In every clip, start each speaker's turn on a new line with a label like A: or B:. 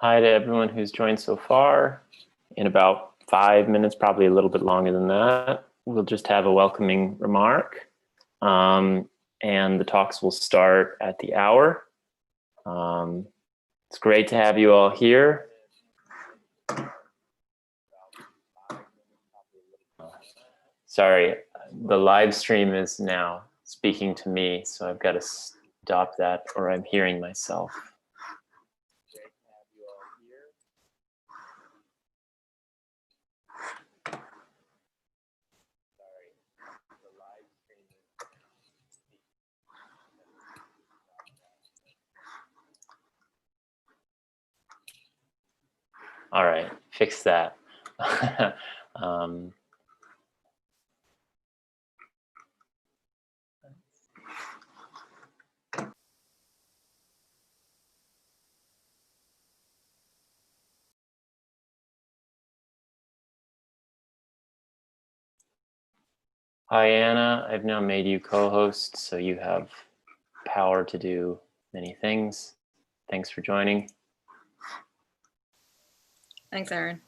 A: Hi to everyone who's joined so far. In about 5 minutes, probably a little bit longer than that, we'll just have a welcoming remark. And the talks will start at the hour. It's great to have you all here. Sorry, the live stream is now speaking to me, so I've got to stop that or I'm hearing myself. All right, fix that. Hi, Anna. I've now made you co-host, so you have power to do many things. Thanks for joining.
B: Thanks, Aaron.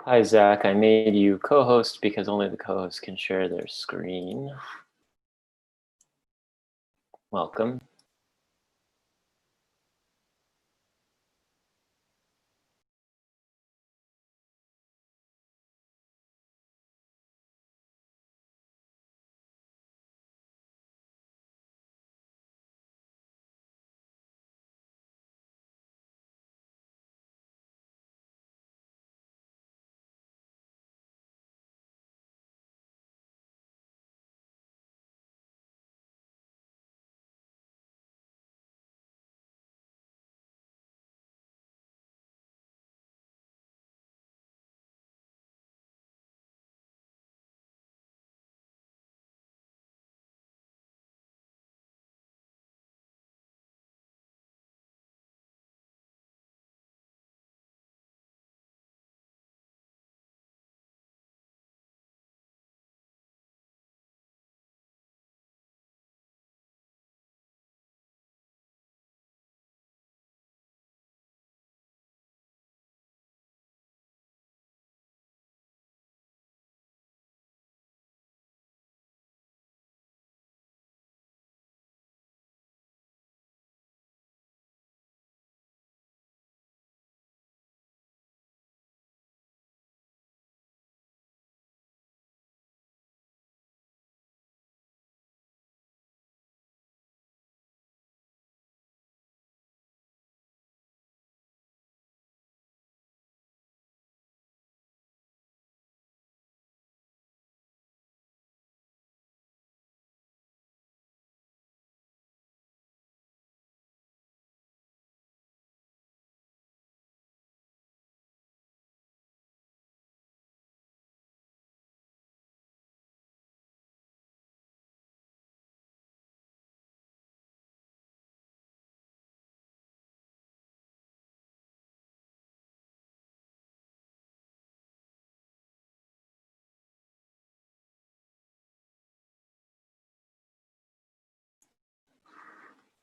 A: Hi, Zach. I made you co-host because only the co-host can share their screen. Welcome.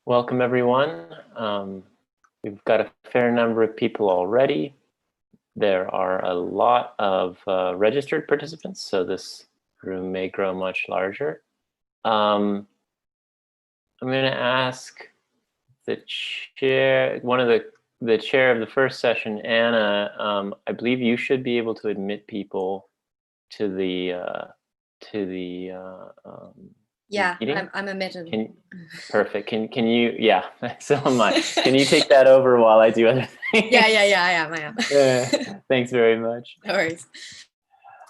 A: Welcome, everyone. We've got a fair number of people already. There are a lot of registered participants, so this room may grow much larger. I'm going to ask the chair, the chair of the first session, Anna. I believe you should be able to admit people to the
B: Yeah,
A: meeting.
B: I'm admitted.
A: Perfect. Can you? Yeah, so am I. Can you take that over while I do other things?
B: Yeah, I am.
A: Thanks very much.
B: No worries.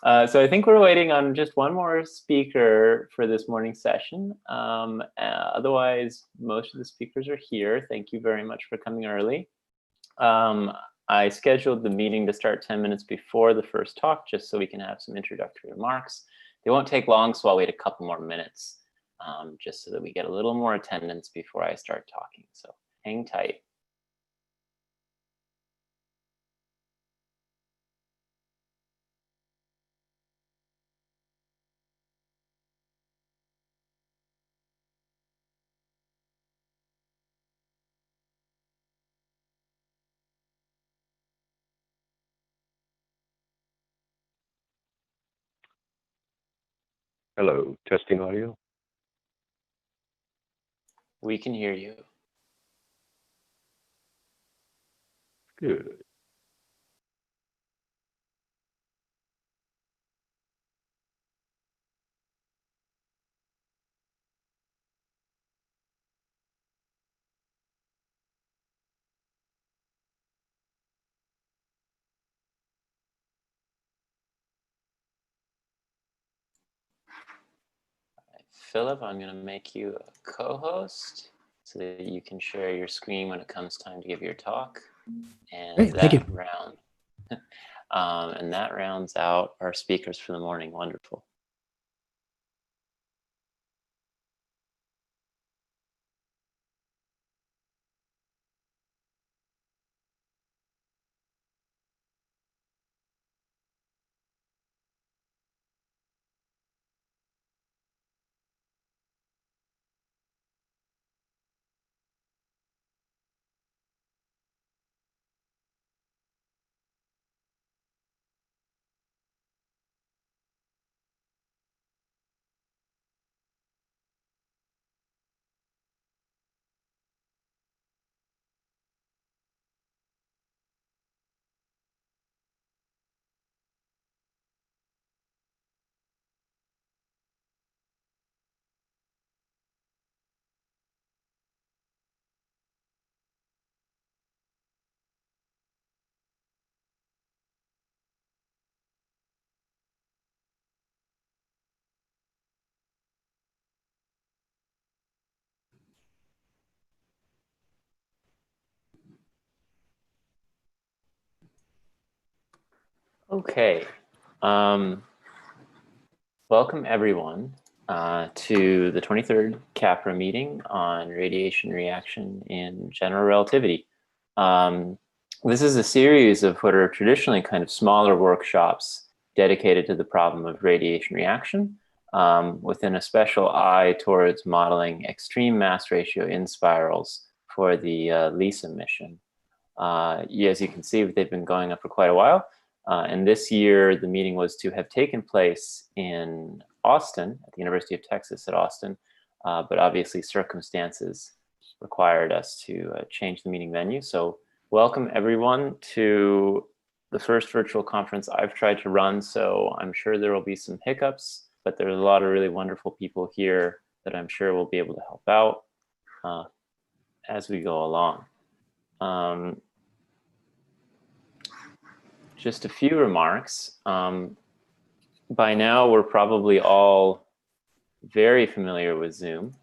A: So I think we're waiting on just one more speaker for this morning's session. Otherwise, most of the speakers are here. Thank you very much for coming early. I scheduled the meeting to start 10 minutes before the first talk, just so we can have some introductory remarks. They won't take long, so I'll wait a couple more minutes, just so that we get a little more attendance before I start talking. So hang tight.
C: Hello, testing audio.
A: We can hear you.
C: Good.
A: Philip, I'm going to make you a co-host so that you can share your screen when it comes time to give your talk. And
D: Great, thank you.
A: And that rounds out our speakers for the morning. Wonderful. Okay. Welcome everyone to the 23rd Capra meeting on radiation reaction in general relativity. This is a series of what are traditionally kind of smaller workshops dedicated to the problem of radiation reaction, within a special eye towards modeling extreme mass ratio in spirals for the LISA mission. As you can see, they've been going on for quite a while. And this year, the meeting was to have taken place in Austin, at the University of Texas at Austin, but obviously circumstances required us to change the meeting venue. So welcome everyone to the first virtual conference I've tried to run, so I'm sure there will be some hiccups, but there's a lot of really wonderful people here that I'm sure will be able to help out as we go along. Just a few remarks. By now, we're probably all very familiar with Zoom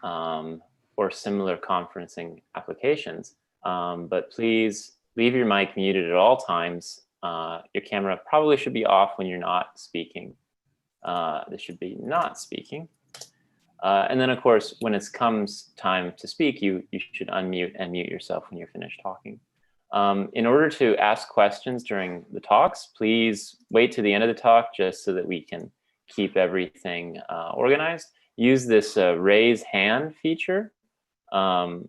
A: or similar conferencing applications, but please leave your mic muted at all times. Your camera probably should be off when you're not speaking. This should be not speaking. And then, of course, when it comes time to speak, you should unmute and mute yourself when you're finished talking. In order to ask questions during the talks, please wait to the end of the talk just so that we can keep everything organized. Use this raise hand feature, where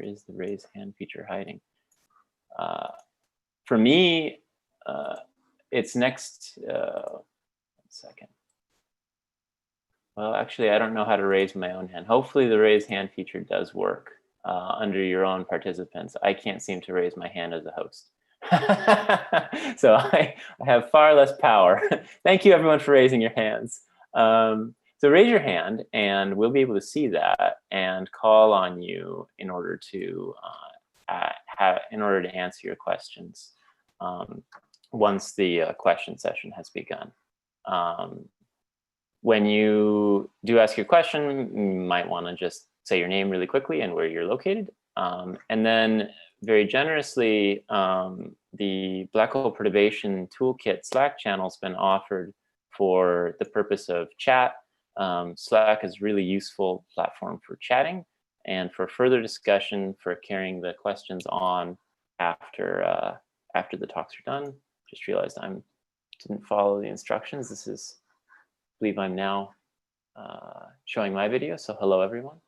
A: is the raise hand feature hiding? For me, it's next, 1 second. Well, actually, I don't know how to raise my own hand. Hopefully the raise hand feature does work under your own participants. I can't seem to raise my hand as a host. So I have far less power. Thank you everyone for raising your hands. So raise your hand and we'll be able to see that and call on you in order to answer your questions once the question session has begun. When you do ask your question, you might want to just say your name really quickly and where you're located. And then very generously, the Black Hole Perturbation Toolkit Slack channel has been offered for the purpose of chat. Slack is a really useful platform for chatting and for further discussion, for carrying the questions on after the talks are done. Just realized I didn't follow the instructions. I believe I'm now showing my video, so hello everyone.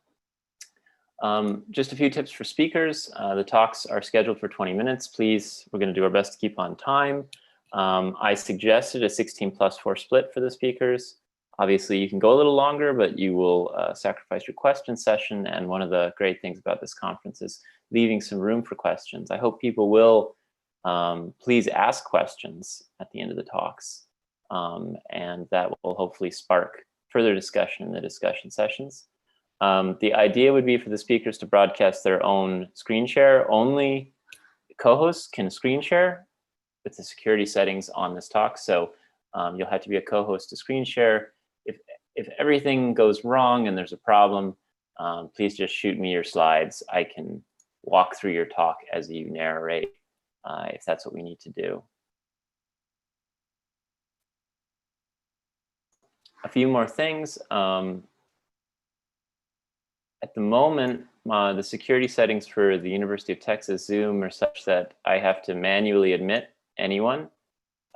A: Just a few tips for speakers. The talks are scheduled for 20 minutes. Please, we're going to do our best to keep on time. I suggested a 16+4 split for the speakers. Obviously, you can go a little longer, but you will sacrifice your question session. And one of the great things about this conference is leaving some room for questions. I hope people will please ask questions at the end of the talks. And that will hopefully spark further discussion in the discussion sessions. The idea would be for the speakers to broadcast their own screen share. Only co-hosts can screen share with the security settings on this talk. So you'll have to be a co-host to screen share. If everything goes wrong and there's a problem, please just shoot me your slides. I can walk through your talk as you narrate if that's what we need to do. A few more things. At the moment, the security settings for the University of Texas Zoom are such that I have to manually admit anyone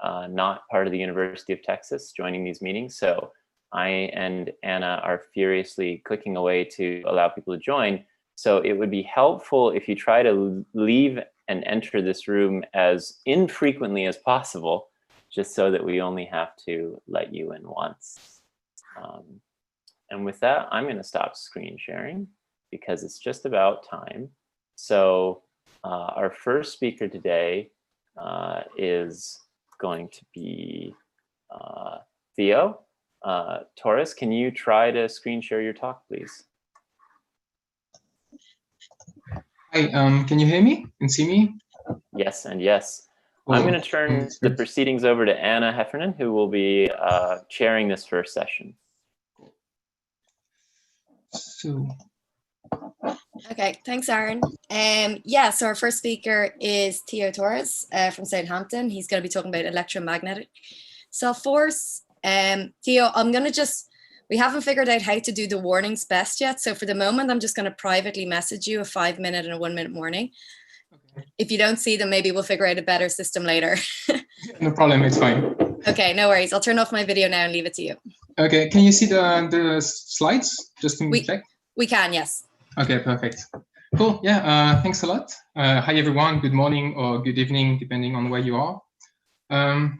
A: not part of the University of Texas joining these meetings. So I and Anna are furiously clicking away to allow people to join. So it would be helpful if you try to leave and enter this room as infrequently as possible, just so that we only have to let you in once. And with that, I'm going to stop screen sharing because it's just about time. So our first speaker today is going to be Theo. Taurus, can you try to screen share your talk, please?
D: Hi, can you hear me and see me?
A: Yes, and yes.
D: Cool.
A: I'm going to turn the proceedings over to Anna Heffernan, who will be chairing this first session.
D: So,
B: Okay, thanks, Aaron. Yeah, so our first speaker is Theo Torres from Southampton. He's going to be talking about electromagnetic self-force. Theo, we haven't figured out how to do the warnings best yet. So for the moment, I'm just going to privately message you a 5-minute and a 1-minute warning. Okay. If you don't see them, maybe we'll figure out a better system later.
D: No problem, it's fine.
B: Okay, no worries. I'll turn off my video now and leave it to you.
D: Okay, can you see the slides? Just to check.
B: We can, yes.
D: Okay, perfect. Cool, yeah, thanks a lot. Hi everyone, good morning or good evening, depending on where you are.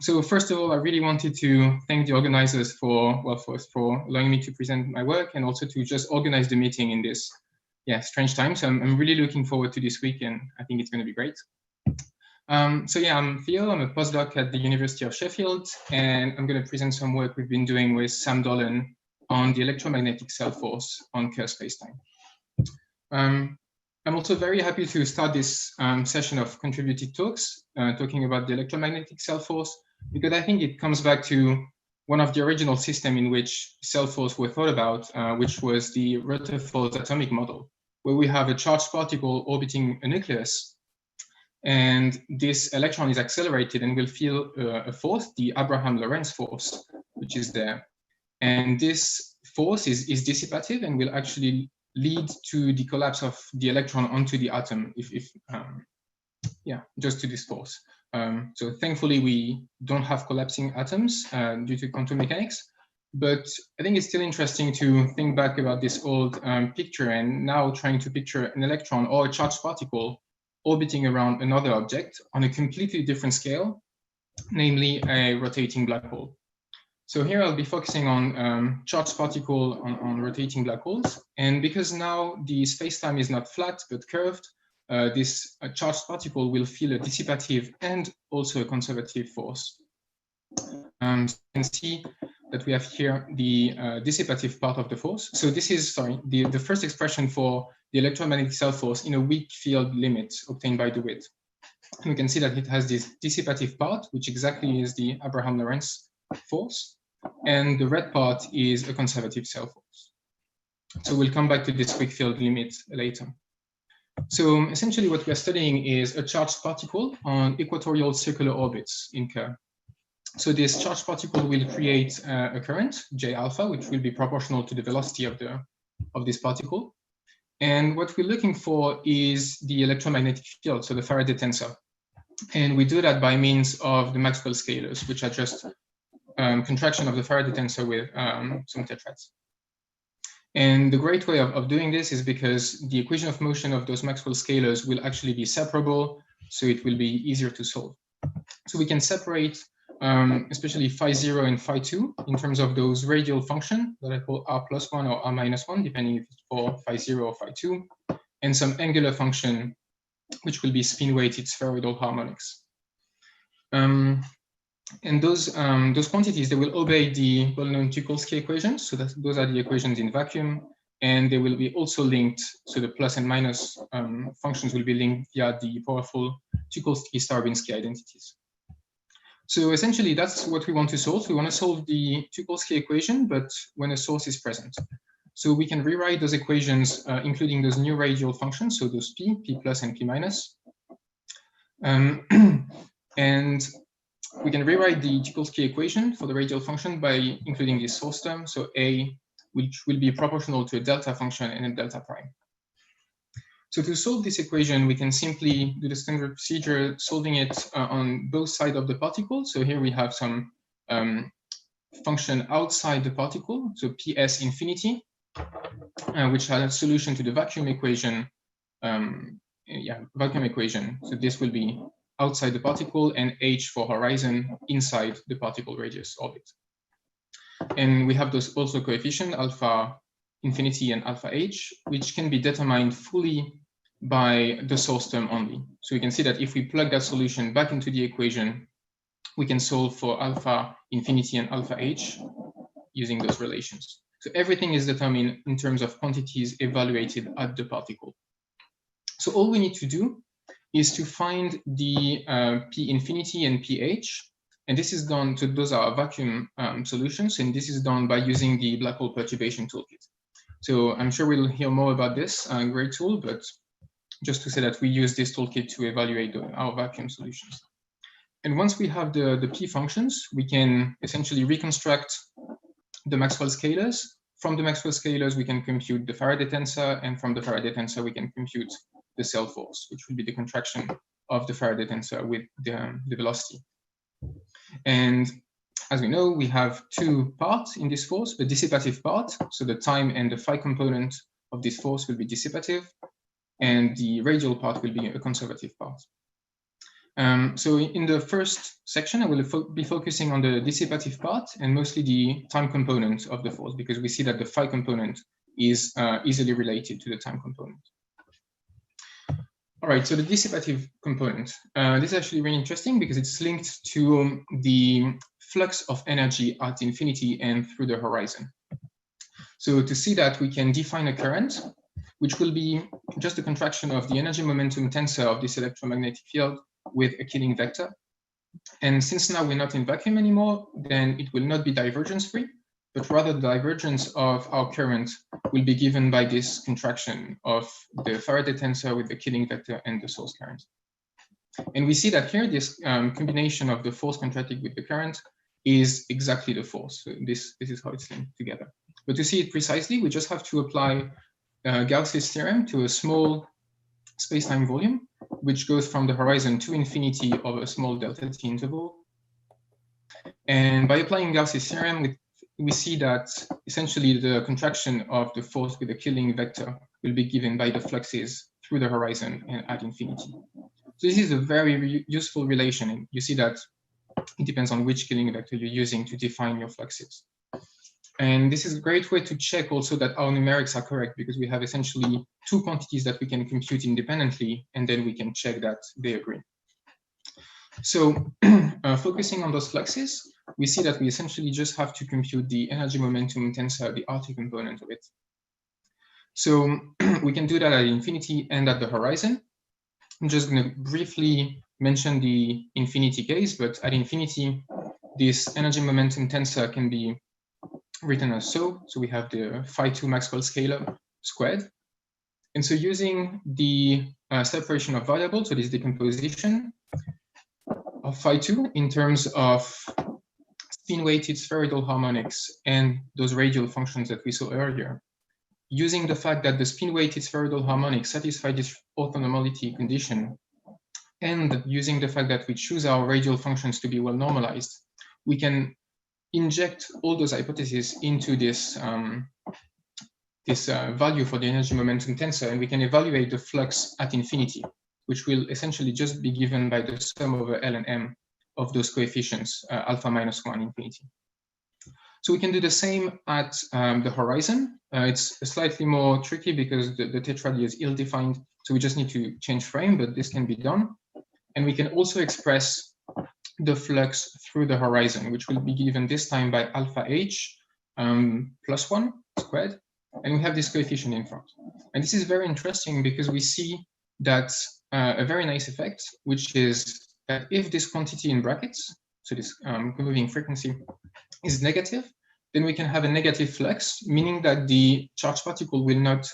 D: So first of all, I really wanted to thank the organizers for allowing me to present my work and also to just organize the meeting in this strange time. So I'm really looking forward to this week and I think it's going to be great. So yeah, I'm Theo, I'm a postdoc at the University of Sheffield and I'm going to present some work we've been doing with Sam Dolan on the electromagnetic self-force on Kerr spacetime. I'm also very happy to start this session of contributed talks talking about the electromagnetic self-force because I think it comes back to one of the original systems in which self-force were thought about, which was the Rutherford atomic model, where we have a charged particle orbiting a nucleus, and this electron is accelerated and will feel a force, the Abraham-Lorentz force, which is there. And this force is dissipative and will actually lead to the collapse of the electron onto the atom, just to this force. So thankfully, we don't have collapsing atoms due to quantum mechanics, but I think it's still interesting to think back about this old picture and now trying to picture an electron or a charged particle orbiting around another object on a completely different scale, namely a rotating black hole. So here I'll be focusing on charged particle on rotating black holes. And because now the spacetime is not flat but curved, this charged particle will feel a dissipative and also a conservative force. So you can see that we have here the dissipative part of the force. So this is, the first expression for the electromagnetic self-force in a weak field limit obtained by DeWitt. And we can see that it has this dissipative part, which exactly is the Abraham-Lorentz force, and the red part is a conservative self-force. So we'll come back to this weak field limit later. So essentially what we're studying is a charged particle on equatorial circular orbits in Kerr. So this charged particle will create a current, J alpha, which will be proportional to the velocity of this particle. And what we're looking for is the electromagnetic field, so the Faraday tensor. And we do that by means of the Maxwell scalars, which are just contraction of the Faraday tensor with some tetrads. And the great way of doing this is because the equation of motion of those Maxwell scalars will actually be separable, so it will be easier to solve. So we can separate especially phi0 and phi2 in terms of those radial function that I call r+1 or r-1, depending if it's for phi0 or phi2, and some angular function, which will be spin-weighted spheroidal harmonics. And those quantities, they will obey the well-known Tucholsky equations. So those are the equations in vacuum, and they will be also linked. So the plus and minus functions will be linked via the powerful Tucholsky-Starobinski identities. So essentially, that's what we want to solve. We want to solve the Tucholsky equation, but when a source is present. So we can rewrite those equations, including those new radial functions, so those p plus, and p minus. And we can rewrite the Tucholsky equation for the radial function by including this source term, so a, which will be proportional to a delta function and a delta prime. So to solve this equation, we can simply do the standard procedure, solving it on both sides of the particle. So here we have some function outside the particle, so ps infinity, which has a solution to the vacuum equation. Vacuum equation. So this will be outside the particle, and h for horizon inside the particle radius orbit. And we have those also coefficient alpha infinity and alpha h, which can be determined fully by the source term only. So you can see that if we plug that solution back into the equation, we can solve for alpha infinity and alpha h using those relations. So everything is determined in terms of quantities evaluated at the particle. So all we need to do is to find the p infinity and ph, and this is done, so those are vacuum solutions, and this is done by using the black hole perturbation toolkit. So I'm sure we'll hear more about this great tool, but just to say that we use this toolkit to evaluate our vacuum solutions. And once we have the P functions, we can essentially reconstruct the Maxwell scalars. From the Maxwell scalars, we can compute the Faraday tensor, and from the Faraday tensor, we can compute the cell force, which will be the contraction of the Faraday tensor with the velocity. And as we know, we have two parts in this force, a dissipative part, so the time and the phi component of this force will be dissipative, and the radial part will be a conservative part. So in the first section, I will be focusing on the dissipative part and mostly the time component of the force, because we see that the phi component is easily related to the time component. All right, so the dissipative component. This is actually really interesting because it's linked to the flux of energy at infinity and through the horizon. So to see that, we can define a current, which will be just a contraction of the energy momentum tensor of this electromagnetic field with a Killing vector. And since now we're not in vacuum anymore, then it will not be divergence free, but rather the divergence of our current will be given by this contraction of the Faraday tensor with the Killing vector and the source current. And we see that here, this combination of the force contracted with the current is exactly the force. So this is how it's linked together. But to see it precisely, we just have to apply Gauss's theorem to a small space-time volume, which goes from the horizon to infinity over a small delta t interval. And by applying Gauss's theorem, we see that essentially the contraction of the force with the Killing vector will be given by the fluxes through the horizon and at infinity. So this is a very useful relation. And you see that it depends on which Killing vector you're using to define your fluxes. And this is a great way to check also that our numerics are correct, because we have essentially two quantities that we can compute independently, and then we can check that they agree. So focusing on those fluxes, we see that we essentially just have to compute the energy momentum tensor, the RT component of it. So we can do that at infinity and at the horizon. I'm just going to briefly mention the infinity case, but at infinity, this energy momentum tensor can be written as so. So we have the phi2 Maxwell scalar squared. And so using the separation of variables, so this decomposition of phi2 in terms of spin-weighted spheroidal harmonics and those radial functions that we saw earlier, using the fact that the spin-weighted spheroidal harmonics satisfy this orthonormality condition, and using the fact that we choose our radial functions to be well normalized, we can inject all those hypotheses into this value for the energy momentum tensor, and we can evaluate the flux at infinity, which will essentially just be given by the sum over L and M of those coefficients, alpha minus 1 infinity. So we can do the same at the horizon. It's slightly more tricky because the tetrad is ill-defined, so we just need to change frame, but this can be done. And we can also express the flux through the horizon, which will be given this time by alpha h plus 1 squared, and we have this coefficient in front. And this is very interesting because we see that a very nice effect, which is that if this quantity in brackets, so this moving frequency, is negative, then we can have a negative flux, meaning that the charged particle will not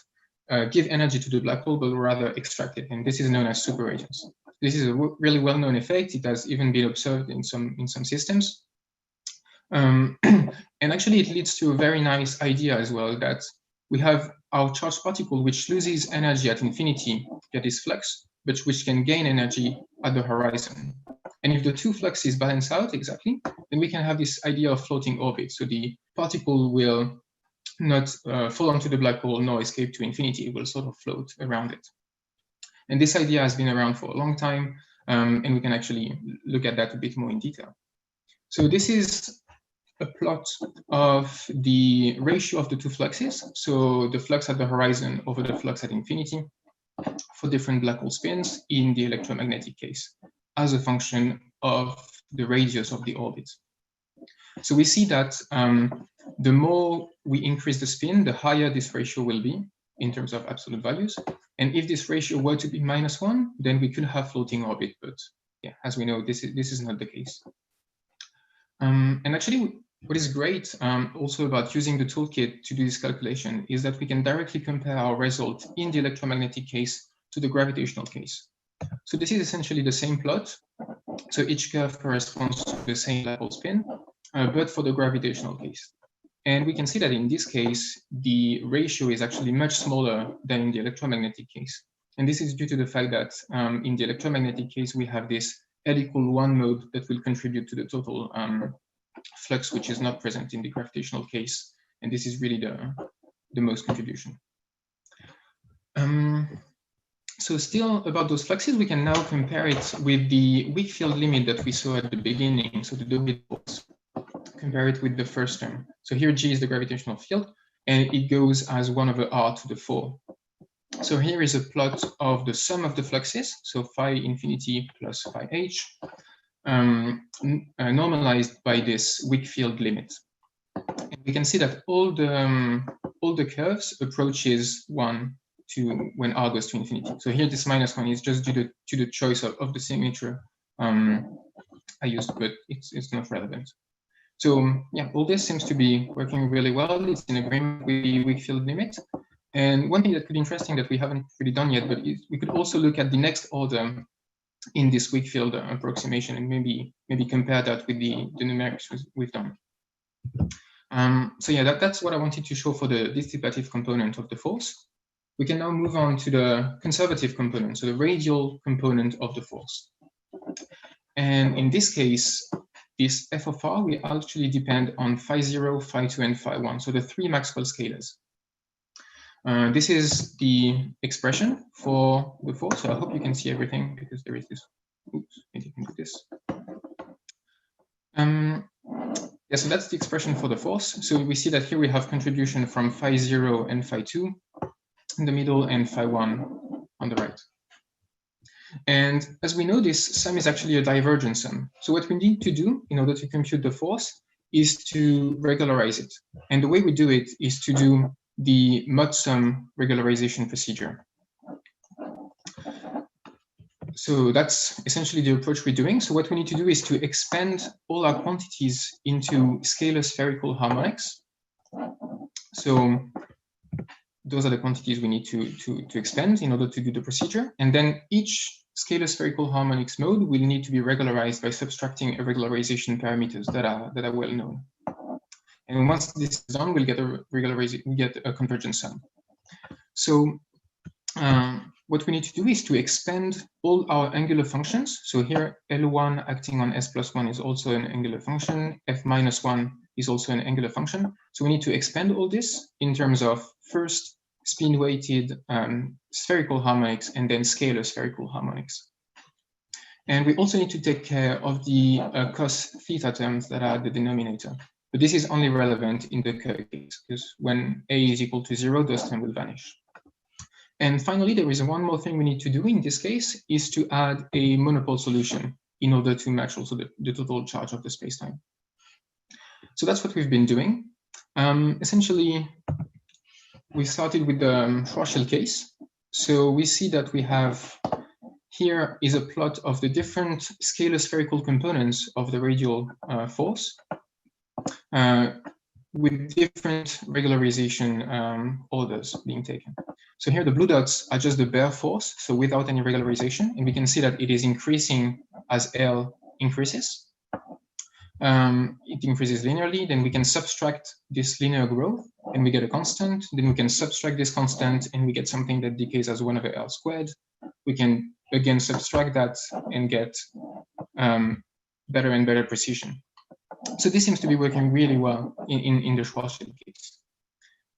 D: give energy to the black hole, but rather extract it. And this is known as superradiance. This is a really well-known effect. It has even been observed in some systems. And actually, it leads to a very nice idea as well, that we have our charged particle, which loses energy at infinity via this flux, but which can gain energy at the horizon. And if the two fluxes balance out exactly, then we can have this idea of floating orbit. So the particle will not fall onto the black hole nor escape to infinity. It will sort of float around it. And this idea has been around for a long time, and we can actually look at that a bit more in detail. So this is a plot of the ratio of the two fluxes. So the flux at the horizon over the flux at infinity for different black hole spins in the electromagnetic case as a function of the radius of the orbit. So we see that the more we increase the spin, the higher this ratio will be in terms of absolute values. And if this ratio were to be -1, then we could have floating orbit. But yeah, as we know, this is not the case. And actually, What is great also about using the toolkit to do this calculation is that we can directly compare our result in the electromagnetic case to the gravitational case. So this is essentially the same plot. So each curve corresponds to the same black hole spin, but for the gravitational case. And we can see that in this case, the ratio is actually much smaller than in the electromagnetic case. And this is due to the fact that in the electromagnetic case, we have this L=1 mode that will contribute to the total flux, which is not present in the gravitational case. And this is really the most contribution. So still about those fluxes, we can now compare it with the weak field limit that we saw at the beginning. So the Orbital, compare it with the first term. So here G is the gravitational field, and it goes as 1/r to the 4. So here is a plot of the sum of the fluxes, so phi infinity plus phi h, normalized by this weak field limit. And we can see that all the curves approaches 1 to when r goes to infinity. So here this -1 is just due to the choice of the signature I used, but it's not relevant. So yeah, all this seems to be working really well. It's in agreement with the weak field limit. And one thing that could be interesting that we haven't really done yet, but we could also look at the next order in this weak field approximation and maybe compare that with the numerics we've done. So yeah, that's what I wanted to show for the dissipative component of the force. We can now move on to the conservative component, so the radial component of the force. And in this case, this f of r will actually depend on phi0, phi2, and phi1, so the 3 Maxwell scalars. This is the expression for the force. So I hope you can see everything because there is this. Oops, maybe you can do this. Yeah, so that's the expression for the force. So we see that here we have contribution from phi0 and phi2 in the middle and phi1 on the right. And as we know, this sum is actually a divergent sum. So what we need to do in order to compute the force is to regularize it. And the way we do it is to do the mod sum regularization procedure. So that's essentially the approach we're doing. So what we need to do is to expand all our quantities into scalar spherical harmonics. So those are the quantities we need to expand in order to do the procedure. And then each scalar spherical harmonics mode will need to be regularized by subtracting a regularization parameters that are well known. And once this is done, we'll get a convergent sum. So what we need to do is to expand all our angular functions. So here L1 acting on S+1 is also an angular function. F-1 is also an angular function. So we need to expand all this in terms of first spin-weighted spherical harmonics and then scalar spherical harmonics. And we also need to take care of the cos theta terms that are the denominator. But this is only relevant in the Kerr case, because when a is equal to 0, those terms will vanish. And finally, there is one more thing we need to do in this case, is to add a monopole solution in order to match also the total charge of the spacetime. So that's what we've been doing. Essentially, we started with the Schwarzschild case. So we see that we have here is a plot of the different scalar spherical components of the radial force with different regularization orders being taken. So here the blue dots are just the bare force, so without any regularization, and we can see that it is increasing as L increases. It increases linearly, then we can subtract this linear growth and we get a constant, then we can subtract this constant and we get something that decays as 1/L squared. We can again subtract that and get better and better precision. So this seems to be working really well in the Schwarzschild case.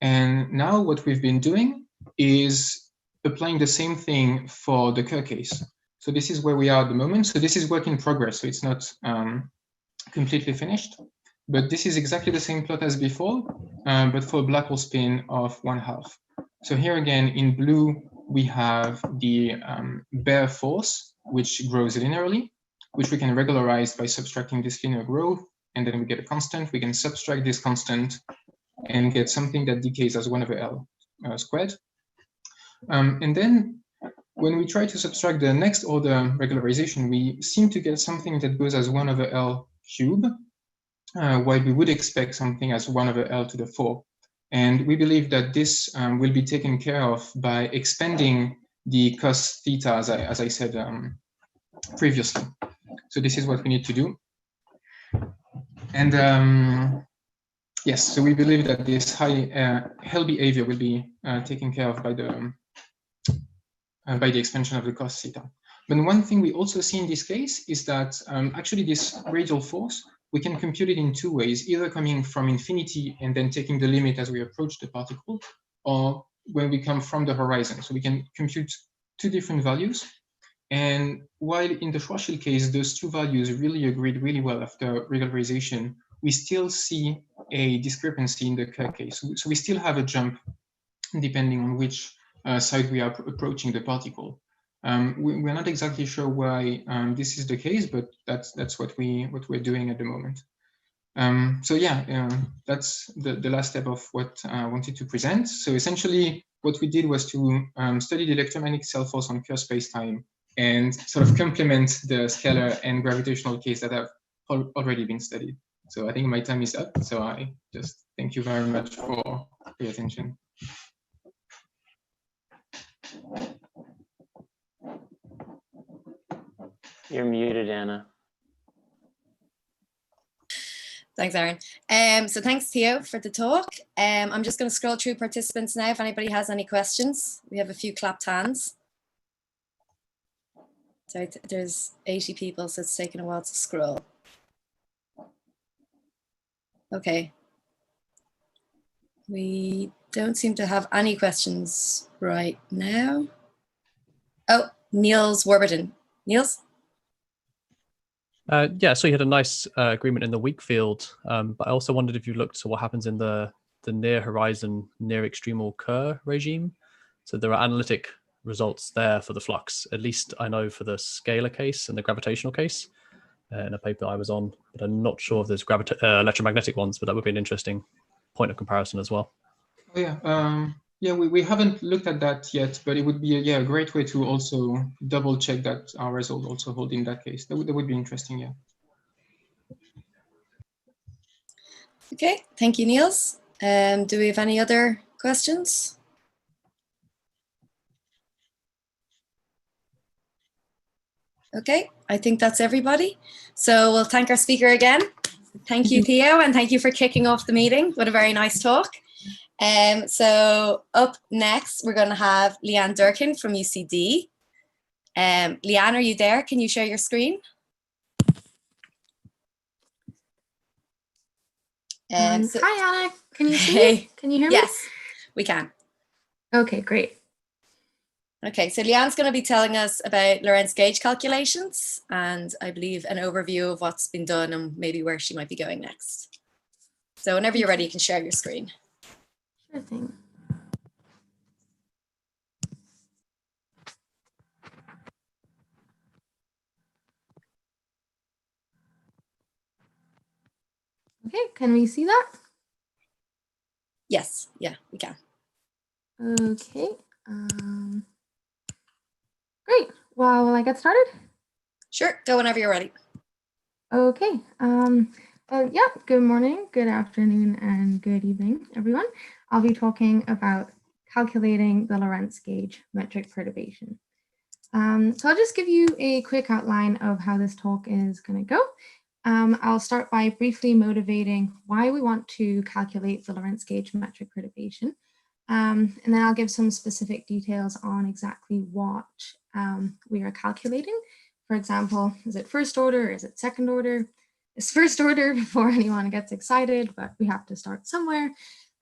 D: And now what we've been doing is applying the same thing for the Kerr case. So this is where we are at the moment. So this is work in progress, so it's not completely finished, but this is exactly the same plot as before, but for a black hole spin of 1/2. So here again in blue, we have the bare force, which grows linearly, which we can regularize by subtracting this linear growth, and then we get a constant. We can subtract this constant and get something that decays as 1/L squared. And then when we try to subtract the next order regularization, we seem to get something that goes as 1/L cube. while we would expect something as 1/L⁴. And we believe that this will be taken care of by expanding the cos theta, as I said previously. So this is what we need to do. And yes, so we believe that this high Hell behavior will be taken care of by the expansion of the cos theta. But one thing we also see in this case is that actually this radial force, we can compute it in two ways, either coming from infinity and then taking the limit as we approach the particle, or when we come from the horizon. So we can compute two different values. And while in the Schwarzschild case, those two values really agreed really well after regularization, we still see a discrepancy in the Kerr case. So we still have a jump depending on which side we are approaching the particle. We're not exactly sure why this is the case, but that's what we're doing at the moment. So yeah, that's the last step of what I wanted to present. So essentially, what we did was to study the electromagnetic cell force on Kerr space-time and sort of complement the scalar and gravitational case that have already been studied. So I think my time is up. So I just thank you very much for your attention.
A: You're muted, Anna.
B: Thanks, Aaron. So thanks, Theo, for the talk. I'm just going to scroll through participants now if anybody has any questions. We have a few clapped hands. Sorry, there's 80 people, so it's taking a while to scroll. Okay. We don't seem to have any questions right now. Oh, Niels Warburton. Niels?
E: Yeah, so you had a nice agreement in the weak field, but I also wondered if you looked to what happens in the near horizon, near extremal Kerr regime. So there are analytic results there for the flux, at least I know for the scalar case and the gravitational case in a paper I was on, but I'm not sure if there's electromagnetic ones, but that would be an interesting point of comparison as well.
D: Oh, yeah. Yeah, we haven't looked at that yet, but it would be a great way to also double check that our result also hold in that case. That would be interesting, yeah.
B: Okay, thank you, Niels. Do we have any other questions? Okay, I think that's everybody. So we'll thank our speaker again. Thank you, Theo, and thank you for kicking off the meeting. What a very nice talk. So up next, we're going to have Leanne Durkin from UCD. Leanne, are you there? Can you share your screen?
F: Hi, Anna. Can you see me? Can you hear me?
B: Yes, we can.
F: Okay, great.
B: Okay, so Leanne's going to be telling us about Lorentz gauge calculations and I believe an overview of what's been done and maybe where she might be going next. So whenever you're ready, you can share your screen.
F: Sure thing. Okay, can we see that?
B: Yes, yeah, we can.
F: Okay. Great. Well, will I get started?
B: Sure, go whenever you're ready.
F: Okay. Yeah, good morning, good afternoon, and good evening, everyone. I'll be talking about calculating the Lorentz gauge metric perturbation. So I'll just give you a quick outline of how this talk is going to go. I'll start by briefly motivating why we want to calculate the Lorentz gauge metric perturbation. And then I'll give some specific details on exactly what we are calculating. For example, is it first order? Is it second order? It's first order before anyone gets excited, but we have to start somewhere.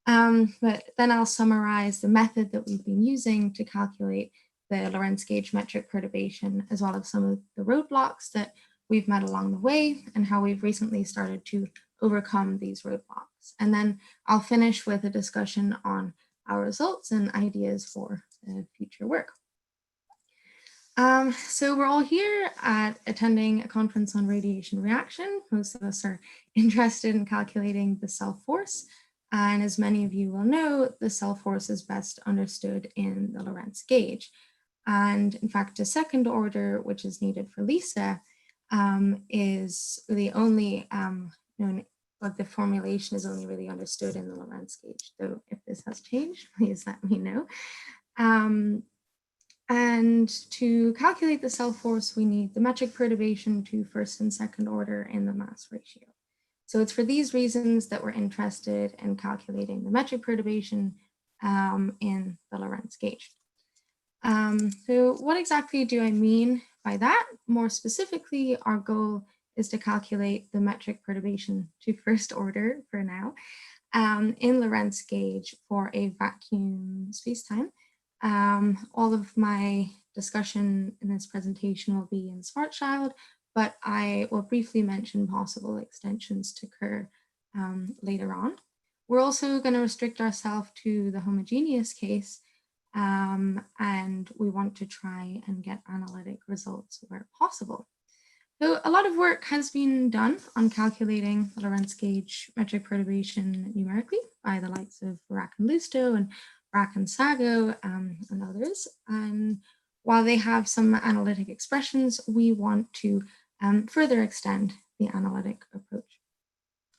F: But then I'll summarize the method that we've been using to calculate the Lorentz gauge metric perturbation, as well as some of the roadblocks that we've met along the way and how we've recently started to overcome these roadblocks. And then I'll finish with a discussion on our results and ideas for future work. So we're all here at attending a conference on radiation reaction. Most of us are interested in calculating the cell force. And as many of you will know, the cell force is best understood in the Lorentz gauge. And in fact, a second order, which is needed for LISA, is the only known but the formulation is only really understood in the Lorentz gauge. So if this has changed, please let me know. And to calculate the cell force, we need the metric perturbation to first and second order in the mass ratio. So it's for these reasons that we're interested in calculating the metric perturbation in the Lorentz gauge. So what exactly do I mean by that? More specifically, our goal is to calculate the metric perturbation to first order for now in Lorentz gauge for a vacuum spacetime. All of my discussion in this presentation will be in Schwarzschild, but I will briefly mention possible extensions to Kerr later on. We're also going to restrict ourselves to the homogeneous case, and we want to try and get analytic results where possible. So a lot of work has been done on calculating the Lorentz gauge metric perturbation numerically by the likes of Barak and Lusto and Barak and Sago and others. And while they have some analytic expressions, we want to further extend the analytic approach.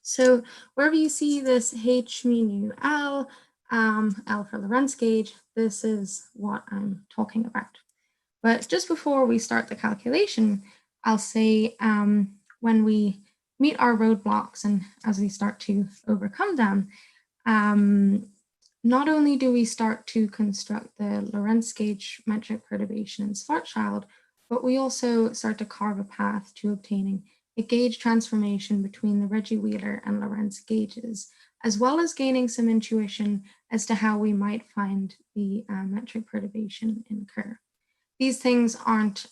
F: So wherever you see this H mu L, L for Lorentz gauge, this is what I'm talking about. But just before we start the calculation, I'll say when we meet our roadblocks and as we start to overcome them, not only do we start to construct the Lorentz gauge metric perturbation in Schwarzschild, but we also start to carve a path to obtaining a gauge transformation between the Reggie-Wheeler and Lorentz gauges, as well as gaining some intuition as to how we might find the metric perturbation in Kerr. These things aren't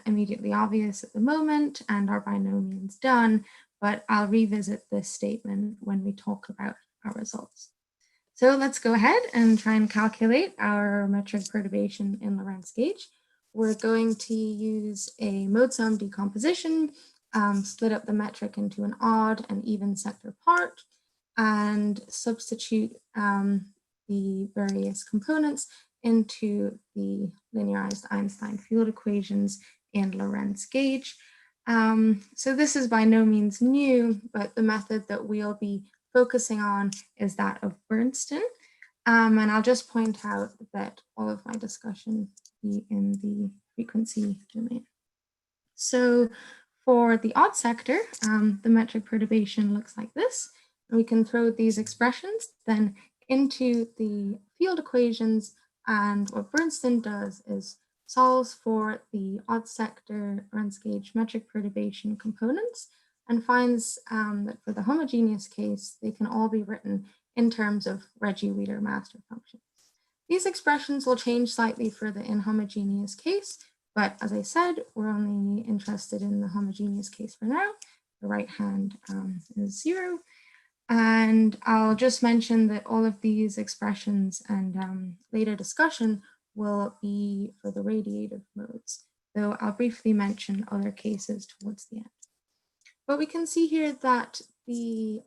F: immediately obvious at the moment and are by no means done, but I'll revisit this statement when we talk about our results. So let's go ahead and try and calculate our metric perturbation in Lorentz gauge. We're going to use a mode sum decomposition, split up the metric into an odd and even sector part, and substitute the various components into the linearized Einstein field equations in Lorentz gauge. So this is by no means new, but the method that we'll be focusing on is that of Bernstein. And I'll just point out that all of my discussion be in the frequency domain. So for the odd sector, the metric perturbation looks like this. We can throw these expressions then into the field equations, and what Bernstein does is solves for the odd sector Lorentz gauge metric perturbation components and finds that for the homogeneous case, they can all be written in terms of Reggie-Wheeler master functions. These expressions will change slightly for the inhomogeneous case, but as I said, we're only interested in the homogeneous case for now. The right hand is 0. And I'll just mention that all of these expressions and later discussion will be for the radiative modes, though I'll briefly mention other cases towards the end. But we can see here that the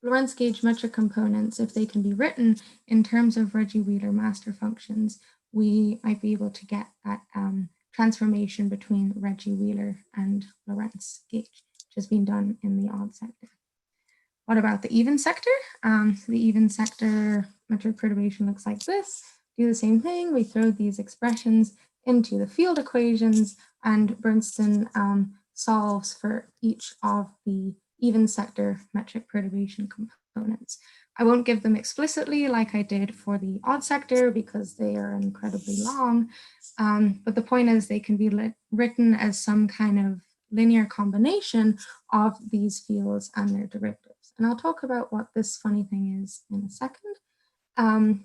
F: Lorentz gauge metric components, if they can be written in terms of Reggie-Wheeler master functions, we might be able to get that transformation between Reggie-Wheeler and Lorentz gauge, which has been done in the odd sector. What about the even sector? The even sector metric perturbation looks like this. Do the same thing. We throw these expressions into the field equations, and Bernstein solves for each of the even sector metric perturbation components. I won't give them explicitly like I did for the odd sector because they are incredibly long, but the point is they can be written as some kind of linear combination of these fields and their derivatives. And I'll talk about what this funny thing is in a second.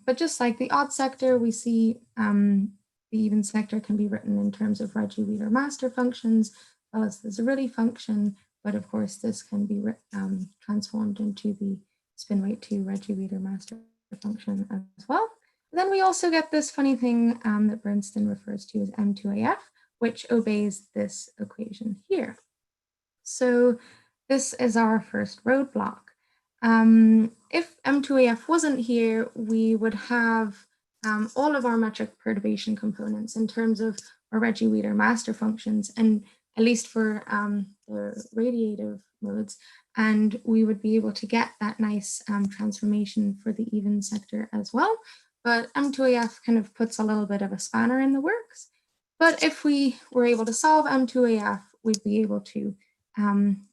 F: But just like the odd sector, we see the even sector can be written in terms of Reggie-Wheeler master functions, as well as the Zerilli function, but of course this can be transformed into the spin weight 2 Reggie-Wheeler master function as well. And then we also get this funny thing that Bernstein refers to as M2AF, which obeys this equation here. So this is our first roadblock. If M2AF wasn't here, we would have all of our metric perturbation components in terms of our Reggie-Wheeler master functions, and at least for the radiative modes, and we would be able to get that nice transformation for the even sector as well. But M2AF kind of puts a little bit of a spanner in the works. But if we were able to solve M2AF, we'd be able to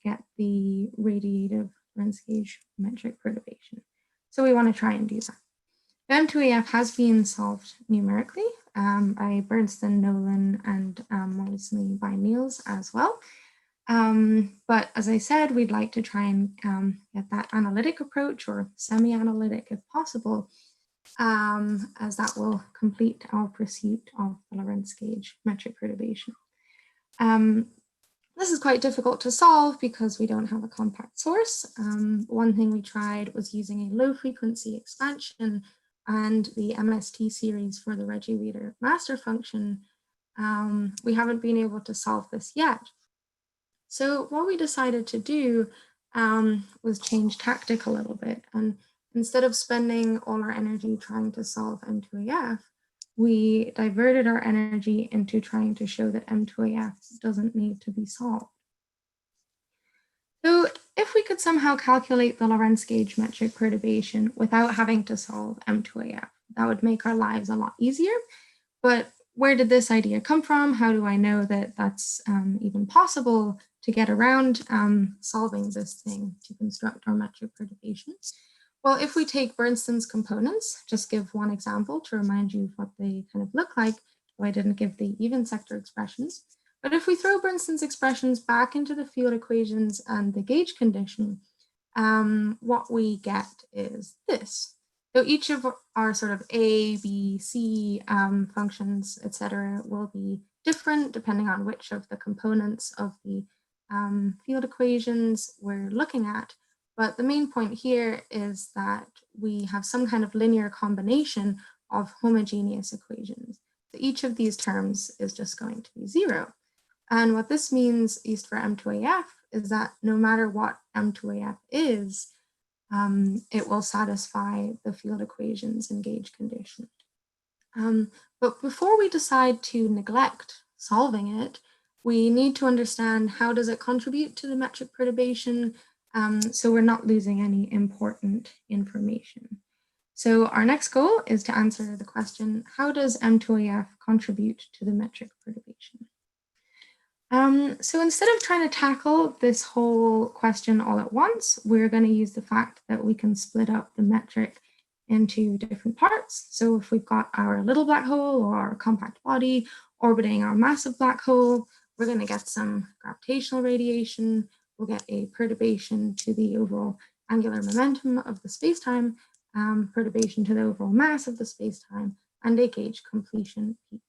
F: get the radiative Lorentz gauge metric perturbation. So we want to try and do that. M2AF has been solved numerically by Bernstein, Nolan, and more recently by Niels as well. But as I said, we'd like to try and get that analytic approach, or semi-analytic if possible, as that will complete our pursuit of the Lorentz gauge metric perturbation. This is quite difficult to solve because we don't have a compact source. One thing we tried was using a low frequency expansion and the MST series for the Regulator master function. We haven't been able to solve this yet. So what we decided to do was change tactic a little bit. And instead of spending all our energy trying to solve M2AF, we diverted our energy into trying to show that M2AF doesn't need to be solved. So if we could somehow calculate the Lorentz gauge metric perturbation without having to solve M2AF, that would make our lives a lot easier. But where did this idea come from? How do I know that that's even possible to get around solving this thing to construct our metric perturbation? Well, if we take Bernstein's components, just give one example to remind you of what they kind of look like, though I didn't give the even sector expressions. But if we throw Bernstein's expressions back into the field equations and the gauge condition, what we get is this. So each of our sort of A, B, C functions, etc., will be different depending on which of the components of the field equations we're looking at. But the main point here is that we have some kind of linear combination of homogeneous equations. So each of these terms is just going to be 0. And what this means, at least for M2AF, is that no matter what M2AF is, it will satisfy the field equations and gauge condition. But before we decide to neglect solving it, we need to understand how does it contribute to the metric perturbation, so we're not losing any important information. So our next goal is to answer the question, how does M2AF contribute to the metric perturbation? So instead of trying to tackle this whole question all at once, we're going to use the fact that we can split up the metric into different parts. So if we've got our little black hole or our compact body orbiting our massive black hole, we're going to get some gravitational radiation. We'll get a perturbation to the overall angular momentum of the spacetime, perturbation to the overall mass of the spacetime, and a gauge completion piece.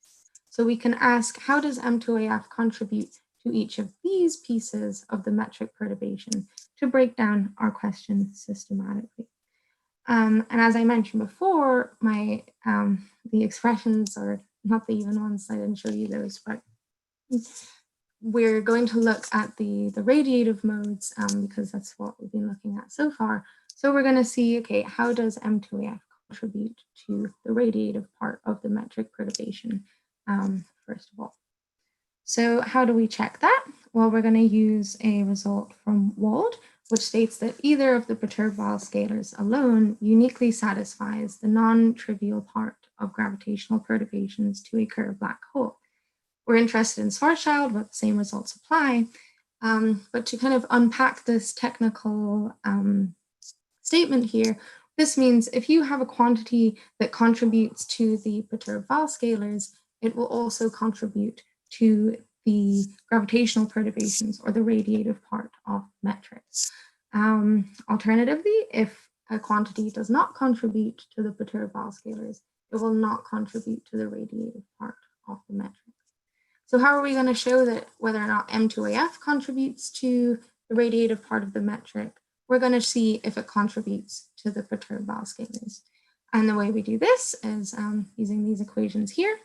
F: So we can ask, how does M2AF contribute to each of these pieces of the metric perturbation to break down our question systematically? And as I mentioned before, the expressions are not the even ones, I didn't show you those, but we're going to look at the radiative modes because that's what we've been looking at so far. So we're going to see, okay, how does M2AF contribute to the radiative part of the metric perturbation, first of all. So how do we check that? Well, we're going to use a result from Wald, which states that either of the perturbed Weyl scalars alone uniquely satisfies the non-trivial part of gravitational perturbations to a curved black hole. We're interested in Schwarzschild, but the same results apply. But to kind of unpack this technical statement here, this means if you have a quantity that contributes to the perturbed Weyl scalars, it will also contribute to the gravitational perturbations or the radiative part of metrics. Alternatively, if a quantity does not contribute to the perturbed Weyl scalars, it will not contribute to the radiative part of the metrics. So how are we going to show that whether or not M2AF contributes to the radiative part of the metric? We're going to see if it contributes to the perturbed Weyl scalars. And the way we do this is using these equations here.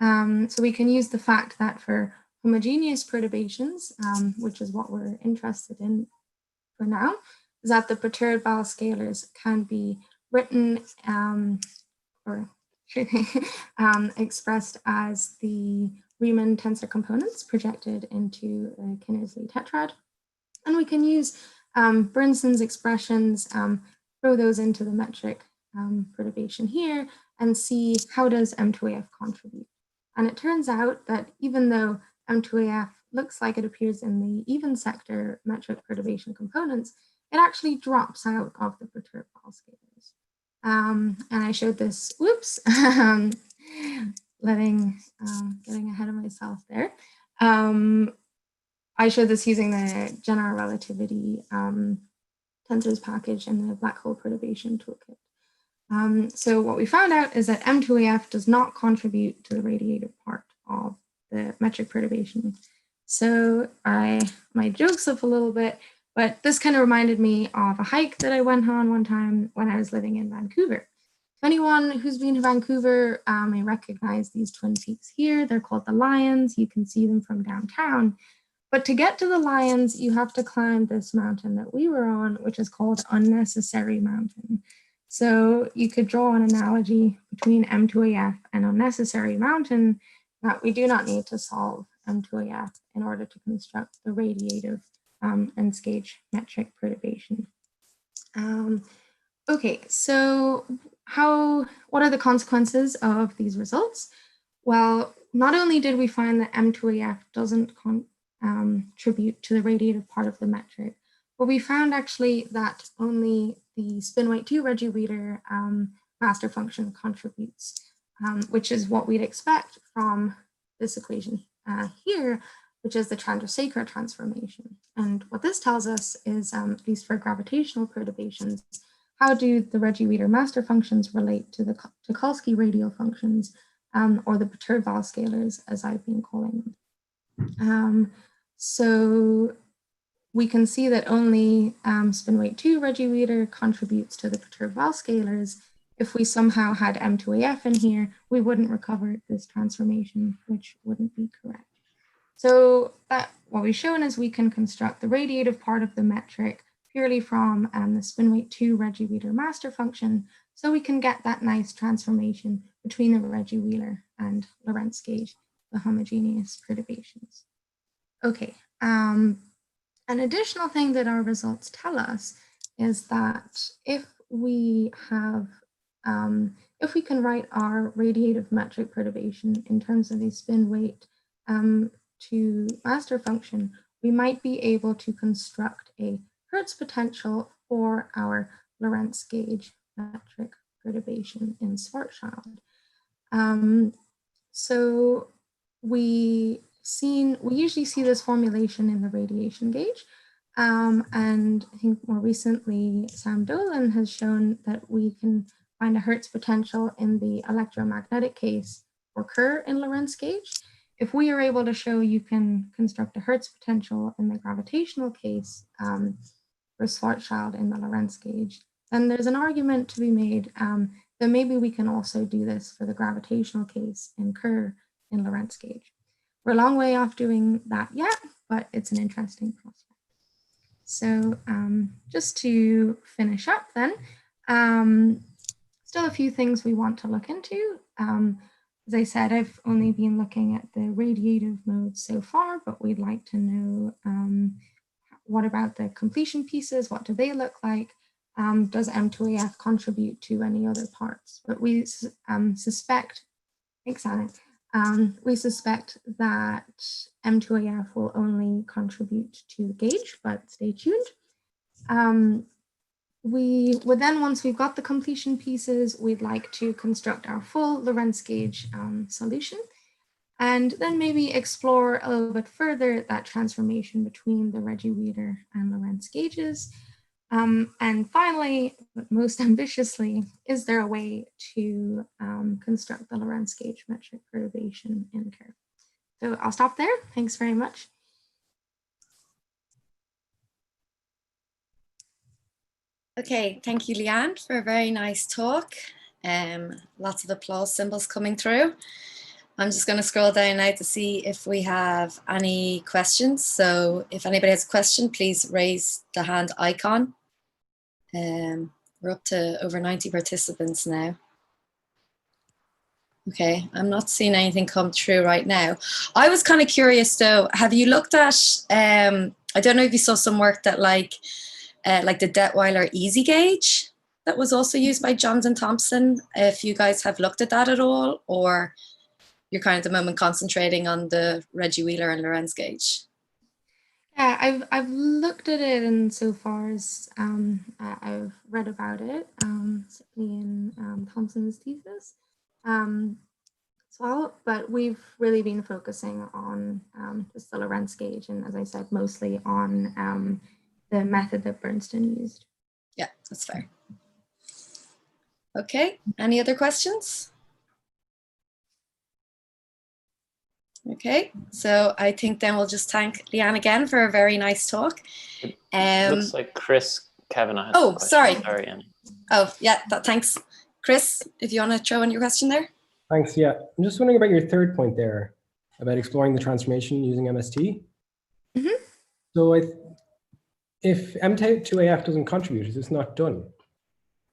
F: So we can use the fact that for homogeneous perturbations, which is what we're interested in for now, is that the perturbed Weyl scalars can be written or expressed as the Riemann tensor components projected into a Kinnersley tetrad. And we can use Brinson's expressions, throw those into the metric perturbation here, and see how does M2AF contribute. And it turns out that even though M2AF looks like it appears in the even sector metric perturbation components, it actually drops out of the perturbed Ball scalars. And I showed this, whoops, getting ahead of myself there. I showed this using the general relativity tensors package in the black hole perturbation toolkit. So what we found out is that M2AF does not contribute to the radiative part of the metric perturbation. So I might joke stuff a little bit, but this kind of reminded me of a hike that I went on one time when I was living in Vancouver. If anyone who's been to Vancouver may recognize these twin peaks here. They're called the Lions. You can see them from downtown. But to get to the Lions, you have to climb this mountain that we were on, which is called Unnecessary Mountain. So you could draw an analogy between M2AF and Unnecessary Mountain that we do not need to solve M2AF in order to construct the radiative and gauge metric perturbation. Okay, so what are the consequences of these results? Well, not only did we find that M2AF doesn't contribute to the radiative part of the metric, but we found actually that only the spin weight 2 Reggie-Wheeler master function contributes, which is what we'd expect from this equation here, which is the Chandrasekhar transformation. And what this tells us is, at least for gravitational perturbations, how do the Reggie-Wheeler master functions relate to the Tucholsky radial functions, or the perturbed Wall scalars, as I've been calling them. So we can see that only spin weight 2 Reggie-Wheeler contributes to the perturbed Wall scalars. If we somehow had M2AF in here, we wouldn't recover this transformation, which wouldn't be correct. So what we've shown is we can construct the radiative part of the metric purely from the spin weight 2 Reggie-Wheeler master function, so we can get that nice transformation between the Reggie-Wheeler and Lorentz gauge, the homogeneous perturbations. Okay, an additional thing that our results tell us is that if we can write our radiative metric perturbation in terms of a spin weight to master function, we might be able to construct a Hertz potential for our Lorentz gauge metric perturbation in Schwarzschild. So we usually see this formulation in the radiation gauge. And I think more recently, Sam Dolan has shown that we can find a Hertz potential in the electromagnetic case for Kerr in Lorentz gauge. If we are able to show you can construct a Hertz potential in the gravitational case for Schwarzschild in the Lorentz gauge, then there's an argument to be made that maybe we can also do this for the gravitational case in Kerr in Lorentz gauge. We're a long way off doing that yet, but it's an interesting prospect. So just to finish up then, still a few things we want to look into. As I said, I've only been looking at the radiative modes so far, but we'd like to know what about the completion pieces? What do they look like? Does M2AF contribute to any other parts? But we suspect, thanks Anna, we suspect that M2AF will only contribute to the gauge, but stay tuned. We would then, once we've got the completion pieces, we'd like to construct our full Lorentz gauge solution, and then maybe explore a little bit further that transformation between the Reggie-Wheeler and Lorentz gauges. And finally, but most ambitiously, is there a way to construct the Lorentz gauge metric perturbation in Kerr? So I'll stop there. Thanks very much.
B: Okay, thank you, Leanne, for a very nice talk. Lots of applause symbols coming through. I'm just going to scroll down now to see if we have any questions. So if anybody has a question, please raise the hand icon. We're up to over 90 participants now. Okay, I'm not seeing anything come through right now. I was kind of curious though, have you looked at I don't know if you saw some work that like the Detweiler easy gauge that was also used by Johns and Thompson. If you guys have looked at that at all, or you're kind of at the moment concentrating on the Reggie Wheeler and Lorentz gauge.
F: Yeah, I've looked at it, and so far as I've read about it, certainly in Thompson's thesis. But we've really been focusing on just the Lorentz gauge, and as I said, mostly on the method that Bernstein used.
B: Yeah, that's fair. Okay, any other questions? Okay, so I think then we'll just thank Leanne again for a very nice talk.
A: Looks like Chris Kavanagh has a question.
B: Sorry.
A: Sorry, Annie.
B: Oh, yeah, thanks. Chris, if you want to throw in your question there.
G: Thanks, yeah. I'm just wondering about your third point there, about exploring the transformation using MST.
F: Mm-hmm.
G: So if M2AF doesn't contribute, it's not done,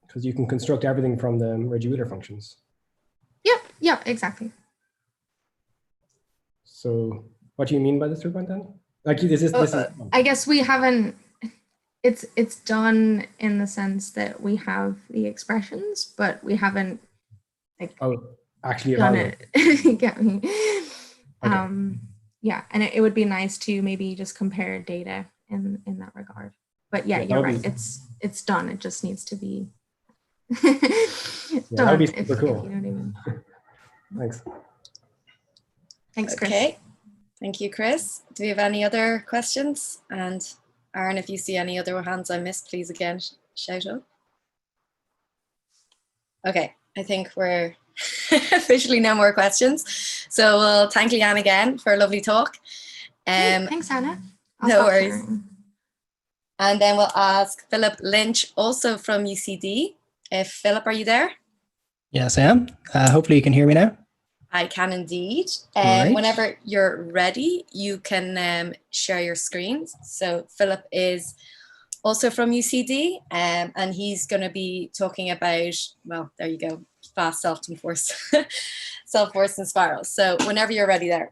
G: because you can construct everything from the Reggie Wheeler functions.
F: Yep, exactly.
G: So what do you mean by this third point then? Like this is
F: I guess we haven't, it's done in the sense that we have the expressions, but we haven't
G: actually
F: done it. You get me?
G: Okay.
F: Yeah, and it would be nice to maybe just compare data in that regard. But yeah, you're right. It's done. It just needs to be done.
G: That would be super cool.
F: If you know what I mean.
G: Thanks.
F: Thanks, Chris.
B: Okay, thank you, Chris. Do we have any other questions? And Aaron, if you see any other hands I missed, please again shout out. Okay, I think we're officially no more questions. So we'll thank Leanne again for a lovely talk.
F: Thanks, Anna.
B: No worries. And then we'll ask Philip Lynch, also from UCD. Philip, are you there?
H: Yes, I am. Hopefully you can hear me now.
B: I can indeed.
H: Great.
B: Whenever you're ready, you can share your screens. So Philip is also from UCD, and he's going to be talking about, well, there you go, fast self-enforced and spirals. So whenever you're ready there.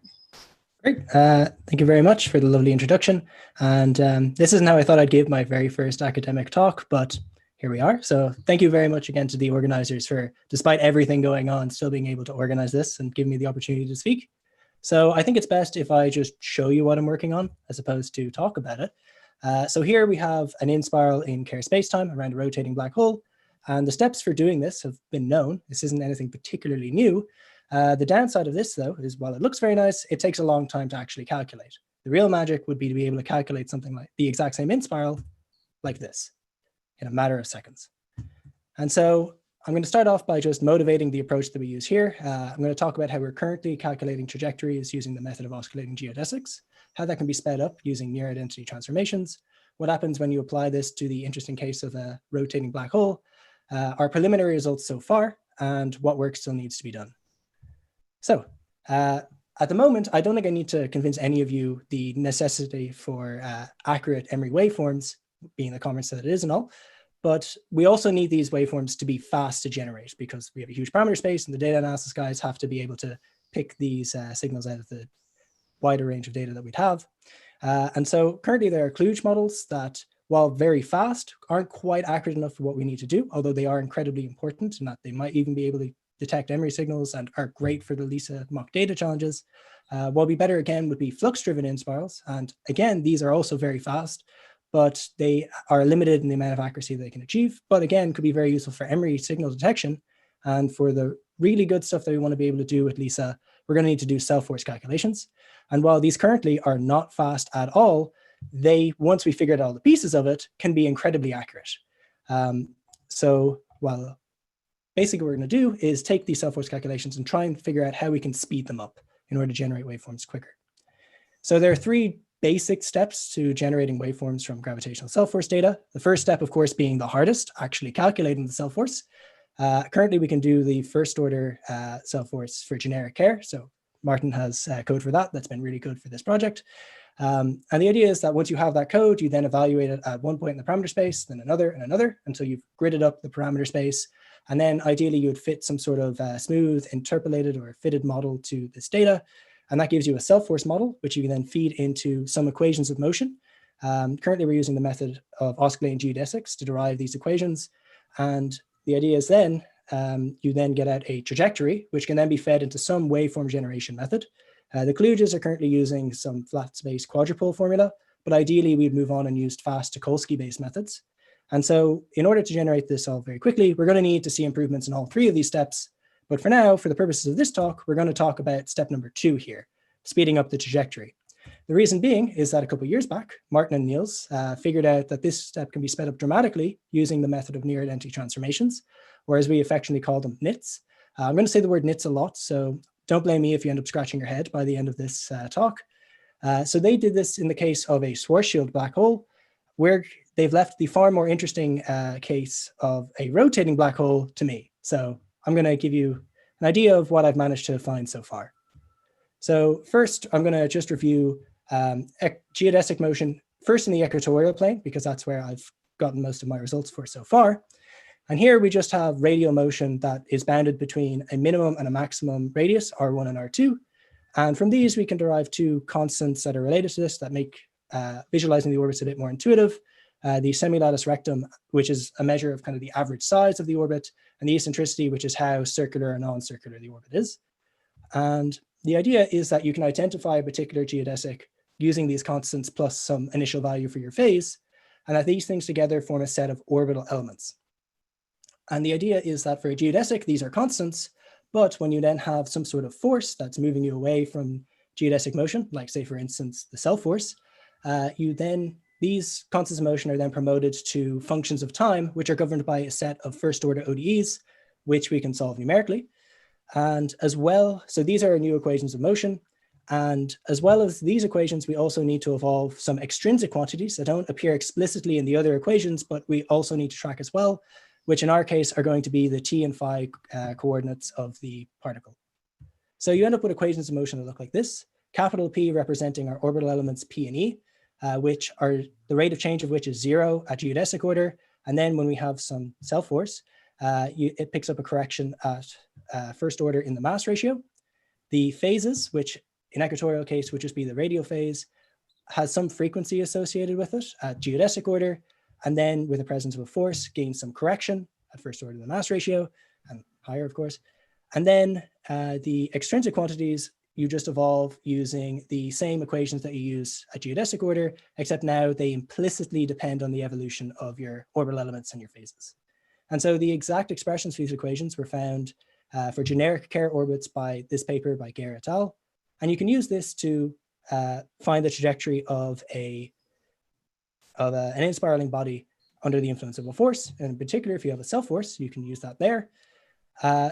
H: Great. Thank you very much for the lovely introduction. And this isn't how I thought I'd give my very first academic talk, but here we are. So thank you very much again to the organizers for, despite everything going on, still being able to organize this and give me the opportunity to speak. So I think it's best if I just show you what I'm working on as opposed to talk about it. So here we have an in-spiral in Kerr spacetime around a rotating black hole. And the steps for doing this have been known. This isn't anything particularly new. The downside of this, though, is while it looks very nice, it takes a long time to actually calculate. The real magic would be to be able to calculate something like the exact same in-spiral like this in a matter of seconds. And so I'm going to start off by just motivating the approach that we use here. I'm going to talk about how we're currently calculating trajectories using the method of oscillating geodesics, how that can be sped up using near identity transformations, what happens when you apply this to the interesting case of a rotating black hole, our preliminary results so far, and what work still needs to be done. So at the moment, I don't think I need to convince any of you the necessity for accurate Emery waveforms, being the conference that it is and all, but we also need these waveforms to be fast to generate because we have a huge parameter space and the data analysis guys have to be able to pick these signals out of the wider range of data that we'd have. And so currently there are kludge models that, while very fast, aren't quite accurate enough for what we need to do, although they are incredibly important and that they might even be able to detect Emery signals and are great for the LISA mock data challenges. What would be better again would be flux-driven in-spirals. And again, these are also very fast, but they are limited in the amount of accuracy they can achieve, but again, could be very useful for Emery signal detection. And for the really good stuff that we want to be able to do with LISA, we're going to need to do self-force calculations. And while these currently are not fast at all, they, once we figured out all the pieces of it, can be incredibly accurate. Basically what we're going to do is take these self-force calculations and try and figure out how we can speed them up in order to generate waveforms quicker. So there are three basic steps to generating waveforms from gravitational self-force data. The first step, of course, being the hardest, actually calculating the self-force. Currently, we can do the first order self-force for generic Kerr. So Martin has code for that. That's been really good for this project. And the idea is that once you have that code, you then evaluate it at one point in the parameter space, then another and another, until you've gridded up the parameter space. And then ideally, you would fit some sort of smooth, interpolated or fitted model to this data. And that gives you a self-force model, which you can then feed into some equations of motion. Currently, we're using the method of oscillating geodesics to derive these equations. And the idea is then you then get out a trajectory, which can then be fed into some waveform generation method. The kludges are currently using some flat space quadrupole formula, but ideally we'd move on and use fast Tucholsky-based methods. And so in order to generate this all very quickly, we're going to need to see improvements in all three of these steps. But for now, for the purposes of this talk, we're going to talk about step number 2 here, speeding up the trajectory. The reason being is that a couple of years back, Martin and Niels figured out that this step can be sped up dramatically using the method of near identity transformations, or as we affectionately call them, NITs. I'm going to say the word NITs a lot, so don't blame me if you end up scratching your head by the end of this talk. So they did this in the case of a Schwarzschild black hole, where they've left the far more interesting case of a rotating black hole to me. So I'm going to give you an idea of what I've managed to find so far. So first, I'm going to just review geodesic motion first in the equatorial plane, because that's where I've gotten most of my results for so far. And here we just have radial motion that is bounded between a minimum and a maximum radius, R1 and R2. And from these, we can derive two constants that are related to this that make visualizing the orbits a bit more intuitive. The semilatus rectum, which is a measure of kind of the average size of the orbit, and the eccentricity, which is how circular or non-circular the orbit is. And the idea is that you can identify a particular geodesic using these constants plus some initial value for your phase, and that these things together form a set of orbital elements. And the idea is that for a geodesic, these are constants, but when you then have some sort of force that's moving you away from geodesic motion, like say, for instance, the self force, these constants of motion are then promoted to functions of time, which are governed by a set of first order ODEs, which we can solve numerically. And as well, so these are new equations of motion. And as well as these equations, we also need to evolve some extrinsic quantities that don't appear explicitly in the other equations, but we also need to track as well, which in our case are going to be the t and phi coordinates of the particle. So you end up with equations of motion that look like this, capital P representing our orbital elements P and E, which are the rate of change of which is 0 at geodesic order. And then when we have some self force, it picks up a correction at first order in the mass ratio. The phases, which in equatorial case would just be the radial phase, has some frequency associated with it at geodesic order. And then with the presence of a force, gains some correction at first order in the mass ratio, and higher, of course. And then the extrinsic quantities, you just evolve using the same equations that you use at geodesic order, except now they implicitly depend on the evolution of your orbital elements and your phases. And so the exact expressions for these equations were found for generic Kerr orbits by this paper by Gare et al. And you can use this to find the trajectory of an inspiraling body under the influence of a force. And in particular, if you have a self force, you can use that there.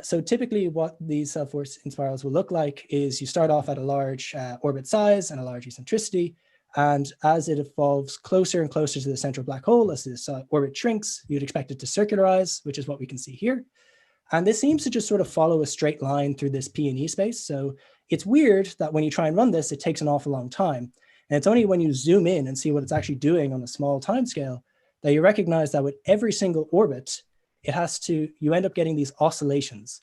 H: So typically what these self force inspirals will look like is you start off at a large orbit size and a large eccentricity. And as it evolves closer and closer to the central black hole, as this orbit shrinks, you'd expect it to circularize, which is what we can see here. And this seems to just sort of follow a straight line through this P and E space. So it's weird that when you try and run this, it takes an awful long time. And it's only when you zoom in and see what it's actually doing on a small time scale that you recognize that with every single orbit, you end up getting these oscillations,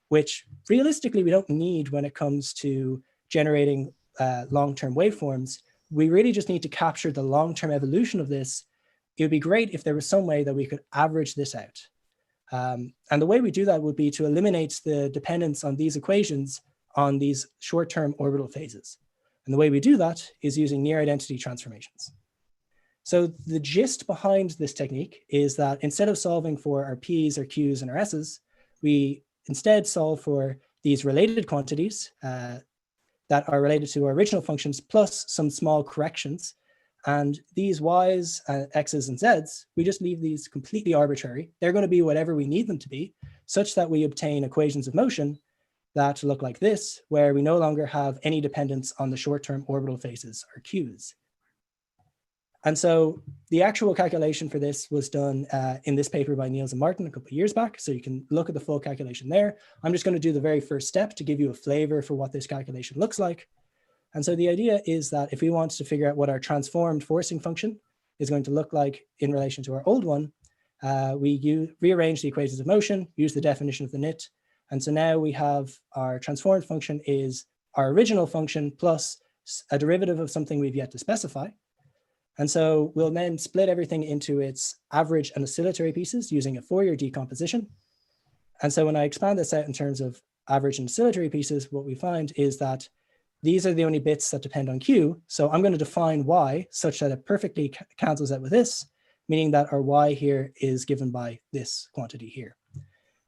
H: which realistically we don't need when it comes to generating long-term waveforms. We really just need to capture the long-term evolution of this. It would be great if there was some way that we could average this out. And the way we do that would be to eliminate the dependence on these equations on these short-term orbital phases. And the way we do that is using near identity transformations. So the gist behind this technique is that instead of solving for our P's, our Q's, and our S's, we instead solve for these related quantities that are related to our original functions plus some small corrections. And these Y's, X's, and Z's, we just leave these completely arbitrary. They're going to be whatever we need them to be, such that we obtain equations of motion that look like this, where we no longer have any dependence on the short-term orbital phases, or Q's. And so the actual calculation for this was done in this paper by Niels and Martin a couple of years back. So you can look at the full calculation there. I'm just going to do the very first step to give you a flavor for what this calculation looks like. And so the idea is that if we want to figure out what our transformed forcing function is going to look like in relation to our old one, we rearrange the equations of motion, use the definition of the NIT. And so now we have our transformed function is our original function plus a derivative of something we've yet to specify. And so we'll then split everything into its average and oscillatory pieces using a Fourier decomposition. And so when I expand this out in terms of average and oscillatory pieces, what we find is that these are the only bits that depend on Q. So I'm going to define Y such that it perfectly cancels out with this, meaning that our Y here is given by this quantity here.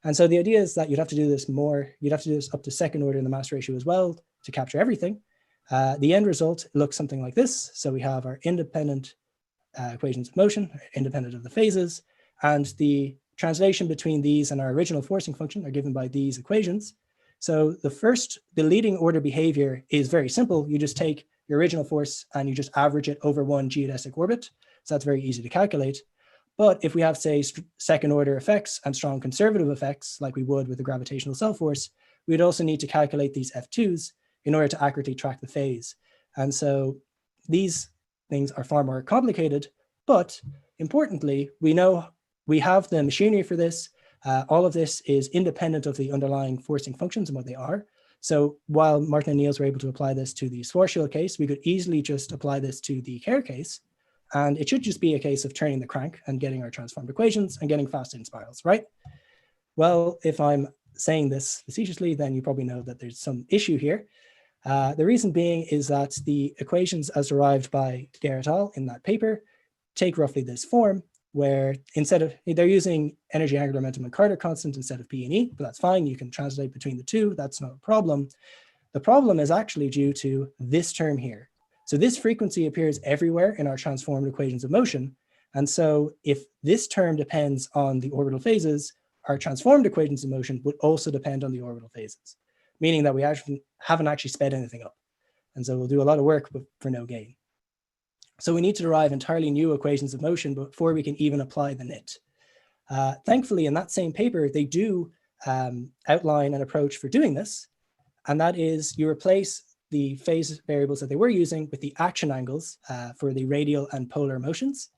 H: And so the idea is that you'd have to do this up to second order in the mass ratio as well to capture everything. The end result looks something like this. So we have our independent equations of motion, independent of the phases, and the translation between these and our original forcing function are given by these equations. So the leading order behavior is very simple. You just take your original force and you just average it over one geodesic orbit. So that's very easy to calculate. But if we have, say, second order effects and strong conservative effects, like we would with the gravitational cell force, we'd also need to calculate these F2s in order to accurately track the phase. And so these things are far more complicated, but importantly, we know we have the machinery for this. All of this is independent of the underlying forcing functions and what they are. So while Martin and Niels were able to apply this to the Schwarzschild case, we could easily just apply this to the Kerr case. And it should just be a case of turning the crank and getting our transformed equations and getting fast in spirals, right? Well, if I'm saying this facetiously, then you probably know that there's some issue here. The reason being is that the equations as derived by Dare et al. In that paper take roughly this form, where they're using energy, angular momentum, and Carter constant instead of P and E, but that's fine. You can translate between the two. That's not a problem. The problem is actually due to this term here. So this frequency appears everywhere in our transformed equations of motion. And so if this term depends on the orbital phases, our transformed equations of motion would also depend on the orbital phases, meaning that we haven't actually sped anything up. And so we'll do a lot of work but for no gain. So we need to derive entirely new equations of motion before we can even apply the NIT. Thankfully, in that same paper, they do outline an approach for doing this. And that is you replace the phase variables that they were using with the action angles for the radial and polar motions.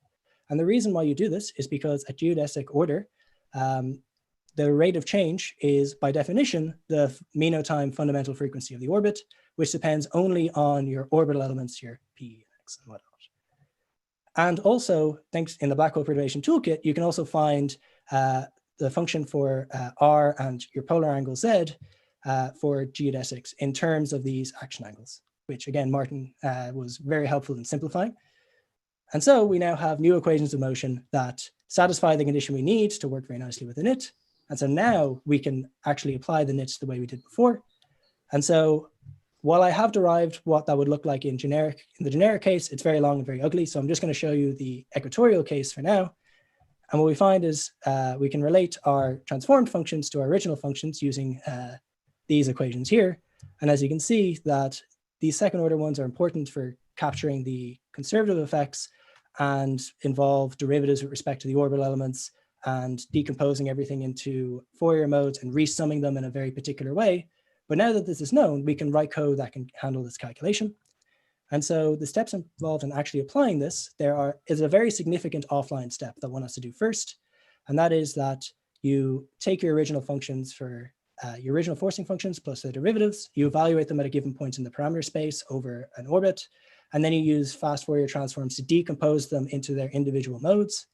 H: And the reason why you do this is because at geodesic order, the rate of change is by definition the mean time fundamental frequency of the orbit, which depends only on your orbital elements, your P, X, and whatnot. And also, thanks in the black hole perturbation toolkit, you can also find the function for R and your polar angle Z for geodesics in terms of these action angles, which again, Martin was very helpful in simplifying. And so we now have new equations of motion that satisfy the condition we need to work very nicely with the NIT. And so now we can actually apply the NITs the way we did before. And so while I have derived what that would look like in the generic case, it's very long and very ugly. So I'm just going to show you the equatorial case for now. And what we find is we can relate our transformed functions to our original functions using these equations here. And as you can see that these second order ones are important for capturing the conservative effects and involve derivatives with respect to the orbital elements and decomposing everything into Fourier modes and resumming them in a very particular way. But now that this is known, we can write code that can handle this calculation. And so the steps involved in actually applying this, is a very significant offline step that one has to do first. And that is that you take your original functions for your original forcing functions plus the derivatives, you evaluate them at a given point in the parameter space over an orbit, and then you use fast Fourier transforms to decompose them into their individual modes.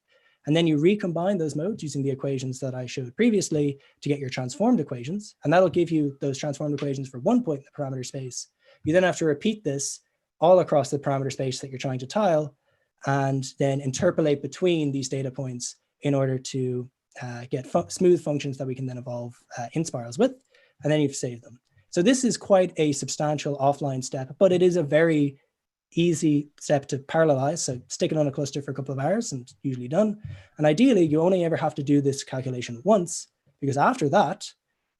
H: And then you recombine those modes using the equations that I showed previously to get your transformed equations. And that'll give you those transformed equations for one point in the parameter space. You then have to repeat this all across the parameter space that you're trying to tile, and then interpolate between these data points in order to get smooth functions that we can then evolve in spirals with, and then you've saved them. So this is quite a substantial offline step, but it is a very easy step to parallelize. So stick it on a cluster for a couple of hours and it's usually done. And ideally, you only ever have to do this calculation once, because after that,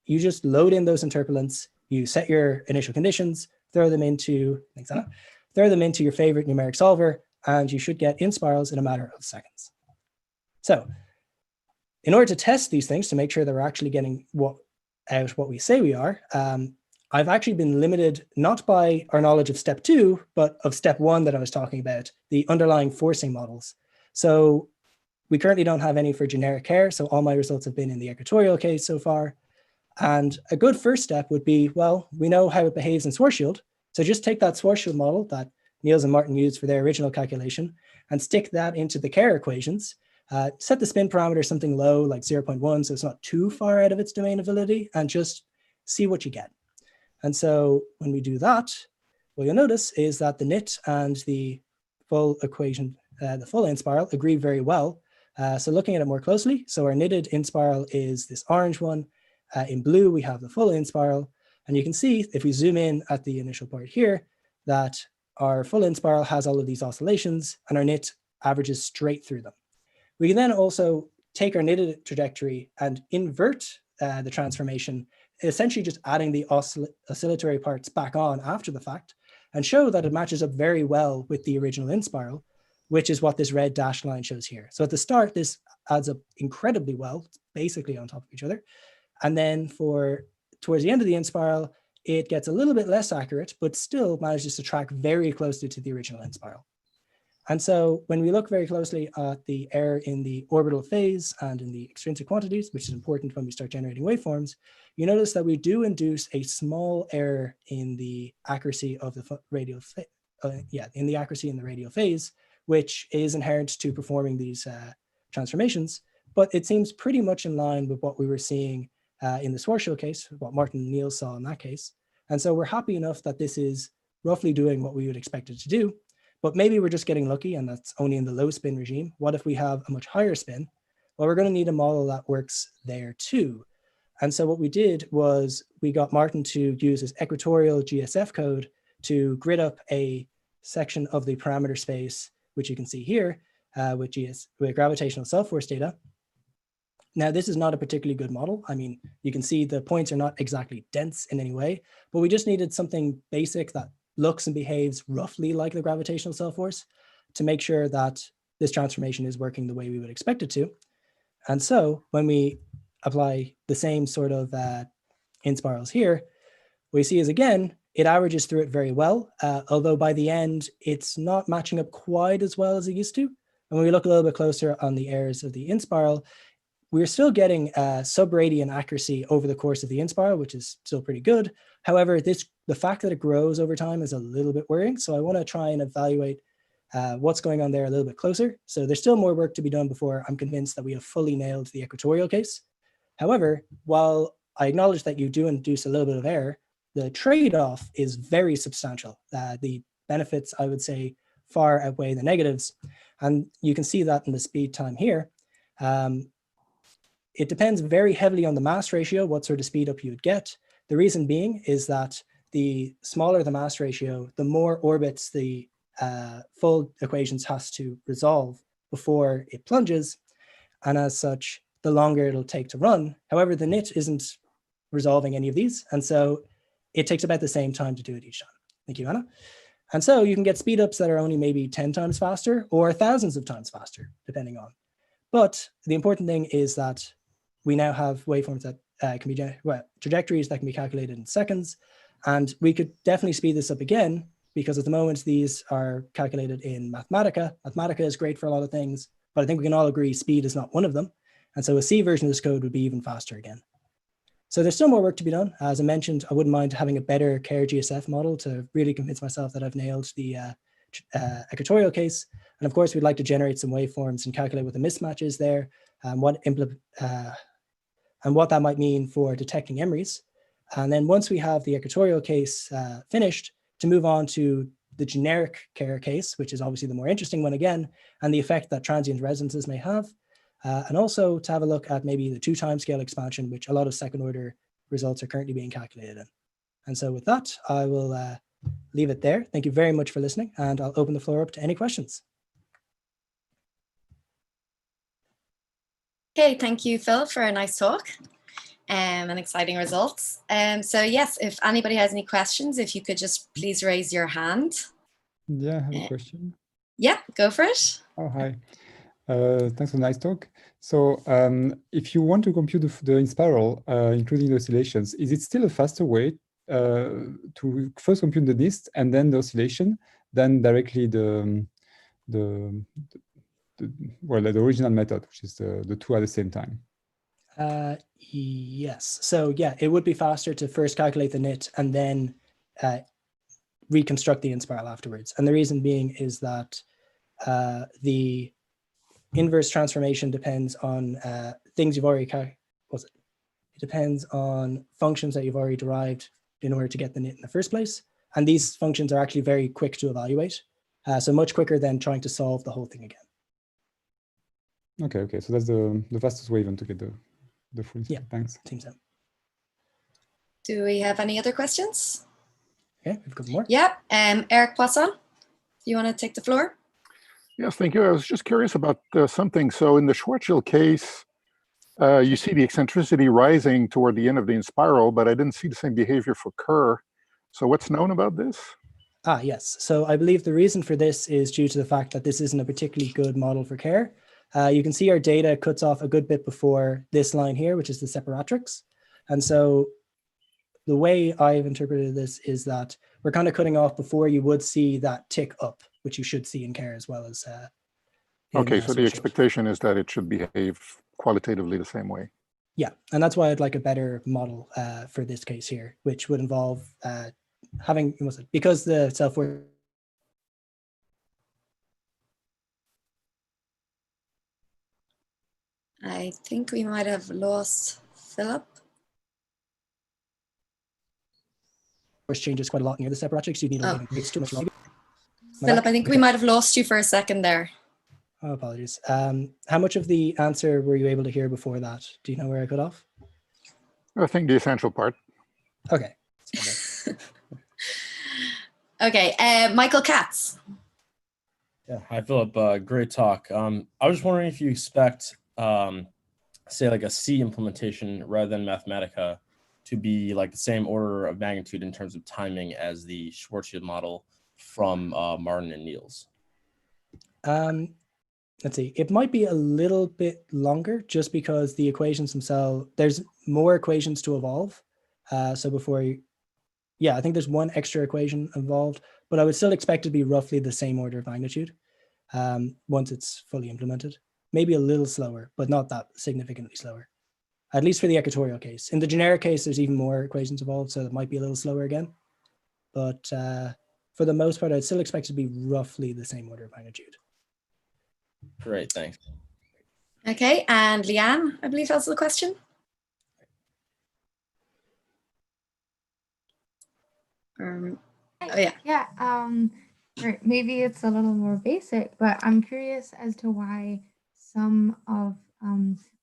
H: you just load in those interpolants, you set your initial conditions, throw them into your favorite numeric solver, and you should get in spirals in a matter of seconds. So in order to test these things to make sure that we're actually getting what we say we are, I've actually been limited not by our knowledge of step 2, but of step 1 that I was talking about, the underlying forcing models. So we currently don't have any for generic Kerr, so all my results have been in the equatorial case so far. And a good first step would be, well, we know how it behaves in Schwarzschild. So just take that Schwarzschild model that Niels and Martin used for their original calculation and stick that into the Kerr equations. Set the spin parameter something low, like 0.1, so it's not too far out of its domain of validity, and just see what you get. And so when we do that, what you'll notice is that the knit and the full equation, the full in-spiral, agree very well. So looking at it more closely, so our knitted in-spiral is this orange one. In blue, we have the full in-spiral. And you can see, if we zoom in at the initial part here, that our full in-spiral has all of these oscillations, and our knit averages straight through them. We can then also take our knitted trajectory and invert the transformation, essentially just adding the oscillatory parts back on after the fact, and show that it matches up very well with the original in-spiral, which is what this red dashed line shows here. So at the start, this adds up incredibly well, it's basically on top of each other. And then towards the end of the in-spiral, it gets a little bit less accurate, but still manages to track very closely to the original in-spiral. And so when we look very closely at the error in the orbital phase and in the extrinsic quantities, which is important when we start generating waveforms, you notice that we do induce a small error in the accuracy of the radial in the accuracy in the radial phase, which is inherent to performing these transformations. But it seems pretty much in line with what we were seeing in the Schwarzschild case, what Martin and Niels saw in that case. And so we're happy enough that this is roughly doing what we would expect it to do. But maybe we're just getting lucky and that's only in the low spin regime. What if we have a much higher spin? Well, we're going to need a model that works there too. And so what we did was we got Martin to use his equatorial GSF code to grid up a section of the parameter space, which you can see here with gravitational self-force data. Now, this is not a particularly good model. I mean, you can see the points are not exactly dense in any way, but we just needed something basic that looks and behaves roughly like the gravitational self-force to make sure that this transformation is working the way we would expect it to. And so when we apply the same sort of in-spirals here, what we see is, again, it averages through it very well, although by the end, it's not matching up quite as well as it used to. And when we look a little bit closer on the errors of the in-spiral, we're still getting sub-radian accuracy over the course of the in-spiral, which is still pretty good. However, the fact that it grows over time is a little bit worrying. So I want to try and evaluate what's going on there a little bit closer. So there's still more work to be done before I'm convinced that we have fully nailed the equatorial case. However, while I acknowledge that you do induce a little bit of error, the trade-off is very substantial. The benefits, I would say, far outweigh the negatives. And you can see that in the speed time here. It depends very heavily on the mass ratio, what sort of speed up you would get. The reason being is that the smaller the mass ratio, the more orbits the full equations has to resolve before it plunges. And as such, the longer it'll take to run. However, the knit isn't resolving any of these. And so it takes about the same time to do it each time. Thank you, Anna. And so you can get speed ups that are only maybe 10 times faster or thousands of times faster, depending on. But the important thing is that we now have waveforms that can be, trajectories that can be calculated in seconds. And we could definitely speed this up again, because at the moment, these are calculated in Mathematica. Mathematica is great for a lot of things, but I think we can all agree speed is not one of them. And so a C version of this code would be even faster again. So there's still more work to be done. As I mentioned, I wouldn't mind having a better Kerr GSF model to really convince myself that I've nailed the equatorial case. And of course, we'd like to generate some waveforms and calculate what the mismatch is there, and what that might mean for detecting emeries. And then once we have the equatorial case finished, to move on to the generic Kerr case, which is obviously the more interesting one again, and the effect that transient resonances may have. And also to have a look at maybe the 2 timescale expansion, which a lot of second order results are currently being calculated in. And so with that, I will leave it there. Thank you very much for listening, and I'll open the floor up to any questions.
B: Okay, thank you, Phil, for a nice talk and exciting results. So yes, if anybody has any questions, if you could just please raise your hand.
I: Yeah, I have a question.
B: Yeah, go for it.
I: Oh, hi. Thanks for the nice talk. So if you want to compute the in-spiral, including the oscillations, is it still a faster way to first compute the dist and then the oscillation than directly the original method, which is the 2 at the same time?
H: Yes. So yeah, it would be faster to first calculate the knit and then reconstruct the inspiral afterwards. And the reason being is that the inverse transformation depends on things you've already it depends on functions that you've already derived in order to get the knit in the first place. And these functions are actually very quick to evaluate. So much quicker than trying to solve the whole thing again.
I: Okay. So that's the fastest way even to get the full.
H: Yeah.
I: Thanks.
H: Seems so.
B: Do we have any other questions?
H: Okay, we've got more.
B: Yeah, Eric Poisson, do you want to take the floor?
J: Yes, thank you. I was just curious about something. So in the Schwarzschild case, you see the eccentricity rising toward the end of the inspiral, but I didn't see the same behavior for Kerr. So what's known about this?
H: Yes. So I believe the reason for this is due to the fact that this isn't a particularly good model for Kerr. You can see our data cuts off a good bit before this line here, which is the separatrix. And so the way I've interpreted this is that we're kind of cutting off before you would see that tick up, which you should see in Kerr as well as
J: okay, so the expectation is that it should behave qualitatively the same way.
H: Yeah, and that's why I'd like a better model for this case here, which would involve having, because the self-worth.
B: I think we might have lost Philip.
H: Changes quite a lot near the separatrix. You need a it's too much longer.
B: Philip, I think we might have lost you for a second there.
H: Oh, apologies. How much of the answer were you able to hear before that? Do you know where I cut off?
J: I think the essential part.
H: Okay.
B: Okay, Michael Katz.
K: Yeah, hi Philip, great talk. I was just wondering if you expect, say like a C implementation rather than Mathematica to be like the same order of magnitude in terms of timing as the Schwarzschild model from Martin and Niels.
H: Let's see, it might be a little bit longer just because the equations themselves, there's more equations to evolve. So before you, yeah, I think there's one extra equation involved, but I would still expect it to be roughly the same order of magnitude once it's fully implemented. Maybe a little slower, but not that significantly slower, at least for the equatorial case. In the generic case, there's even more equations involved, so it might be a little slower again. But for the most part, I'd still expect it to be roughly the same order of magnitude.
K: Great, thanks.
B: Okay, and Leanne, I believe that's the question. Oh yeah.
F: Yeah. Right. Maybe it's a little more basic, but I'm curious as to why some of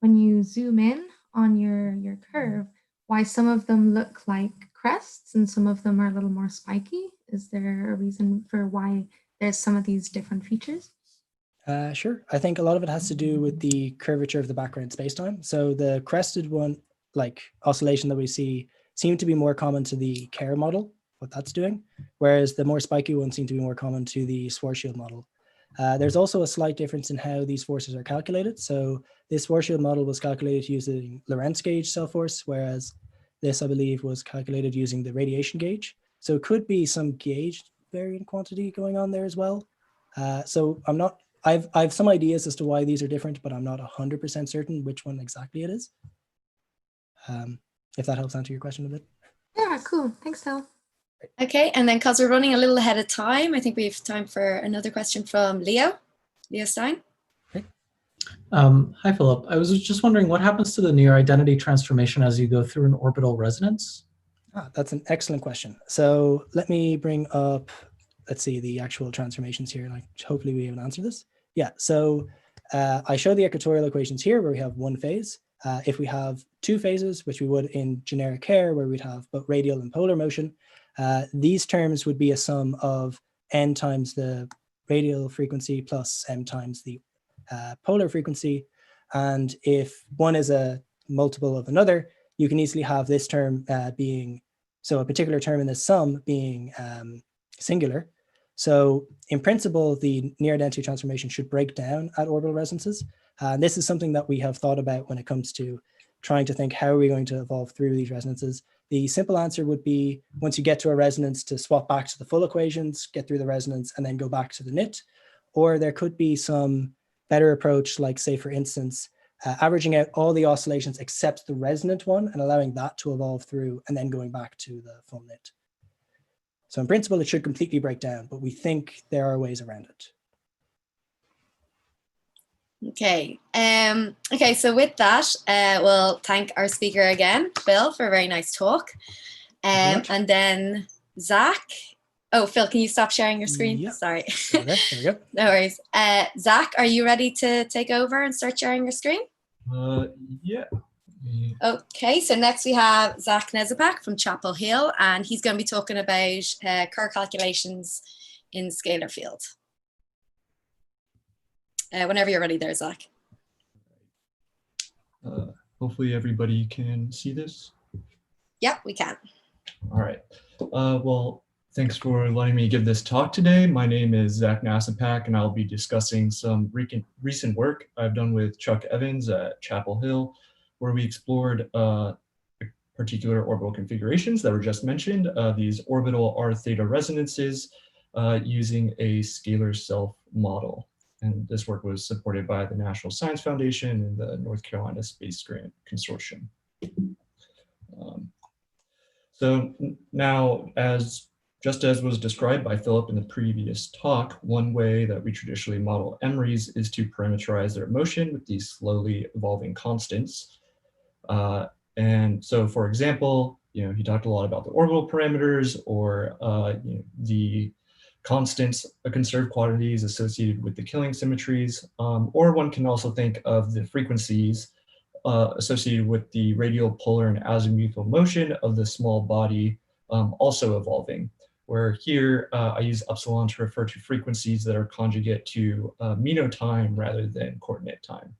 F: when you zoom in on your curve, why some of them look like crests and some of them are a little more spiky. Is there a reason for why there's some of these different features?
H: Sure. I think a lot of it has to do with the curvature of the background spacetime. So the crested one, like oscillation that we see, seem to be more common to the Kerr model, what that's doing, whereas the more spiky ones seem to be more common to the Schwarzschild model. There's also a slight difference in how these forces are calculated. So this Schwarzschild model was calculated using Lorentz gauge cell force, whereas this, I believe, was calculated using the radiation gauge. So it could be some gauge variant quantity going on there as well. So I'm not, I've some ideas as to why these are different, but I'm not 100% certain which one exactly it is. If that helps answer your question a bit.
F: Yeah, cool. Thanks, Phil.
B: Okay, and then because we're running a little ahead of time, I think we have time for another question from Leo Stein.
H: Okay.
L: Hi, Philip. I was just wondering what happens to the near identity transformation as you go through an orbital resonance?
H: That's an excellent question. So let me bring up, let's see, the actual transformations here. Like, hopefully we have an answer to this. Yeah, so I show the equatorial equations here where we have one phase. If we have two phases, which we would in generic Kerr, where we'd have both radial and polar motion, these terms would be a sum of n times the radial frequency plus m times the polar frequency. And if one is a multiple of another, you can easily have this term being, so a particular term in the sum being singular. So in principle, the near identity transformation should break down at orbital resonances. And this is something that we have thought about when it comes to trying to think, how are we going to evolve through these resonances? The simple answer would be, once you get to a resonance, to swap back to the full equations, get through the resonance, and then go back to the knit. Or there could be some better approach, like say, for instance, averaging out all the oscillations except the resonant one and allowing that to evolve through and then going back to the full knit. So in principle, it should completely break down, but we think there are ways around it.
B: Okay. Okay, so with that, we'll thank our speaker again, Phil, for a very nice talk. And then Zach. Oh, Phil, can you stop sharing your screen?
H: Yep.
B: Sorry.
H: Okay, there we go.
B: No worries. Zach, are you ready to take over and start sharing your screen?
M: Yeah.
B: Okay, so next we have Zach Nezepak from Chapel Hill, and he's going to be talking about Kerr calculations in scalar field. Whenever you're ready there, Zach.
M: Hopefully everybody can see this.
B: Yep, we can.
M: All right. Well, thanks for letting me give this talk today. My name is Zach Nezepak, and I'll be discussing some recent work I've done with Chuck Evans at Chapel Hill, where we explored particular orbital configurations that were just mentioned, these orbital R theta resonances using a scalar self model. And this work was supported by the National Science Foundation and the North Carolina Space Grant Consortium. So now, just as was described by Philip in the previous talk, one way that we traditionally model MREs is to parameterize their motion with these slowly evolving constants. And so, for example, he talked a lot about the orbital parameters or the constants, conserved quantities associated with the Killing symmetries, or one can also think of the frequencies associated with the radial, polar, and azimuthal motion of the small body also evolving, where here I use epsilon to refer to frequencies that are conjugate to Mino time rather than coordinate time.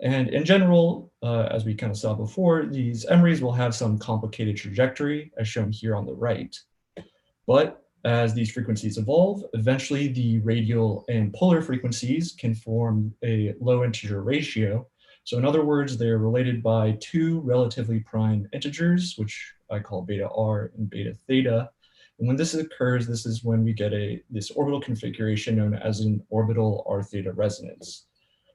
M: And in general, as we kind of saw before, these MREs will have some complicated trajectory as shown here on the right. But as these frequencies evolve, eventually the radial and polar frequencies can form a low integer ratio. So in other words, they're related by two relatively prime integers, which I call beta r and beta theta. And when this occurs, this is when we get this orbital configuration known as an orbital R theta resonance.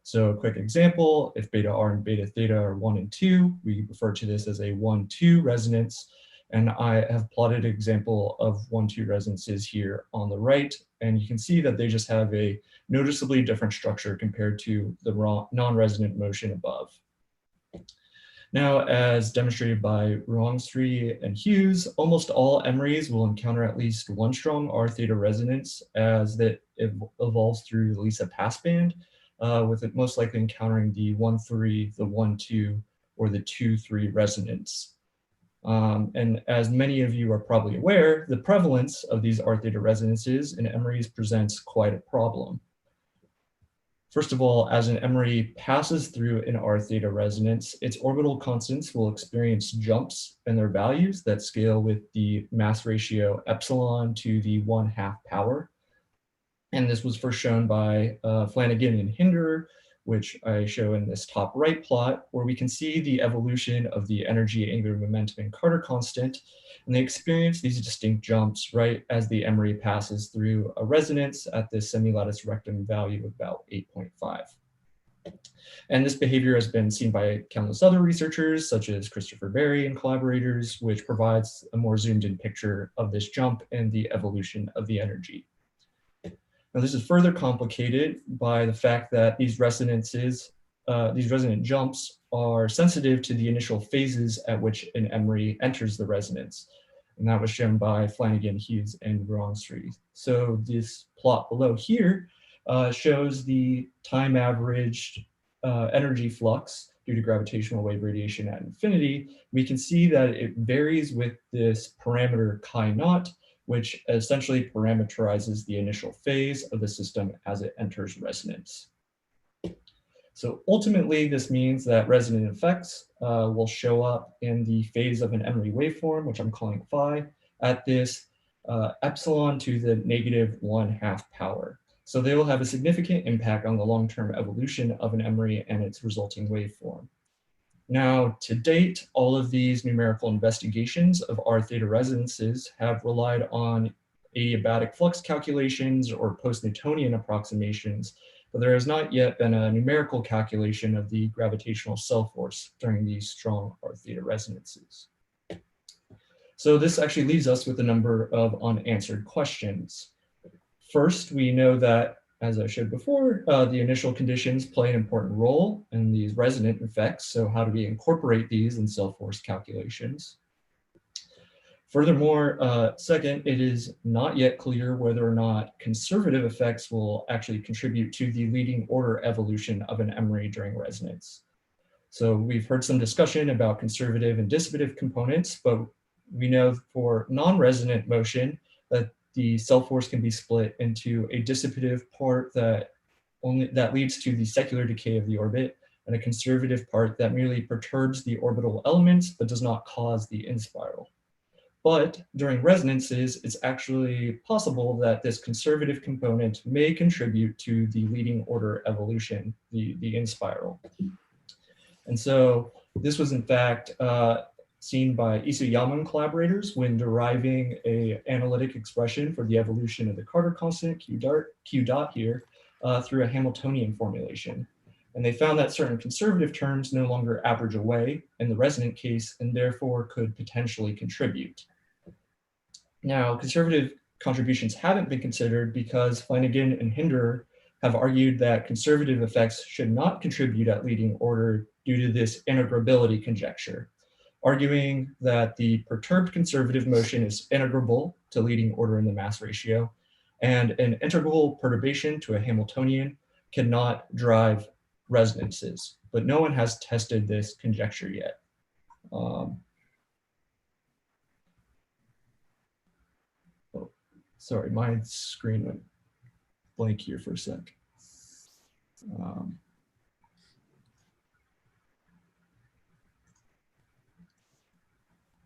M: So a quick example, if beta r and beta theta are 1 and 2, we refer to this as a 1-2 resonance. And I have plotted an example of 1-2 resonances here on the right. And you can see that they just have a noticeably different structure compared to the non-resonant motion above. Now, as demonstrated by Lorentz and Hughes, almost all MREs will encounter at least one strong R theta resonance as that evolves through the LISA passband, with it most likely encountering the 1-3, the 1-2, or the 2-3 resonance. And as many of you are probably aware, the prevalence of these R theta resonances in MREs presents quite a problem. First of all, as an MRE passes through an R theta resonance, its orbital constants will experience jumps in their values that scale with the mass ratio epsilon to the 1/2 power. And this was first shown by Flanagan and Hinder, which I show in this top right plot, where we can see the evolution of the energy, angular momentum, and Carter constant. And they experience these distinct jumps right as the MRE passes through a resonance at the semi-lattice rectum value of about 8.5. And this behavior has been seen by countless other researchers, such as Christopher Berry and collaborators, which provides a more zoomed in picture of this jump and the evolution of the energy. Now, this is further complicated by the fact that these resonant jumps are sensitive to the initial phases at which an MRE enters the resonance. And that was shown by Flanagan, Hughes, and Lorentz. So this plot below here shows the time averaged energy flux due to gravitational wave radiation at infinity. We can see that it varies with this parameter chi naught, which essentially parameterizes the initial phase of the system as it enters resonance. So ultimately, this means that resonant effects will show up in the phase of an MRE waveform, which I'm calling phi, at this epsilon to the negative 1/2 power. So they will have a significant impact on the long-term evolution of an MRE and its resulting waveform. Now, to date, all of these numerical investigations of R theta resonances have relied on adiabatic flux calculations or post-Newtonian approximations, but there has not yet been a numerical calculation of the gravitational cell force during these strong R theta resonances. So this actually leaves us with a number of unanswered questions. First, we know that, as I showed before, the initial conditions play an important role in these resonant effects. So how do we incorporate these in cell force calculations? Furthermore, second, it is not yet clear whether or not conservative effects will actually contribute to the leading order evolution of an emery during resonance. So we've heard some discussion about conservative and dissipative components, but we know for non-resonant motion that the cell force can be split into a dissipative part that leads to the secular decay of the orbit, and a conservative part that merely perturbs the orbital elements but does not cause the in-spiral. But during resonances, it's actually possible that this conservative component may contribute to the leading order evolution, the in-spiral. And so this was in fact seen by Isayama and collaborators when deriving an analytic expression for the evolution of the Carter constant, Q dot here, through a Hamiltonian formulation. And they found that certain conservative terms no longer average away in the resonant case and therefore could potentially contribute. Now, conservative contributions haven't been considered because Flanagan and Hinder have argued that conservative effects should not contribute at leading order due to this integrability conjecture, arguing that the perturbed conservative motion is integrable to leading order in the mass ratio, and an integral perturbation to a Hamiltonian cannot drive resonances, but no one has tested this conjecture yet. Sorry, my screen went blank here for a sec.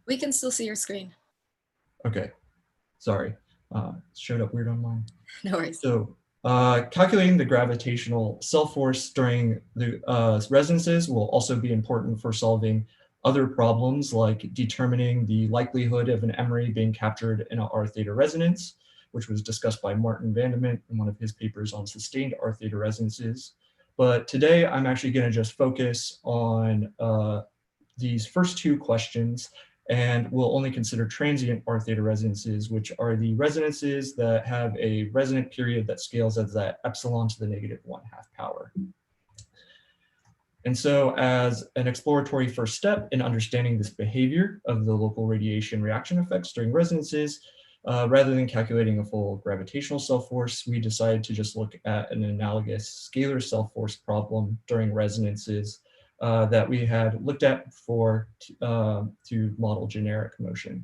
B: We can still see your screen.
M: Okay, sorry, it showed up weird on mine.
B: No worries.
M: So calculating the gravitational cell force during the resonances will also be important for solving other problems like determining the likelihood of an emery being captured in an R theta resonance, which was discussed by Martin Vandement in one of his papers on sustained R theta resonances. But today I'm actually going to just focus on these first two questions, and we'll only consider transient R theta resonances, which are the resonances that have a resonant period that scales as that epsilon to the -1/2 power. And so as an exploratory first step in understanding this behavior of the local radiation reaction effects during resonances, rather than calculating a full gravitational cell force, we decided to just look at an analogous scalar cell force problem during resonances that we had looked at before to model generic motion.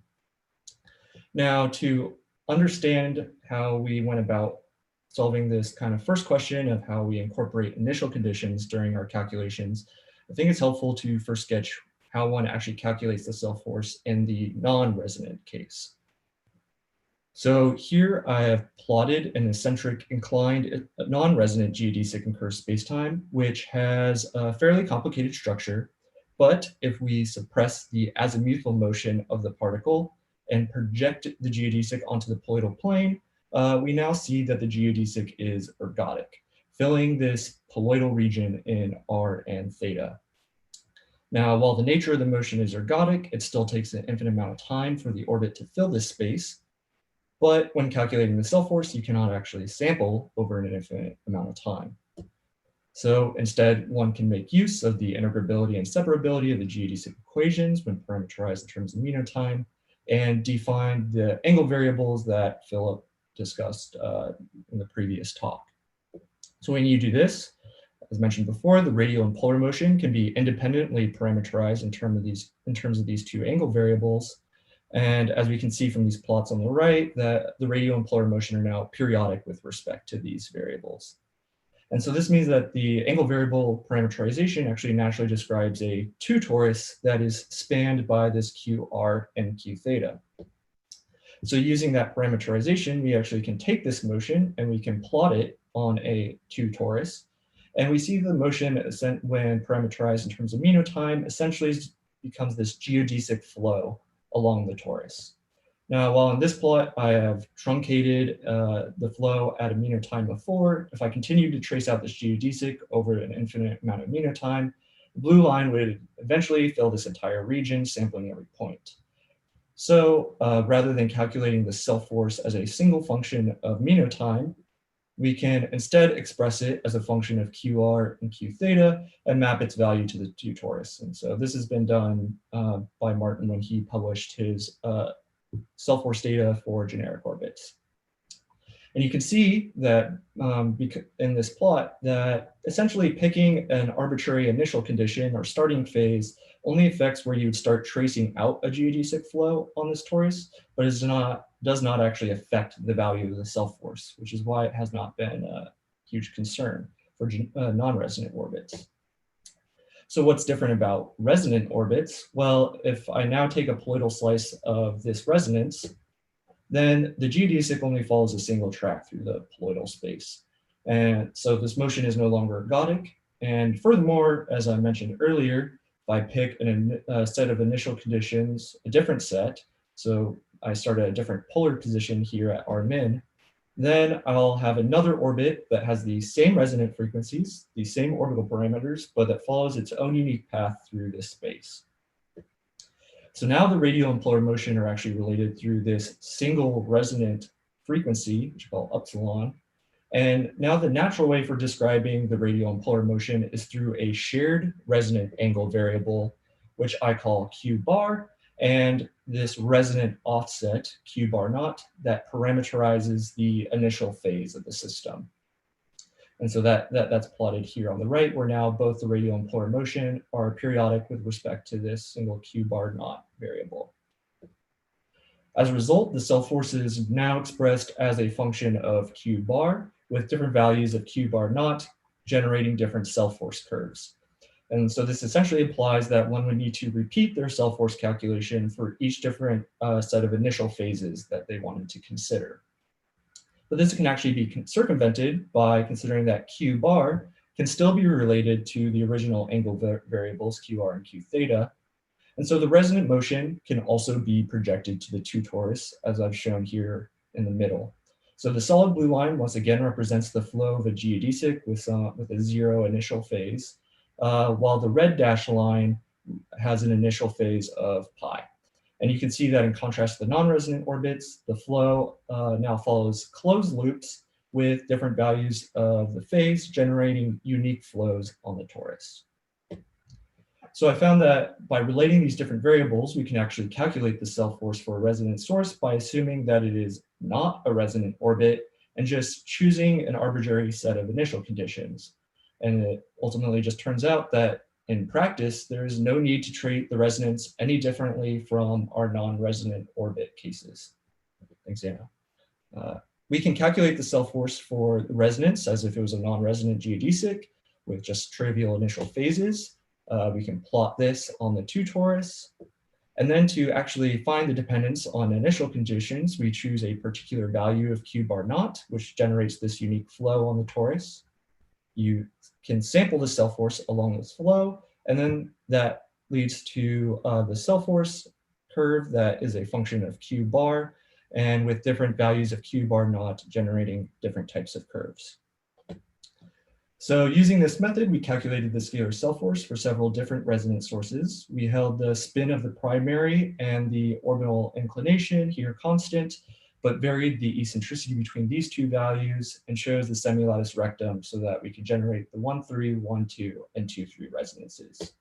M: Now, to understand how we went about solving this kind of first question of how we incorporate initial conditions during our calculations, I think it's helpful to first sketch how one actually calculates the cell force in the non-resonant case. So here I have plotted an eccentric inclined non-resonant geodesic and curved spacetime, which has a fairly complicated structure. But if we suppress the azimuthal motion of the particle and project the geodesic onto the poloidal plane, we now see that the geodesic is ergodic, filling this poloidal region in R and theta. Now, while the nature of the motion is ergodic, it still takes an infinite amount of time for the orbit to fill this space. But when calculating the cell force, you cannot actually sample over an infinite amount of time. So instead, one can make use of the integrability and separability of the geodesic equations when parameterized in terms of mean-time, and define the angle variables that Philip discussed in the previous talk. So when you do this, as mentioned before, the radial and polar motion can be independently parameterized in terms of these two angle variables. And as we can see from these plots on the right, that the radial and polar motion are now periodic with respect to these variables. And so this means that the angle variable parameterization actually naturally describes a 2 torus that is spanned by this QR and Q theta. So using that parameterization, we actually can take this motion and we can plot it on a 2 torus. And we see the motion when parameterized in terms of mean time essentially becomes this geodesic flow along the torus. Now, while in this plot, I have truncated the flow at a mean time of 4, if I continue to trace out this geodesic over an infinite amount of mean time, the blue line would eventually fill this entire region, sampling every point. So rather than calculating the self-force as a single function of mean time, we can instead express it as a function of QR and Q theta and map its value to the 2 torus. And so this has been done by Martin when he published his self-force data for generic orbits. And you can see that in this plot that essentially picking an arbitrary initial condition or starting phase only affects where you would start tracing out a geodesic flow on this torus, but does not actually affect the value of the self-force, which is why it has not been a huge concern for non-resonant orbits. So what's different about resonant orbits? Well, if I now take a poloidal slice of this resonance, then the geodesic only follows a single track through the poloidal space. And so this motion is no longer ergodic. And furthermore, as I mentioned earlier, if I pick a set of initial conditions, a different set, so I start at a different polar position here at R min, then I'll have another orbit that has the same resonant frequencies, the same orbital parameters, but that follows its own unique path through this space. So now the radial and polar motion are actually related through this single resonant frequency, which we call epsilon. And now the natural way for describing the radial and polar motion is through a shared resonant angle variable, which I call Q bar, and this resonant offset, Q bar naught, that parameterizes the initial phase of the system. And so that's plotted here on the right, where now both the radial and polar motion are periodic with respect to this single Q bar naught variable. As a result, the self-force is now expressed as a function of Q bar with different values of Q bar naught, generating different self-force curves. And so this essentially implies that one would need to repeat their self-force calculation for each different set of initial phases that they wanted to consider. But this can actually be circumvented by considering that Q bar can still be related to the original angle variables QR and Q theta. And so the resonant motion can also be projected to the 2 torus, as I've shown here in the middle. So the solid blue line once again represents the flow of a geodesic with a 0 initial phase, while the red dashed line has an initial phase of pi. And you can see that in contrast to the non-resonant orbits, the flow now follows closed loops with different values of the phase, generating unique flows on the torus. So I found that by relating these different variables, we can actually calculate the self-force for a resonant source by assuming that it is not a resonant orbit and just choosing an arbitrary set of initial conditions. And it ultimately just turns out that in practice, there is no need to treat the resonance any differently from our non-resonant orbit cases. Thanks, Anna. We can calculate the self-force for the resonance as if it was a non-resonant geodesic with just trivial initial phases. We can plot this on the 2 torus. And then to actually find the dependence on initial conditions, we choose a particular value of Q bar naught, which generates this unique flow on the torus. You can sample the self-force along this flow, and then that leads to the self-force curve that is a function of Q bar, and with different values of Q bar naught generating different types of curves. So using this method, we calculated the scalar self-force for several different resonant sources. We held the spin of the primary and the orbital inclination here constant, but varied the eccentricity between these 2 values and chose the semilattice rectum so that we could generate the 1,3, 1,2, and 2,3 resonances.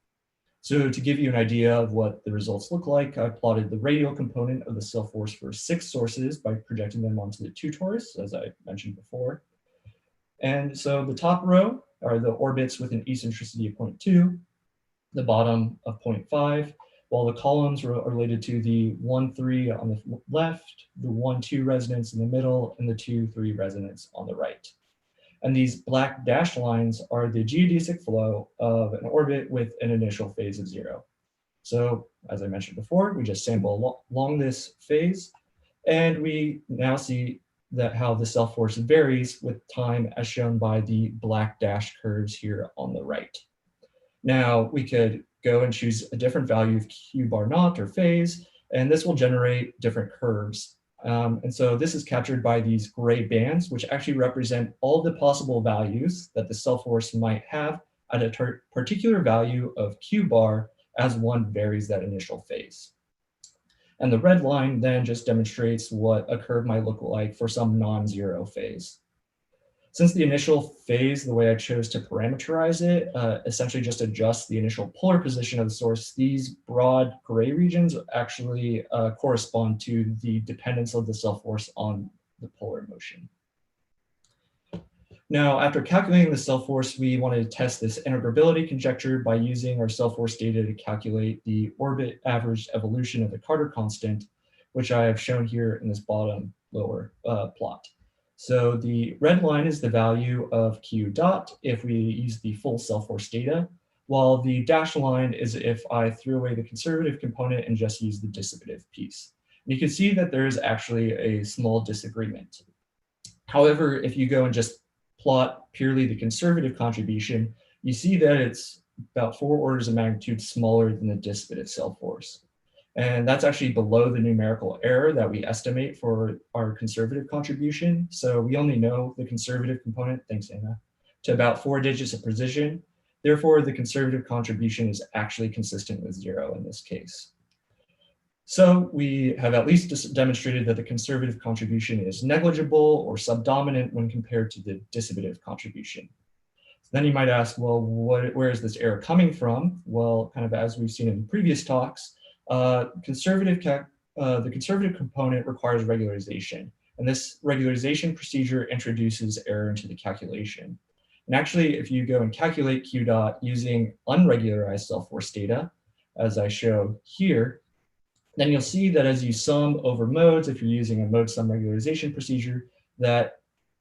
M: So to give you an idea of what the results look like, I plotted the radial component of the self-force for 6 sources by projecting them onto the 2 torus, as I mentioned before. And so the top row are the orbits with an eccentricity of 0.2, the bottom of 0.5, while the columns are related to the 1,3 on the left, the 1,2 resonance in the middle, and the 2,3 resonance on the right. And these black dashed lines are the geodesic flow of an orbit with an initial phase of 0. So as I mentioned before, we just sample along this phase, and we now see that how the self-force varies with time as shown by the black dashed curves here on the right. Now we could go and choose a different value of Q bar naught or phase, and this will generate different curves. And so this is captured by these gray bands, which actually represent all the possible values that the self-force might have at a particular value of Q bar as one varies that initial phase. And the red line then just demonstrates what a curve might look like for some non-zero phase. Since the initial phase, the way I chose to parameterize it, essentially just adjust the initial polar position of the source, these broad gray regions actually correspond to the dependence of the cell force on the polar motion. Now, after calculating the cell force, we wanted to test this integrability conjecture by using our cell force data to calculate the orbit averaged evolution of the Carter constant, which I have shown here in this bottom lower plot. So the red line is the value of Q dot if we use the full cell force data, while the dashed line is if I threw away the conservative component and just use the dissipative piece. And you can see that there is actually a small disagreement. However, if you go and just plot purely the conservative contribution, you see that it's about 4 orders of magnitude smaller than the dissipative cell force. And that's actually below the numerical error that we estimate for our conservative contribution. So we only know the conservative component, thanks Anna, to about 4 digits of precision. Therefore, the conservative contribution is actually consistent with 0 in this case. So we have at least demonstrated that the conservative contribution is negligible or subdominant when compared to the dissipative contribution. So then you might ask, well, where is this error coming from? Well, kind of as we've seen in previous talks, the conservative component requires regularization. And this regularization procedure introduces error into the calculation. And actually, if you go and calculate Q dot using unregularized cell force data, as I show here, then you'll see that as you sum over modes, if you're using a mode sum regularization procedure, that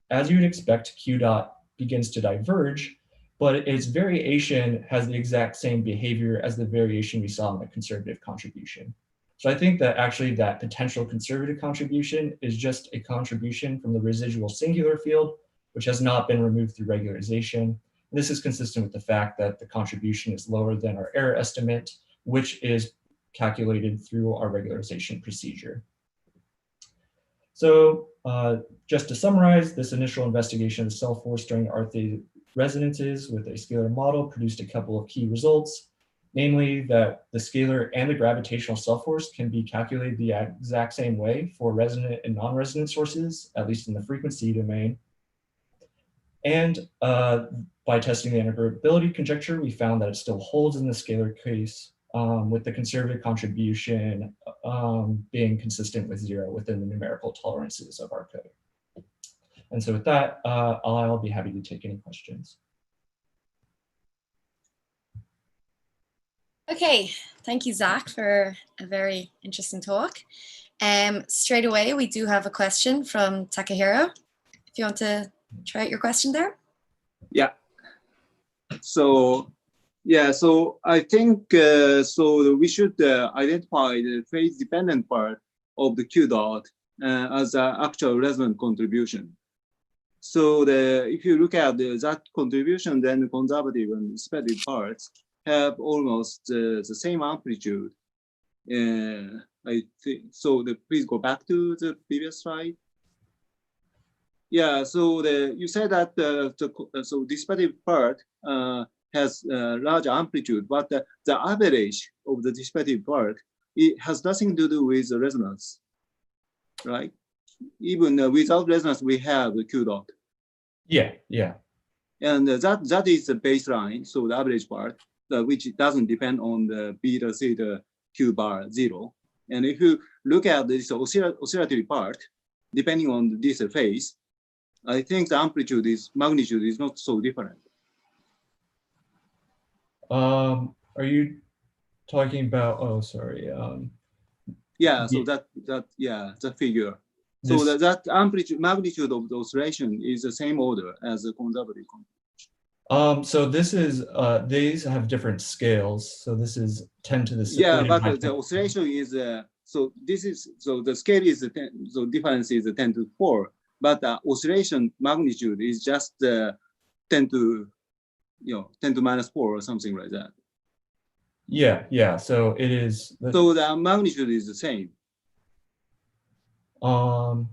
M: as you would expect, Q dot begins to diverge, but its variation has the exact same behavior as the variation we saw in the conservative contribution. So I think that actually that potential conservative contribution is just a contribution from the residual singular field, which has not been removed through regularization. And this is consistent with the fact that the contribution is lower than our error estimate, which is calculated through our regularization procedure. So just to summarize, this initial investigation of the cell force during RT resonances with a scalar model produced a couple of key results, namely that the scalar and the gravitational cell force can be calculated the exact same way for resonant and non-resonant sources, at least in the frequency domain. And by testing the integrability conjecture, we found that it still holds in the scalar case, with the conservative contribution being consistent with 0 within the numerical tolerances of our code. And so with that, I'll be happy to take any questions.
B: Okay, thank you, Zach, for a very interesting talk. Straight away, we do have a question from Takahiro. If you want to try out your question there.
N: Yeah. So I think so we should identify the phase-dependent part of the Q dot as an actual resonant contribution. So if you look at that contribution, then the conservative and dissipative parts have almost the same amplitude. I think so. Please go back to the previous slide. Yeah. So you said that so dissipative part has large amplitude, but the average of the dissipative part, it has nothing to do with the resonance, right? Even without resonance, we have the Q dot.
M: Yeah, yeah.
N: And that is the baseline, so the average part, which doesn't depend on the beta theta Q bar 0. And if you look at this oscillatory part, depending on this phase, I think the magnitude is not so different.
M: Are you talking about? Oh, sorry.
N: Yeah. So the figure. So that magnitude of the oscillation is the same order as the conservative contribution.
M: So this is these have different scales. So this is 10 to the 6.
N: Yeah, but the oscillation is so the scale is 10. So difference is 10 to 4. But the oscillation magnitude is just 10 to 10 to minus 4 or something like that.
M: Yeah, yeah. So it is.
N: So the magnitude is the same.
M: The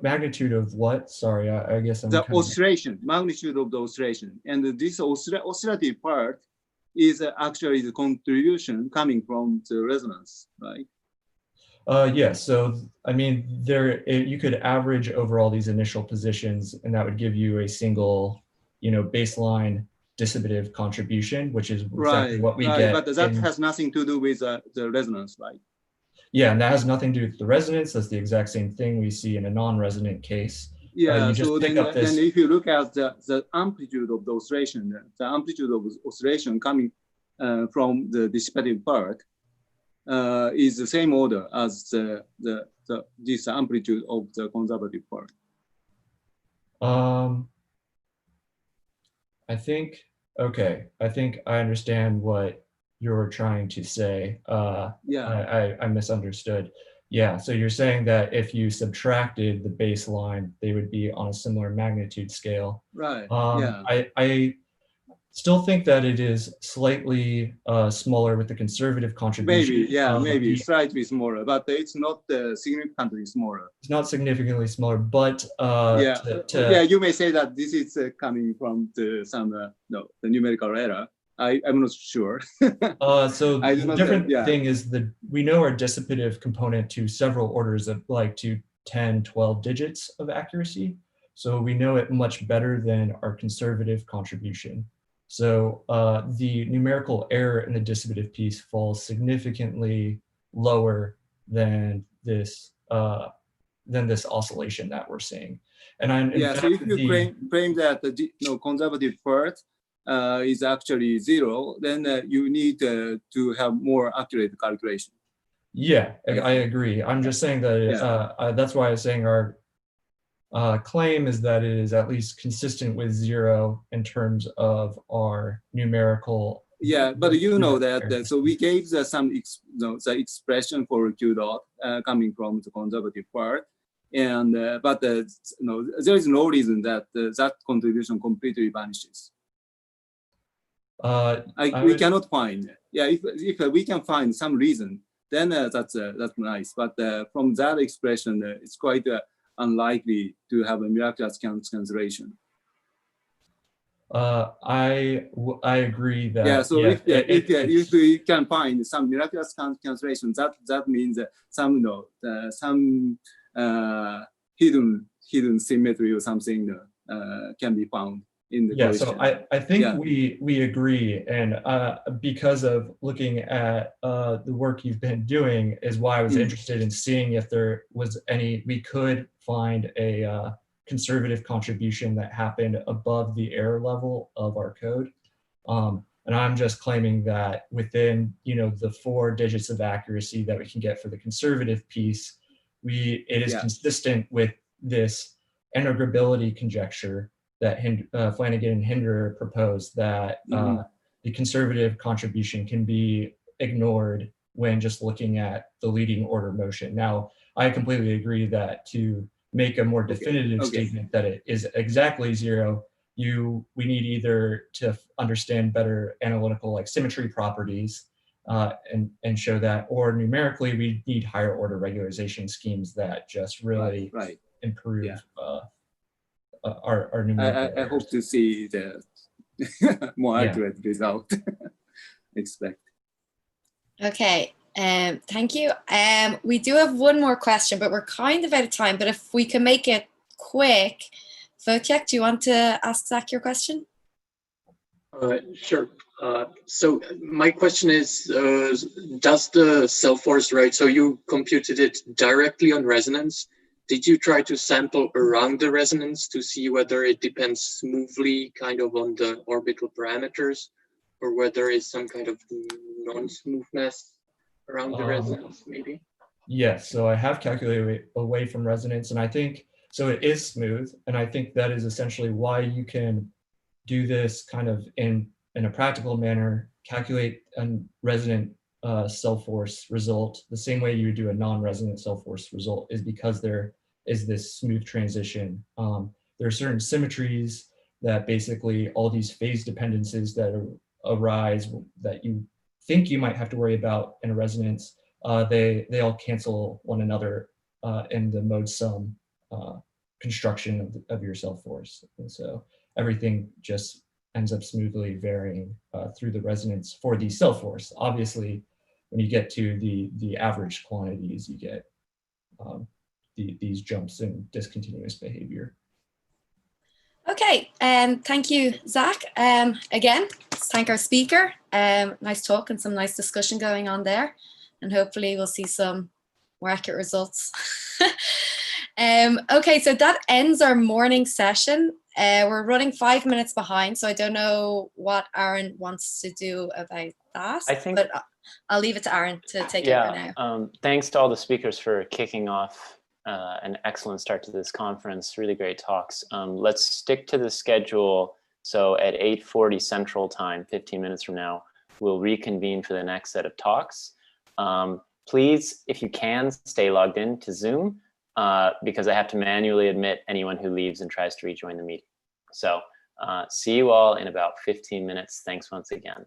M: magnitude of what? Sorry, I guess I'm
N: the oscillation magnitude of the oscillation, and this oscillative part is actually the contribution coming from the resonance, right?
M: Yeah, so I mean, you could average over all these initial positions, and that would give you a single, baseline dissipative contribution, which is exactly what we get.
N: But that has nothing to do with the resonance, right?
M: Yeah, and that has nothing to do with the resonance. That's the exact same thing we see in a non-resonant case.
N: Yeah,
M: you just
N: so
M: pick up this.
N: then if you look at the amplitude of the oscillation, the amplitude of oscillation coming from the dissipative part is the same order as this amplitude of the conservative part.
M: I think I understand what you're trying to say.
N: Yeah.
M: I misunderstood. Yeah, so you're saying that if you subtracted the baseline, they would be on a similar magnitude scale.
N: Right.
M: I still think that it is slightly smaller with the conservative contribution.
N: Maybe slightly smaller, but it's not significantly smaller.
M: It's not significantly smaller, but
N: you may say that this is coming from the numerical error. I'm not sure.
M: So the different thing is that we know our dissipative component to several orders of to 10, 12 digits of accuracy. So we know it much better than our conservative contribution. So the numerical error in the dissipative piece falls significantly lower than this oscillation that we're seeing. And
N: so if you claim that the conservative part is actually 0, then you need to have more accurate calculation.
M: Yeah, I agree. I'm just saying that that's why I was saying our claim is that it is at least consistent with 0 in terms of our numerical.
N: Yeah, but that so we gave some the expression for Q dot coming from the conservative part, and but there is no reason that that contribution completely vanishes. We cannot find. Yeah, if we can find some reason, then that's nice. But from that expression, it's quite unlikely to have a miraculous cancellation.
M: I agree that.
N: So if we can find some miraculous cancellation, that means some hidden symmetry or something can be found in the question.
M: So I think we agree, and because of looking at the work you've been doing is why I was interested in seeing if there was we could find a conservative contribution that happened above the error level of our code. And I'm just claiming that within the 4 digits of accuracy that we can get for the conservative piece, it is consistent with this integrability conjecture that Flanagan and Hinder proposed, that the conservative contribution can be ignored when just looking at the leading order motion. Now, I completely agree that to make a more definitive statement that it is exactly 0, we need either to understand better analytical symmetry properties and show that, or numerically we need higher order regularization schemes that just really improve our numerical.
N: I hope to see the more accurate result. Expect.
B: Okay. Thank you. We do have one more question, but we're kind of out of time. But if we can make it quick, Wojciech, do you want to ask Zach your question?
O: Sure. So my question is, does the cell force, so you computed it directly on resonance. Did you try to sample around the resonance to see whether it depends smoothly kind of on the orbital parameters, or whether it's some kind of non-smoothness around the resonance, maybe?
M: Yes, so I have calculated away from resonance, and I think, so it is smooth, and I think that is essentially why you can do this kind of in a practical manner, calculate a resonant cell force result the same way you would do a non-resonant cell force result, is because there is this smooth transition. There are certain symmetries that basically all these phase dependencies that arise that you think you might have to worry about in a resonance, they all cancel one another in the mode sum construction of your cell force. And so everything just ends up smoothly varying through the resonance for the cell force. Obviously, when you get to the average quantities, you get these jumps in discontinuous behavior.
B: Okay, thank you, Zach. Again, let's thank our speaker. Nice talk and some nice discussion going on there. And hopefully we'll see some more accurate results. Okay, so that ends our morning session. We're running 5 minutes behind, so I don't know what Aaron wants to do about that.
A: I think,
B: but I'll leave it to Aaron to take over now.
A: Thanks to all the speakers for kicking off an excellent start to this conference. Really great talks. Let's stick to the schedule. So at 8:40 Central Time, 15 minutes from now, we'll reconvene for the next set of talks. Please, if you can, stay logged in to Zoom because I have to manually admit anyone who leaves and tries to rejoin the meeting. So see you all in about 15 minutes. Thanks once again.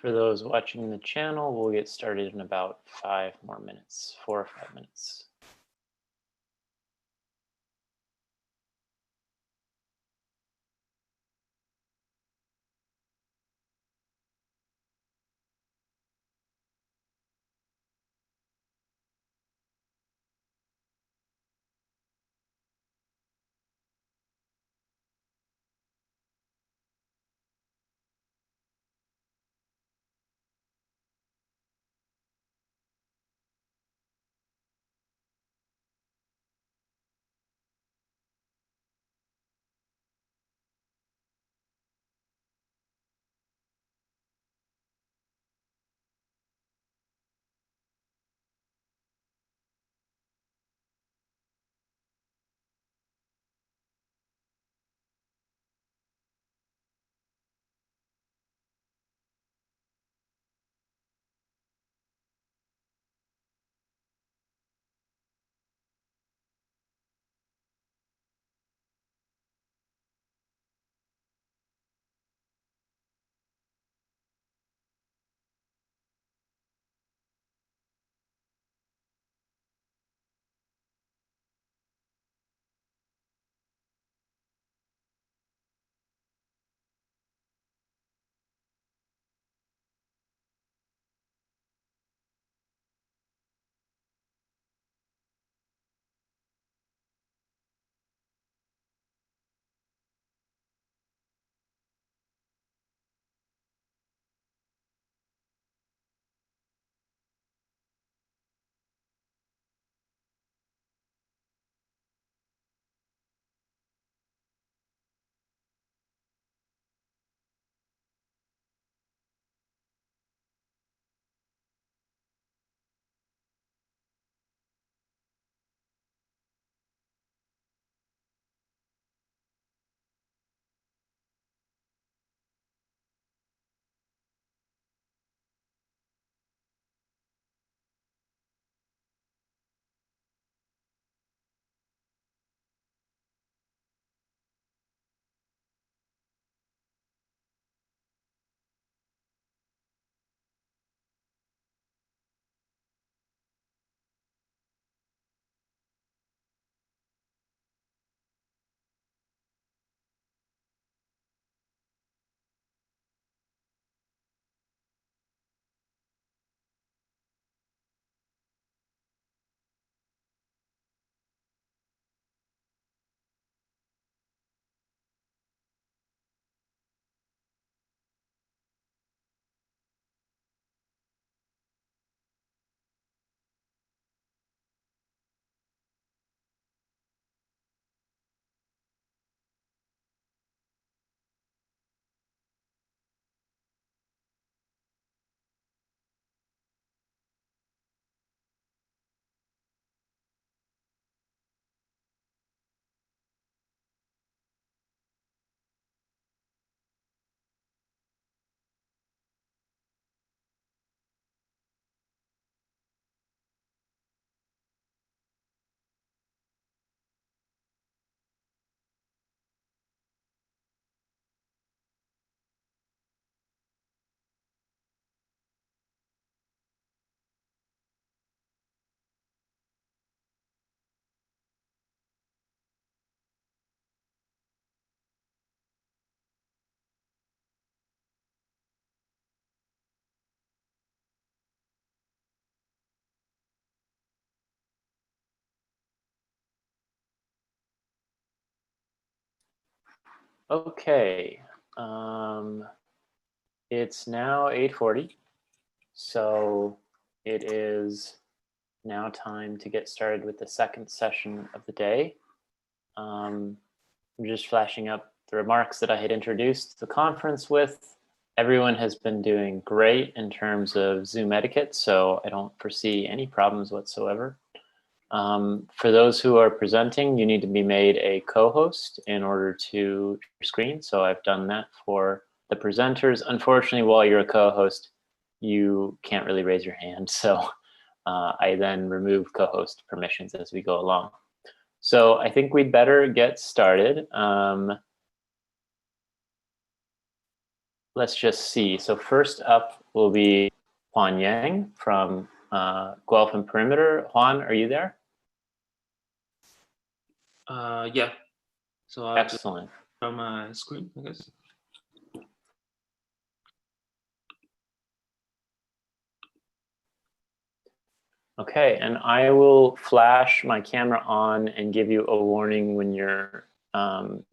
A: For those watching the channel, we'll get started in about 5 more minutes, 4 or 5 minutes. Okay, it's now 8:40, so it is now time to get started with the second session of the day. I'm just flashing up the remarks that I had introduced the conference with. Everyone has been doing great in terms of Zoom etiquette, so I don't foresee any problems whatsoever. For those who are presenting, you need to be made a co-host in order to screen. So I've done that for the presenters. Unfortunately, while you're a co-host, you can't really raise your hand. So I then remove co-host permissions as we go along. So I think we'd better get started. let's just see. So first up will be Juan Yang from Guelph and Perimeter. Juan, are you there?
P: Yeah. So I'll
A: Excellent.
P: From my screen, I guess.
A: Okay, and I will flash my camera on and give you a warning when you're 5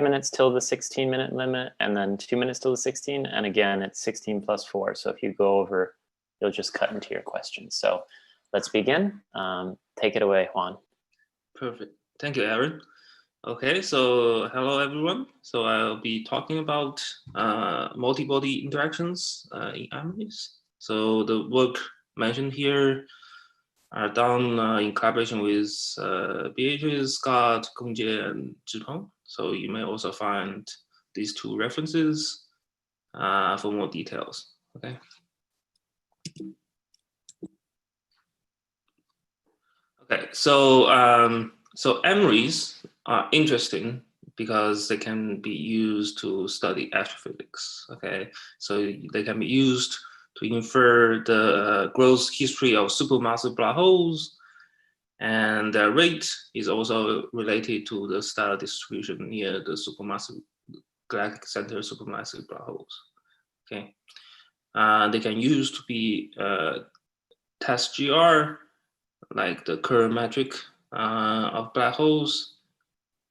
A: minutes till the 16-minute limit, and then 2 minutes till the 16, and again it's 16 plus 4. So if you go over, you'll just cut into your questions. So let's begin. Take it away, Juan.
P: Perfect. Thank you, Aaron. Okay, so hello everyone. So I'll be talking about multi-body interactions in memories. So the work mentioned here are done in collaboration with Beatrice, Scott, Gongje, and Zhipeng. So you may also find these two references for more details. Okay. Okay, so so memories are interesting because they can be used to study astrophysics. Okay, so they can be used to infer the growth history of supermassive black holes, and their rate is also related to the stellar distribution near the supermassive galactic center supermassive black holes. Okay, they can use to be test GR, like the Kerr metric of black holes,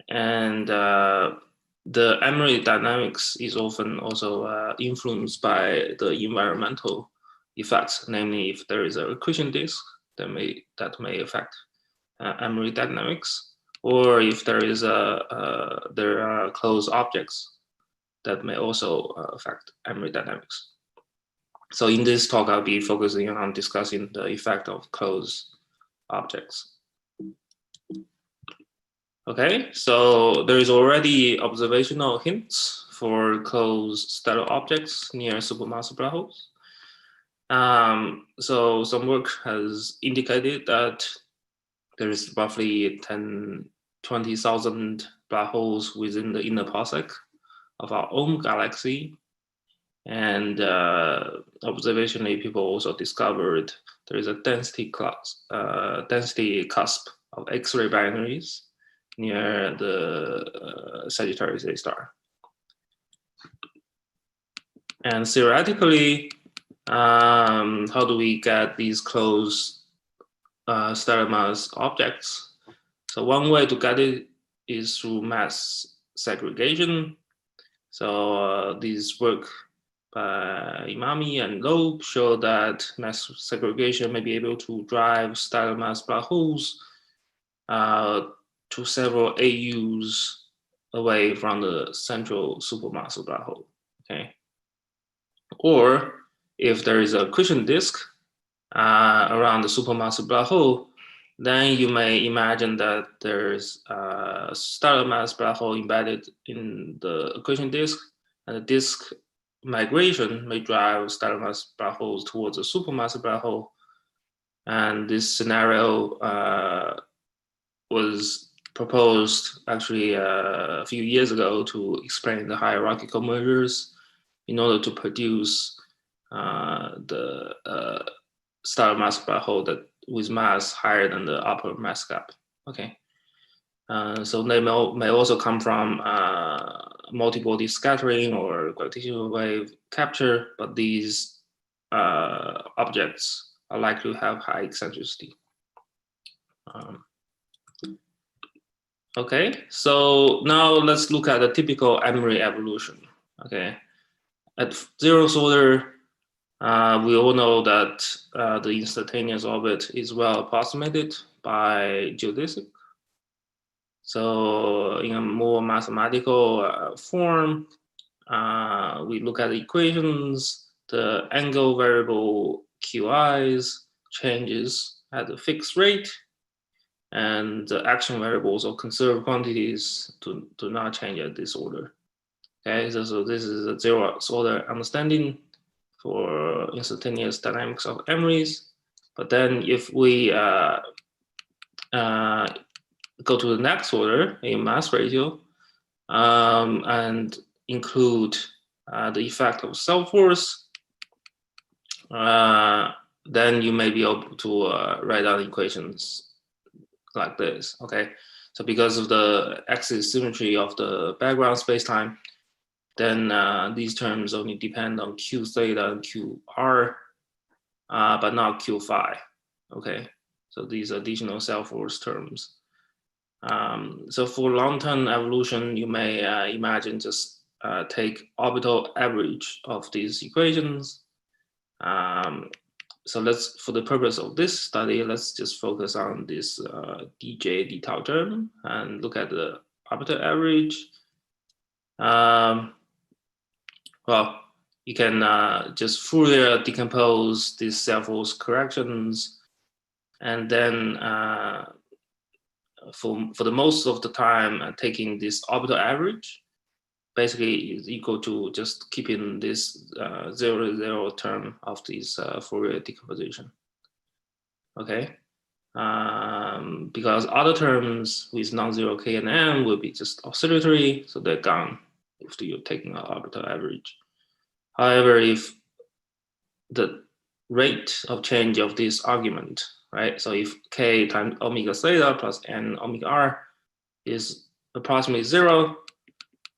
P: and the memory dynamics is often also influenced by the environmental effects, namely if there is a accretion disk that may affect memory dynamics, or if there is there are closed objects that may also affect memory dynamics. So in this talk, I'll be focusing on discussing the effect of closed objects. Okay, so there is already observational hints for closed stellar objects near supermassive black holes. So some work has indicated that there is roughly 20,000 black holes within the inner parsec of our own galaxy. And observationally, people also discovered there is a density cusp of X-ray binaries near the Sagittarius A star. And theoretically, how do we get these closed stellar mass objects? So one way to get it is through mass segregation. So these work by Imami and Loeb show that mass segregation may be able to drive stellar mass black holes to several AUs away from the central supermassive black hole. Okay, or if there is a accretion disk around the supermassive black hole, then you may imagine that there's a stellar mass black hole embedded in the accretion disk, and the disk migration may drive stellar mass black holes towards a supermassive black hole. And this scenario was proposed actually a few years ago to explain the hierarchical measures in order to produce the stellar mass black hole that with mass higher than the upper mass gap. Okay, so they may also come from multi-body scattering or gravitational wave capture, but these objects are likely to have high eccentricity. Okay, so now let's look at a typical memory evolution. Okay, at zeroth order, we all know that the instantaneous orbit is well approximated by geodesic. So in a more mathematical form, we look at the equations, the angle variable QIs changes at a fixed rate, and the action variables or conserved quantities do not change at this order. Okay, so this is a zeroth order understanding for instantaneous dynamics of memories. But then if we go to the next order in mass ratio and include the effect of self force, then you may be able to write down equations like this, okay? So because of the axis symmetry of the background spacetime, then these terms only depend on Q theta and QR, but not Q phi, okay? So these additional self force terms. So for long-term evolution, you may imagine just take orbital average of these equations. So let's, for the purpose of this study, let's just focus on this dj d tau term and look at the orbital average. Well, you can just Fourier decompose these self force corrections, and then for the most of the time, taking this orbital average basically is equal to just keeping this 0 term of this Fourier decomposition. Okay, because other terms with non-zero k and m will be just oscillatory, so they're gone if you're taking an orbital average. However, if the rate of change of this argument, right? So if k times omega theta plus n omega r is approximately 0,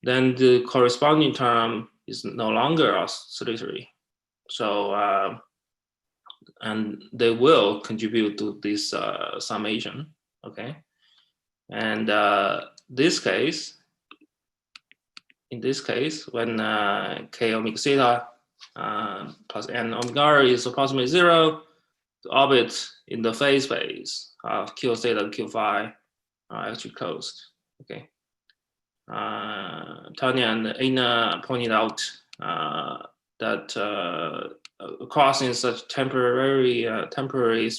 P: then the corresponding term is no longer oscillatory. So, and they will contribute to this summation, okay? And in this case, when k omega theta plus n omega r is approximately 0, the orbit in the phase space of Q theta and Q phi are actually closed, okay? Tanya and Aina pointed out that crossing such temporary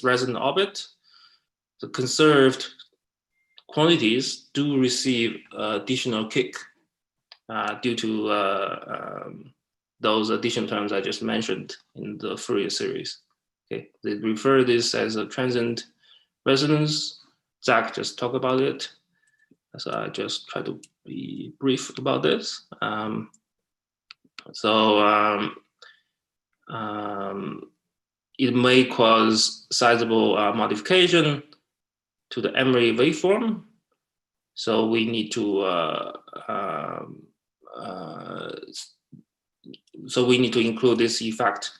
P: resonant orbit, the conserved quantities do receive additional kick due to those addition terms I just mentioned in the Fourier series. Okay, they refer this as a transient resonance. Zach just talked about it, so I just try to be brief about this. It may cause sizable modification to the Emery waveform. So we need to include this effect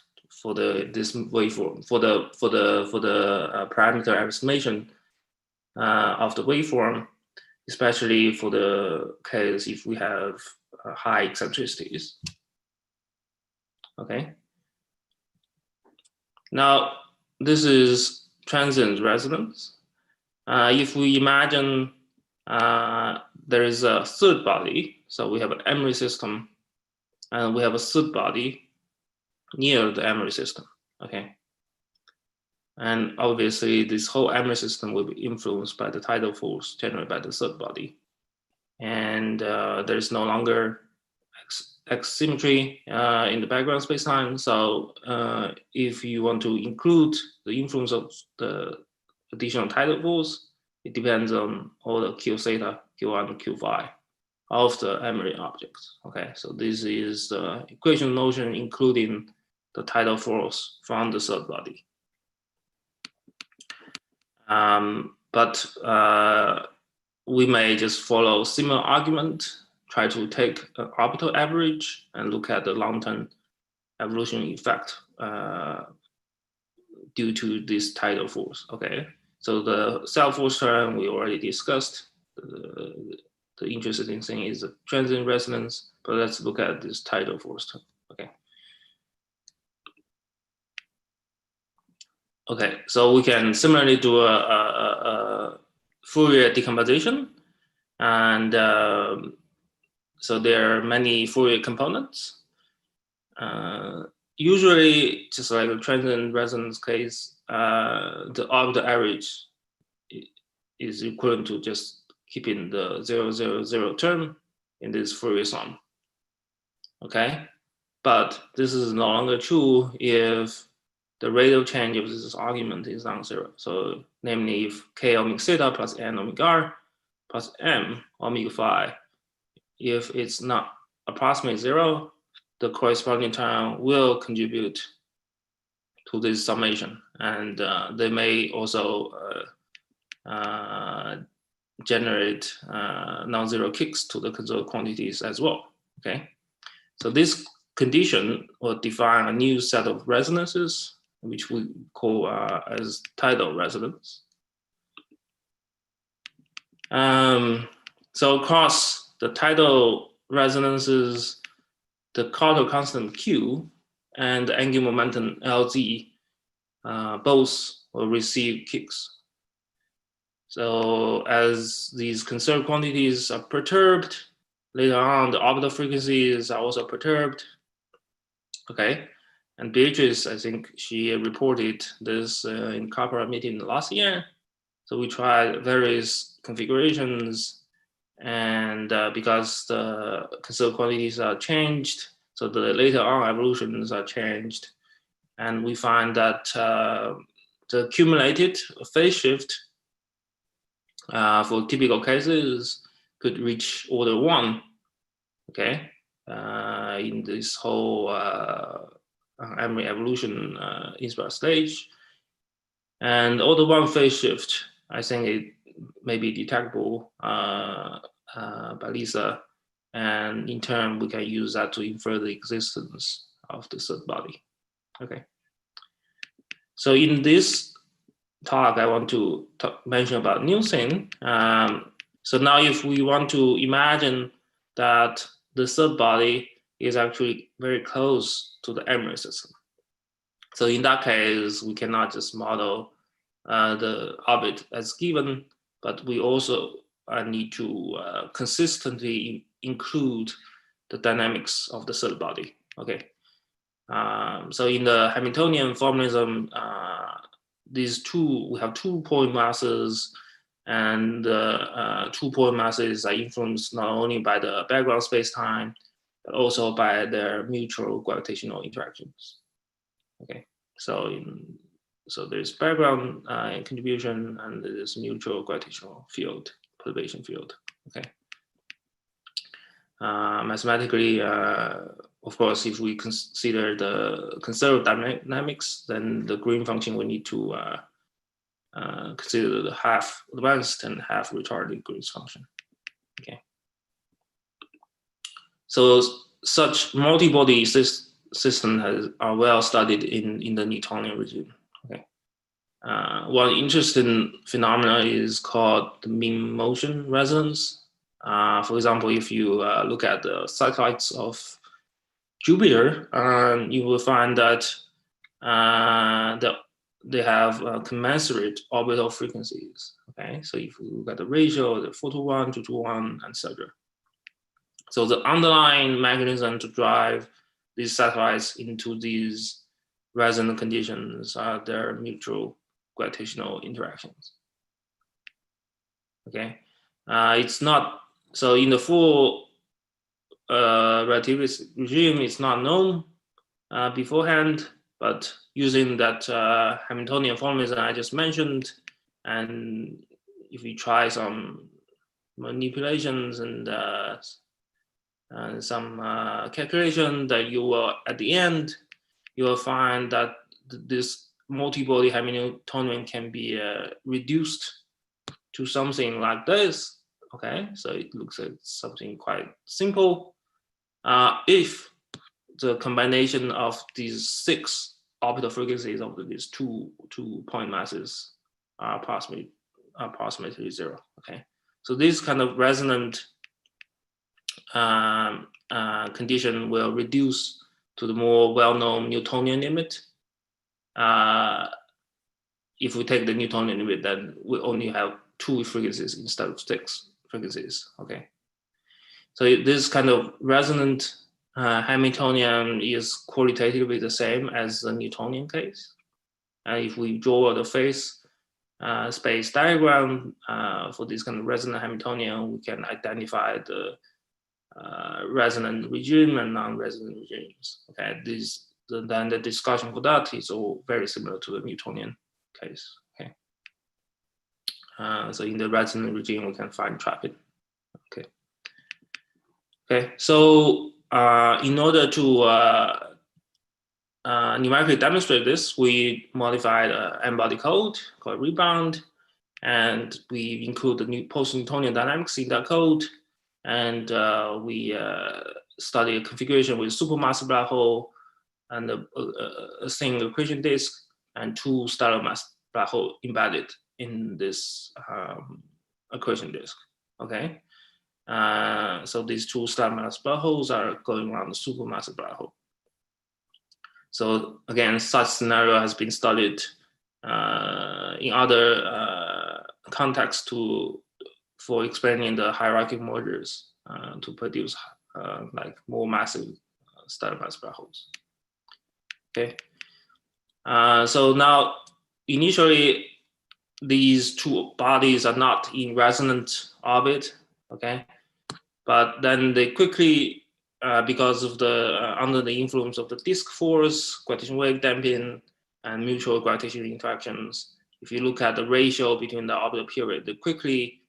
P: for this waveform for the parameter estimation of the waveform, especially for the case if we have high eccentricities. Okay. Now this is transient resonance. If we imagine there is a third body, so we have an Emery system, and we have a third body near the Emery system, okay? And obviously this whole Emery system will be influenced by the tidal force generated by the third body. And there's no longer X symmetry in the background spacetime. So if you want to include the influence of the additional tidal force, it depends on all the Q theta, Q1, and Q phi of the Emery objects. Okay, so this is the equation notion including the tidal force from the third body. But we may just follow similar argument, try to take an orbital average and look at the long-term evolution effect due to this tidal force. Okay, so the self force term we already discussed. The interesting thing is the transient resonance, but let's look at this tidal force term. Okay. Okay, so we can similarly do a Fourier decomposition, and so there are many Fourier components. Usually, just like a transient resonance case, the orbital average is equivalent to just keeping the 0, 0, 0 term in this Fourier sum. Okay, but this is no longer true if the rate of change of this argument is non-zero. So namely if k omega theta plus n omega r plus m omega phi, if it's not approximately 0, the corresponding term will contribute to this summation, and they may also generate non-zero kicks to the conserved quantities as well. Okay, so this condition will define a new set of resonances, which we call as tidal resonance. So across the tidal resonances, the Carter constant Q and the angular momentum LZ both will receive kicks. So as these conserved quantities are perturbed, later on the orbital frequencies are also perturbed. Okay, and Beatrice, I think she reported this in Capra meeting last year. So we tried various configurations, and because the conserved quantities are changed, so the later on evolutions are changed, and we find that the accumulated phase shift for typical cases could reach order 1, okay, in this whole Emery evolution inspired stage. And order 1 phase shift, I think it may be detectable by Lisa, and in turn we can use that to infer the existence of the third body. Okay, so in this talk I want to mention about new thing. So now if we want to imagine that the third body is actually very close to the Emery system, so in that case we cannot just model the orbit as given, but we also need to consistently include the dynamics of the third body. Okay, so in the Hamiltonian formalism, we have 2 point masses, and 2 point masses are influenced not only by the background space-time, but also by their mutual gravitational interactions. Okay, so there's background contribution, and there's mutual gravitational field, perturbation field. Okay. Mathematically, of course, if we consider the conserved dynamics, then the green function will need to consider the half advanced and half retarded Green's function. Okay. So such multi-body systems are well studied in the Newtonian regime. Okay. One interesting phenomenon is called the mean motion resonance. For example, if you look at the satellites of Jupiter, you will find that they have commensurate orbital frequencies. Okay, so if you look at the ratio, the 4:1, 2:1, etc. So the underlying mechanism to drive these satellites into these resonant conditions are their mutual gravitational interactions. Okay, it's not, so in the full relativist regime, it's not known beforehand, but using that Hamiltonian formalism I just mentioned, and if you try some manipulations and some calculation, that you will, at the end, you will find that this multi-body Hamiltonian can be reduced to something like this. Okay, so it looks like something quite simple. If the combination of these 6 orbital frequencies of these two point masses are approximately 0. Okay, so this kind of resonant condition will reduce to the more well-known Newtonian limit. If we take the Newtonian limit, then we only have 2 frequencies instead of 6 frequencies. Okay, so this kind of resonant Hamiltonian is qualitatively the same as the Newtonian case. If we draw the phase space diagram for this kind of resonant Hamiltonian, we can identify the resonant regime and non-resonant regimes. Okay, then the discussion for that is all very similar to the Newtonian case. Okay, so in the resonant regime we can find trapping. Okay, so in order to numerically demonstrate this, we modified n-body code called rebound, and we include the new post-Newtonian dynamics in that code, and we study a configuration with supermassive black hole and a single accretion disk and two stellar mass black hole embedded in this accretion disk. Okay, so these two stellar mass black holes are going around the supermassive black hole. So again, such scenario has been studied in other contexts for explaining the hierarchical mergers to produce like more massive stellar mass black holes. Okay, so now initially these two bodies are not in resonant orbit. Okay, but then they quickly, because of the under the influence of the disk force, gravitational wave damping, and mutual gravitational interactions, if you look at the ratio between the orbital period, they quickly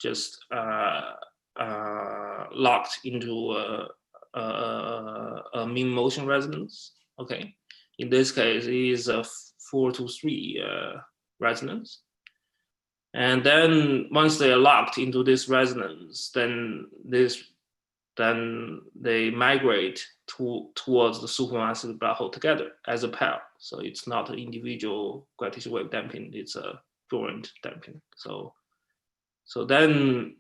P: just locked into a mean motion resonance. Okay, in this case, it is a 4-to-3 resonance. And then once they are locked into this resonance, then they migrate towards the supermassive black hole together as a pair. So it's not an individual gravitational wave damping; it's a joint damping. So then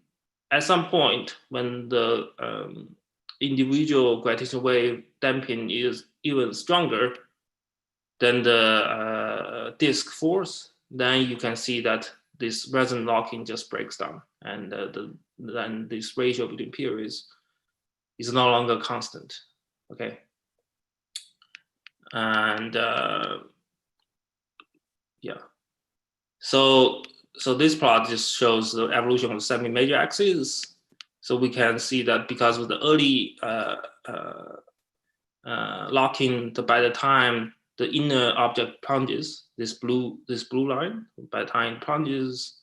P: at some point when the individual gravitational wave damping is even stronger than the disk force, then you can see that this resonant locking just breaks down, and then this ratio between periods is no longer constant. Okay, and yeah, so this plot just shows the evolution of the semi-major axis. So we can see that because of the early locking, by the time the inner object plunges, this blue line, by the time it plunges,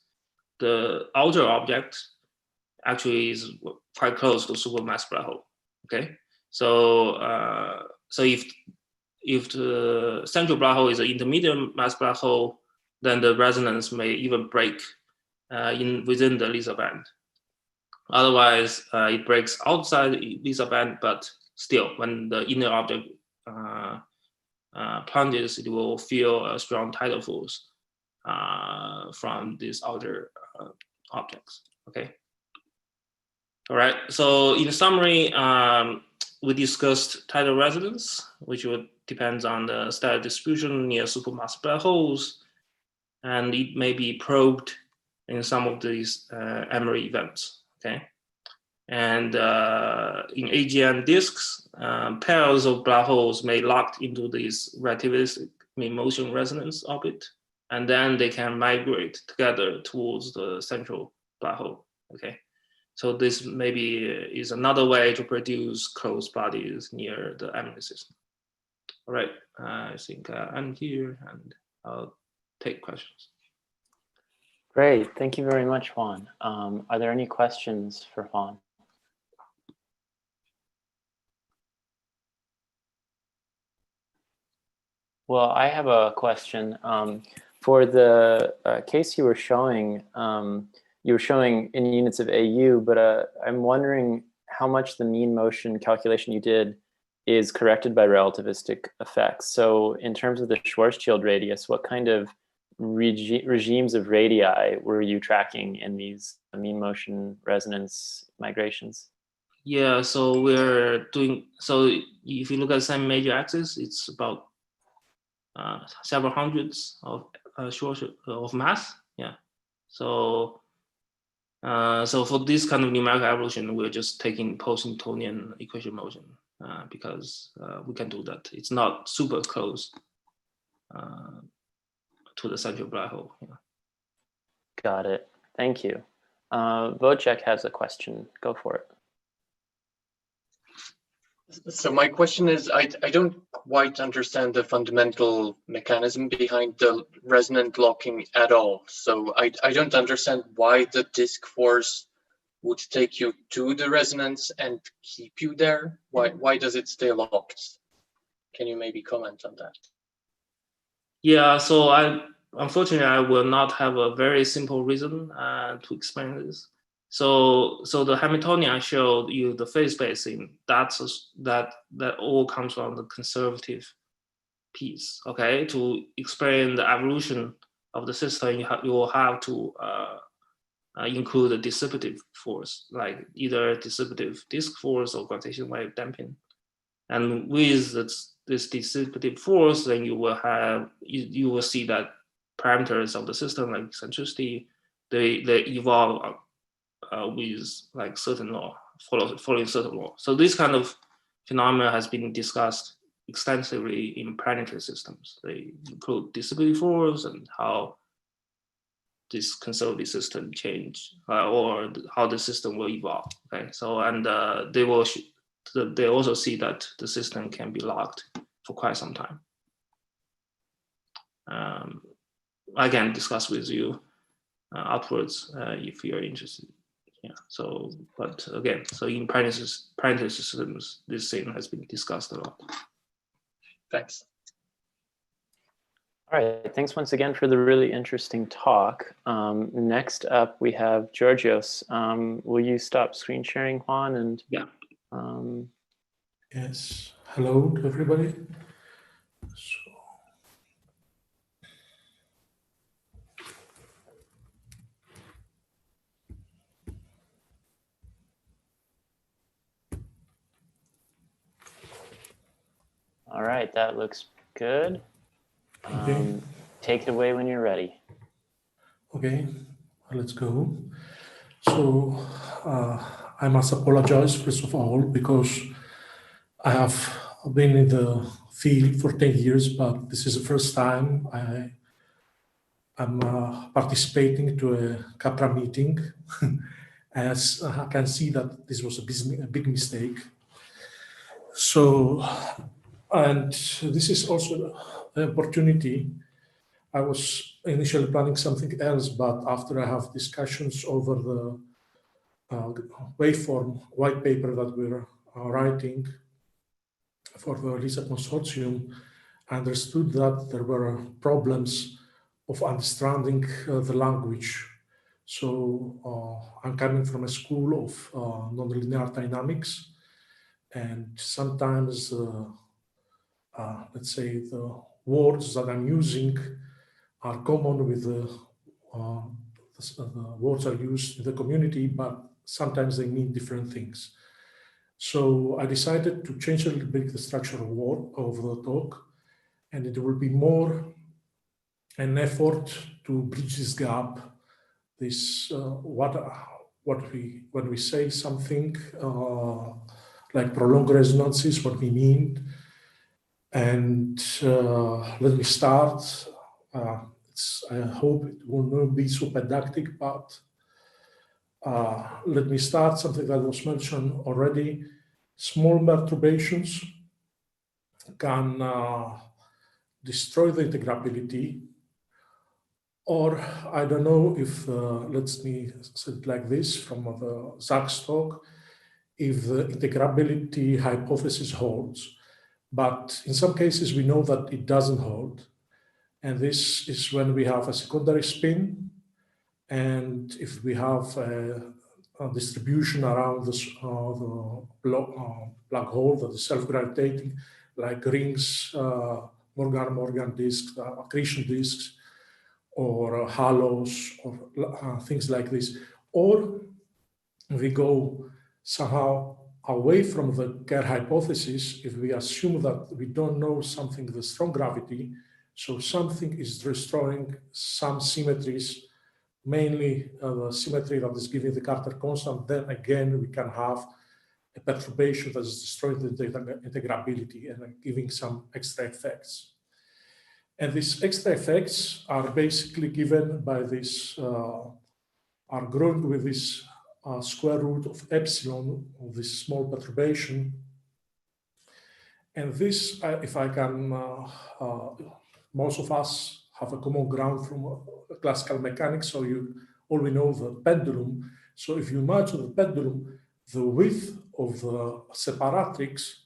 P: the outer object actually is quite close to supermassive black hole. Okay, so if the central black hole is an intermediate mass black hole, then the resonance may even break within the Lisa band. Otherwise, it breaks outside the Lisa band, but still, when the inner object plunges, it will feel a strong tidal force from these outer objects. Okay. All right. So in summary, we discussed tidal resonance, which depends on the static distribution near supermassive black holes, and it may be probed in some of these Emery events. Okay. And in AGN disks, pairs of black holes may lock into this relativistic mean motion resonance orbit, and then they can migrate together towards the central black hole. Okay, so this maybe is another way to produce closed bodies near the Emery system. All right, I think I'm here and I'll take questions.
A: Great, thank you very much, Juan. Are there any questions for Juan? Well, I have a question. For the case you were showing in units of AU, but I'm wondering how much the mean motion calculation you did is corrected by relativistic effects. So in terms of the Schwarzschild radius, what kind of regimes of radii were you tracking in these mean motion resonance migrations?
P: Yeah, so we're doing, so if you look at the same major axis, it's about several hundreds of of mass. Yeah. So so for this kind of numerical evolution, we're just taking post-Newtonian equation motion because we can do that. It's not super close to the central black hole. Yeah.
A: Got it. Thank you. Wojciech has a question. Go for it.
O: So my question is, I don't quite understand the fundamental mechanism behind the resonant locking at all. So I don't understand why the disk force would take you to the resonance and keep you there? Why does it stay locked? Can you maybe comment on that?
P: Yeah, so unfortunately I will not have a very simple reason to explain this. So the Hamiltonian I showed you, the phase spacing, that all comes from the conservative piece. Okay, to explain the evolution of the system, you will have to include a dissipative force, like either dissipative disk force or gravitational wave damping. And with this dissipative force, then you will have you will see that parameters of the system, like eccentricity, they evolve with like certain law, following certain law. So this kind of phenomena has been discussed extensively in planetary systems. They include dissipative force and how this conservative system change, or how the system will evolve. Okay, so and they also see that the system can be locked for quite some time. I can discuss with you afterwards if you're interested. Yeah. So, but again, so in planetary systems, this thing has been discussed a lot.
O: Thanks.
A: All right, thanks once again for the really interesting talk. Next up, we have Georgios. Will you stop screen sharing, Juan? And
P: yeah.
Q: Yes. Hello to everybody.
A: All right, that looks good.
Q: Okay.
A: Take it away when you're ready.
Q: Okay, let's go. So I must apologize first of all because I have been in the field for 10 years, but this is the first time I'm participating to a Capra meeting. As I can see that this was a big mistake. So, and this is also an opportunity. I was initially planning something else, but after I have discussions over the waveform white paper that we're writing for the LISA consortium, I understood that there were problems of understanding the language. So I'm coming from a school of nonlinear dynamics, and sometimes, let's say, the words that I'm using are common with the words are used in the community, but sometimes they mean different things. So I decided to change a little bit the structure of the talk, and it will be more an effort to bridge this gap. This when we say something like prolonged resonances, what we mean. And let me start. I hope it will not be so pedantic, but let me start something that was mentioned already. Small perturbations can destroy the integrability, or I don't know if, let me say it like this from the Zach's talk, if the integrability hypothesis holds. But in some cases, we know that it doesn't hold. And this is when we have a secondary spin. And if we have a distribution around the black hole that is self-gravitating, like rings, Morgan disks, accretion disks, or halos, or things like this. Or we go somehow away from the Kerr hypothesis if we assume that we don't know something, the strong gravity, so something is destroying some symmetries, mainly the symmetry that is giving the Carter constant, then again we can have a perturbation that is destroying the integrability and giving some extra effects. And these extra effects are basically given by this, are growing with this square root of epsilon of this small perturbation. And this, if I can, most of us have a common ground from classical mechanics, so all we know the pendulum. So if you imagine the pendulum, the width of the separatrix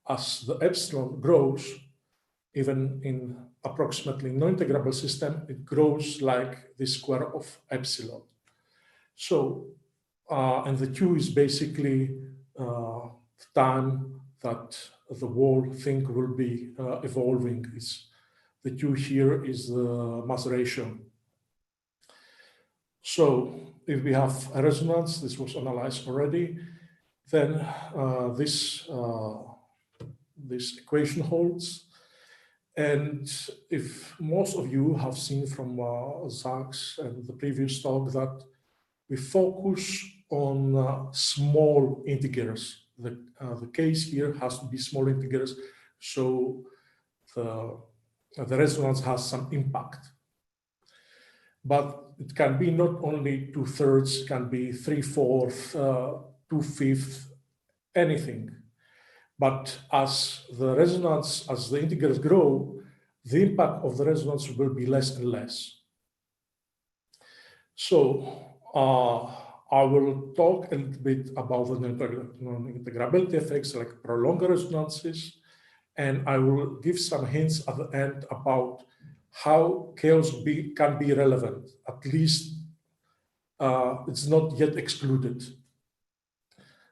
Q: as the epsilon grows, even in approximately non-integrable system, it grows like the square of epsilon. So, and the Q is basically the time that the whole thing will be evolving. The Q here is the mass ratio. So if we have a resonance, this was analyzed already, then this equation holds. And if most of you have seen from Zach's and the previous talk that we focus on small integers. The case here has to be small integers, so the resonance has some impact. But it can be not only 2/3, it can be 3/4, 2/5, anything. But as the resonance, as the integers grow, the impact of the resonance will be less and less. So I will talk a little bit about the non-integrability effects like prolonged resonances, and I will give some hints at the end about how chaos can be relevant. At least it's not yet excluded,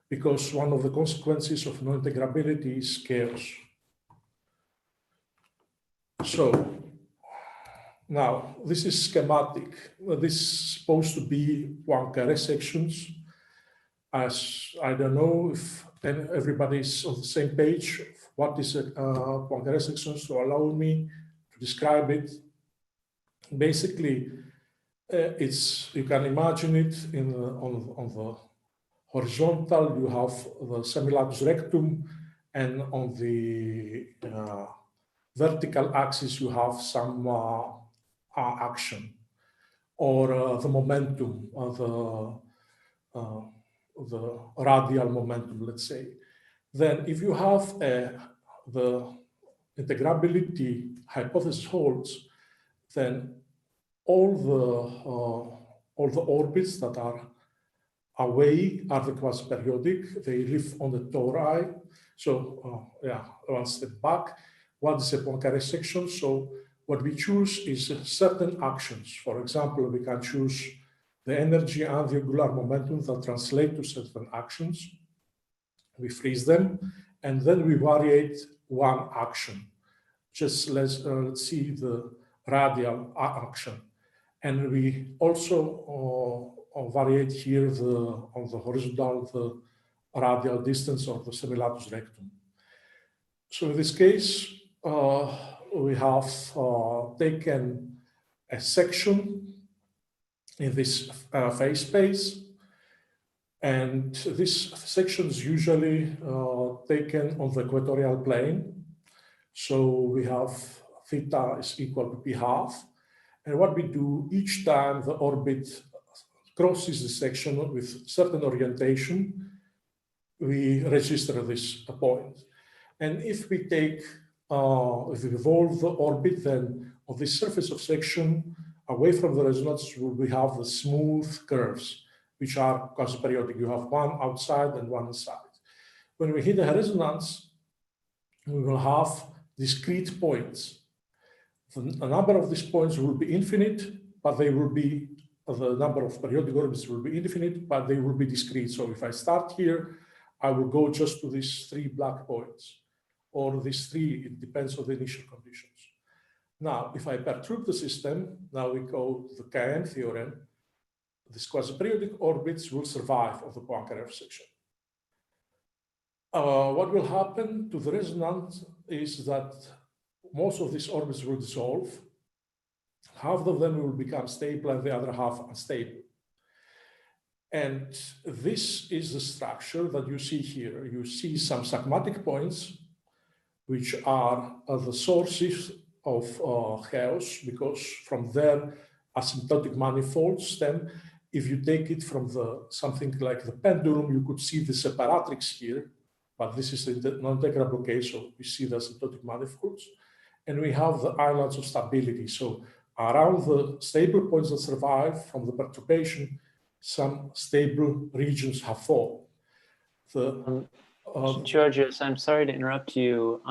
Q: because one of the consequences of non-integrability is chaos. So now this is schematic. This is supposed to be Poincare sections. As I don't know if everybody's on the same page, what is a Poincare section, so allow me to describe it. Basically, you can imagine it on the horizontal, you have the semilatus rectum, and on the vertical axis, you have some action, or the momentum, the radial momentum, let's say. Then if you have the integrability hypothesis holds, then all the orbits that are away are the quasi-periodic. They live on the tori. So yeah, one step back. What is a Poincare section? So what we choose is certain actions. For example, we can choose the energy and the angular momentum that translate to certain actions. We freeze them, and then we variate one action. Just let's see the radial action. And we also variate here on the horizontal, the radial distance of the semilatus rectum. So in this case, we have taken a section in this phase space, and this section is usually taken on the equatorial plane. So we have theta is equal to p half. And what we do each time the orbit crosses the section with certain orientation, we register this point. And if we take, if we revolve the orbit, then on the surface of section, away from the resonance, we have the smooth curves, which are quasi-periodic. You have one outside and one inside. When we hit a resonance, we will have discrete points. The number of these points will be infinite, but they will be, the number of periodic orbits will be infinite, but they will be discrete. So if I start here, I will go just to these 3 black points, or these 3, it depends on the initial conditions. Now, if I perturb the system, now we go to the KN theorem, these quasi-periodic orbits will survive of the Poincare section. What will happen to the resonance is that most of these orbits will dissolve. Half of them will become stable and the other half unstable. And this is the structure that you see here. You see some sagmatic points, which are the sources of chaos, because from there asymptotic manifolds stem. If you take it from something like the pendulum, you could see the separatrix here, but this is the non-integrable case, so we see the asymptotic manifolds. And we have the islands of stability. So around the stable points that survive from the perturbation, some stable regions have formed.
A: Georgios, I'm sorry to interrupt you.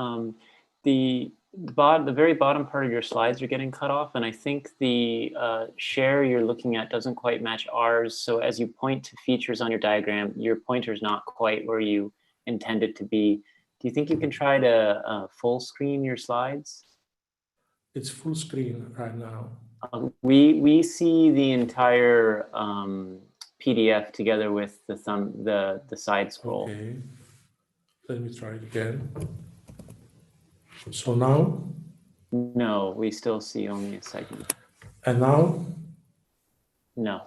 A: The very bottom part of your slides are getting cut off, and I think the share you're looking at doesn't quite match ours. So as you point to features on your diagram, your pointer's not quite where you intend it to be. Do you think you can try to full screen your slides?
Q: It's full screen right now.
A: We see the entire PDF together with the side scroll.
Q: Okay, let me try it again. So now?
A: No, we still see only a segment.
Q: And now?
A: No.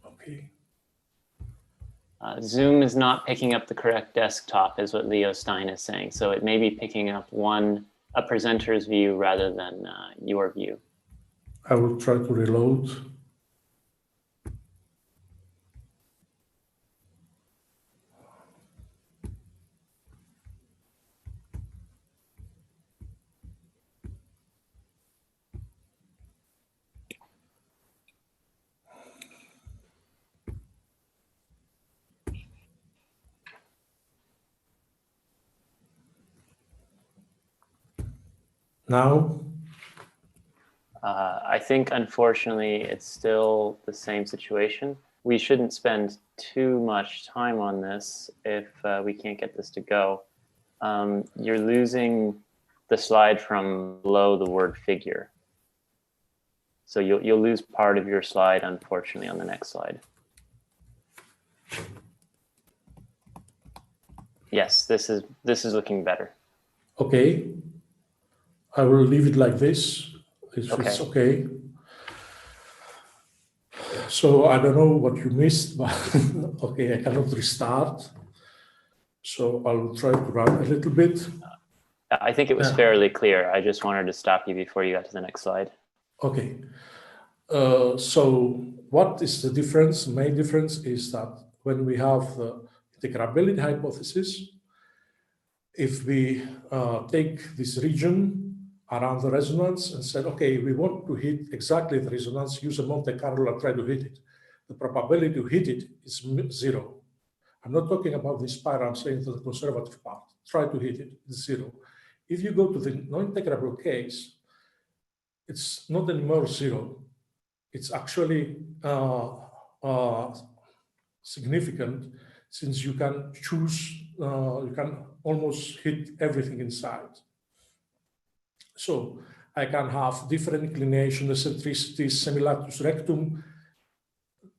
Q: Okay.
A: Zoom is not picking up the correct desktop, is what Leo Stein is saying. So it may be picking up a presenter's view rather than your view.
Q: I will try to reload. Now?
A: I think, unfortunately, it's still the same situation. We shouldn't spend too much time on this if we can't get this to go. You're losing the slide from below the word figure. So you'll lose part of your slide, unfortunately, on the next slide. Yes, this is looking better.
Q: Okay. I will leave it like this. It's okay. So I don't know what you missed, but okay, I cannot restart. So I'll try to run a little bit.
A: I think it was fairly clear. I just wanted to stop you before you got to the next slide.
Q: Okay. So what is the difference? The main difference is that when we have the integrability hypothesis, if we take this region around the resonance and said, okay, we want to hit exactly the resonance, use a Monte Carlo and try to hit it. The probability to hit it is 0. I'm not talking about the spiral, I'm saying the conservative part. Try to hit it, it's 0. If you go to the non-integrable case, it's not anymore 0. It's actually significant since you can choose, you can almost hit everything inside. So I can have different inclination, eccentricity, semilatus rectum,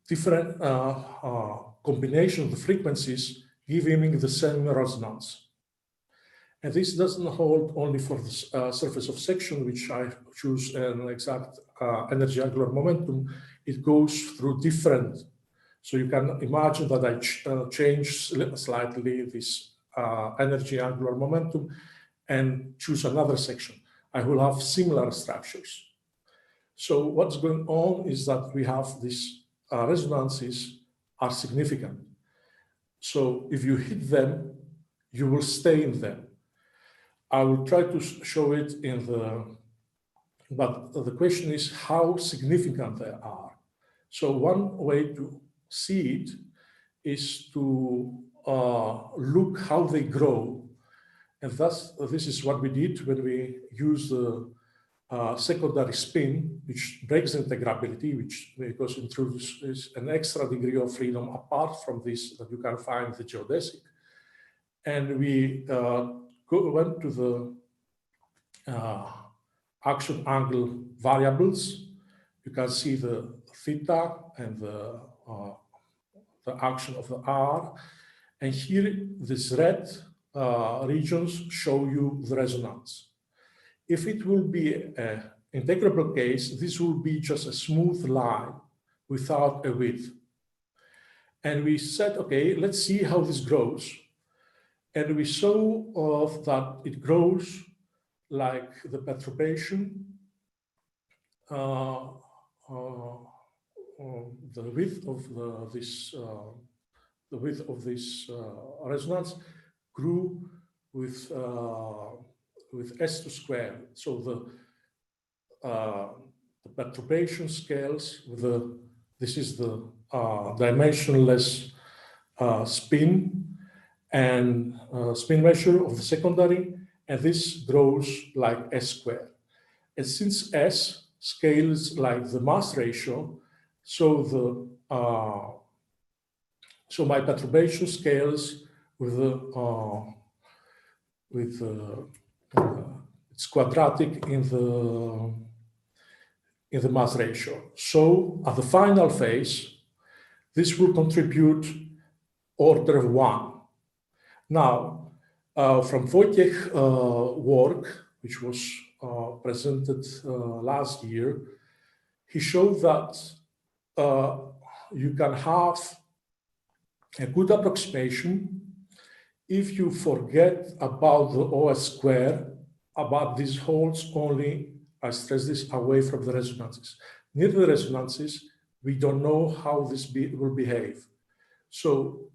Q: different combination of the frequencies giving the same resonance. And this doesn't hold only for the surface of section, which I choose an exact energy angular momentum. It goes through different. So you can imagine that I change slightly this energy angular momentum and choose another section. I will have similar structures. So what's going on is that we have these resonances are significant. So if you hit them, you will stay in them. I will try to show it in but the question is how significant they are. So one way to see it is to look how they grow. And thus, this is what we did when we use the secondary spin, which breaks integrability, which because it introduces an extra degree of freedom apart from this that you can find in the geodesic. And we went to the action angle variables. You can see the theta and the action of the R. And here, this red regions show you the resonance. If it will be an integrable case, this will be just a smooth line without a width. And we said, okay, let's see how this grows. And we saw that it grows like the perturbation, the width of this resonance grew with S2 squared. So the perturbation scales with this is the dimensionless spin and spin measure of the secondary, and this grows like S squared. And since S scales like the mass ratio, so my perturbation scales with it's quadratic in the mass ratio. So at the final phase, this will contribute order of 1. Now, from Wojciech's work, which was presented last year, he showed that you can have a good approximation if you forget about the OS square, about these holes only, I stress this, away from the resonances. Near the resonances, we don't know how this will behave. So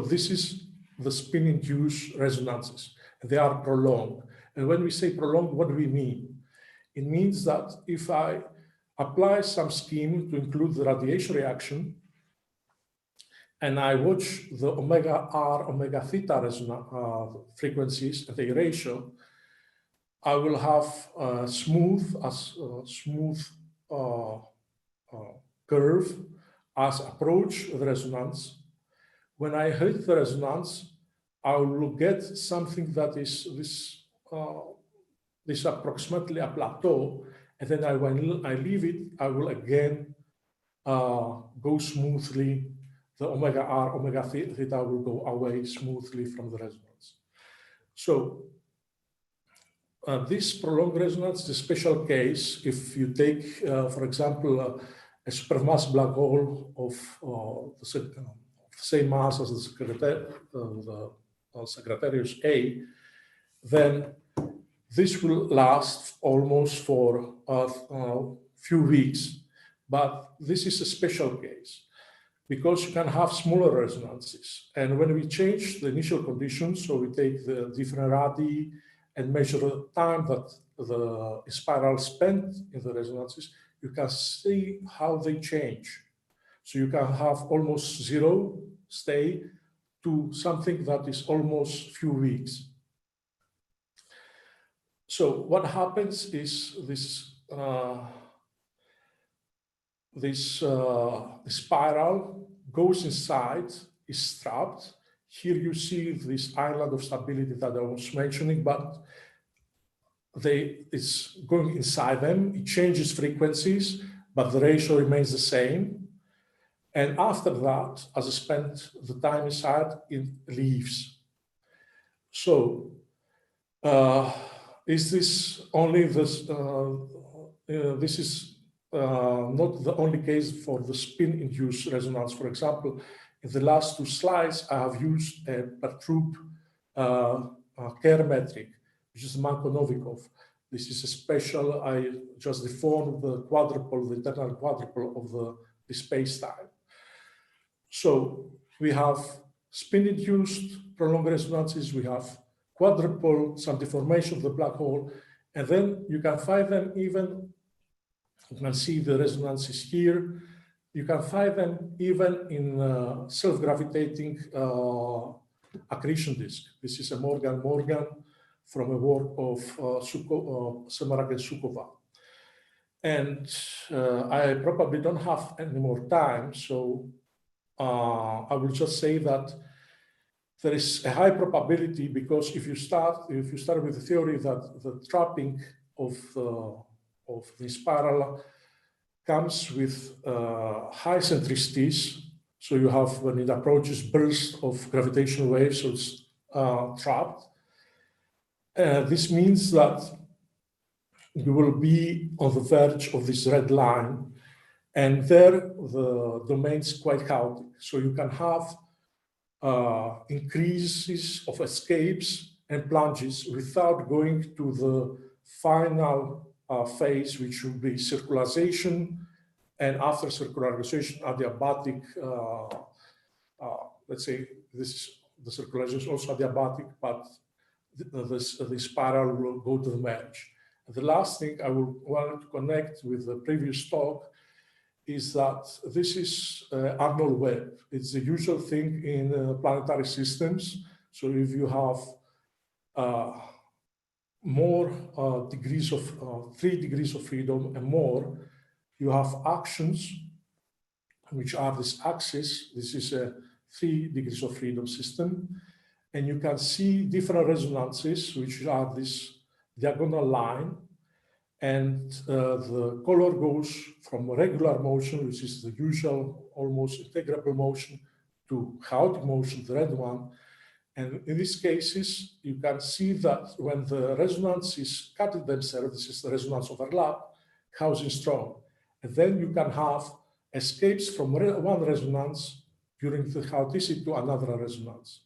Q: this is the spin-induced resonances. They are prolonged. And when we say prolonged, what do we mean? It means that if I apply some scheme to include the radiation reaction, and I watch the omega R, omega theta frequencies at the ratio, I will have a smooth curve as approach the resonance. When I hit the resonance, I will get something that is this approximately a plateau, and then when I leave it, I will again go smoothly. The omega R, omega theta will go away smoothly from the resonance. So this prolonged resonance is a special case if you take, for example, a supermassive black hole of the same mass as the Sagittarius A, then this will last almost for a few weeks. But this is a special case, because you can have smaller resonances. And when we change the initial conditions, so we take the different radii and measure the time that the spiral spent in the resonances, you can see how they change. So you can have almost zero stay to something that is almost few weeks. So what happens is this spiral goes inside, is trapped. Here you see this island of stability that I was mentioning, but it's going inside them. It changes frequencies, but the ratio remains the same. And after that, as I spent the time inside, it leaves. So is this only this? This is not the only case for the spin-induced resonance. For example, in the last 2 slides, I have used a perturbed Kerr metric, which is Manko-Novikov. This is a special, I just deformed the quadruple, the internal quadruple of the space-time. So we have spin-induced prolonged resonances, we have quadruple, some deformation of the black hole, and then you can find them even. You can see the resonances here. You can find them even in self-gravitating accretion disk. This is a Morgan from a work of Semarang and Sukova. And I probably don't have any more time, so I will just say that there is a high probability, because if you start with the theory that the trapping of the spiral comes with high centricities, so you have, when it approaches, burst of gravitational waves, so it's trapped. This means that you will be on the verge of this red line, and there the domain is quite chaotic. So you can have increases of escapes and plunges without going to the final phase, which will be circularization, and after circularization, adiabatic. Let's say the circularization is also adiabatic, but the spiral will go to the merge. The last thing I would want to connect with the previous talk is that this is Arnold wave. It's the usual thing in planetary systems. So if you have more degrees of 3 degrees of freedom and more, you have actions which are this axis. This is a 3 degrees of freedom system. And you can see different resonances, which are this diagonal line. And the color goes from regular motion, which is the usual, almost integrable motion, to chaotic motion, the red one. And in these cases, you can see that when the resonances cut themselves, this is the resonance overlap, housing strong. And then you can have escapes from one resonance during the chaoticity to another resonance.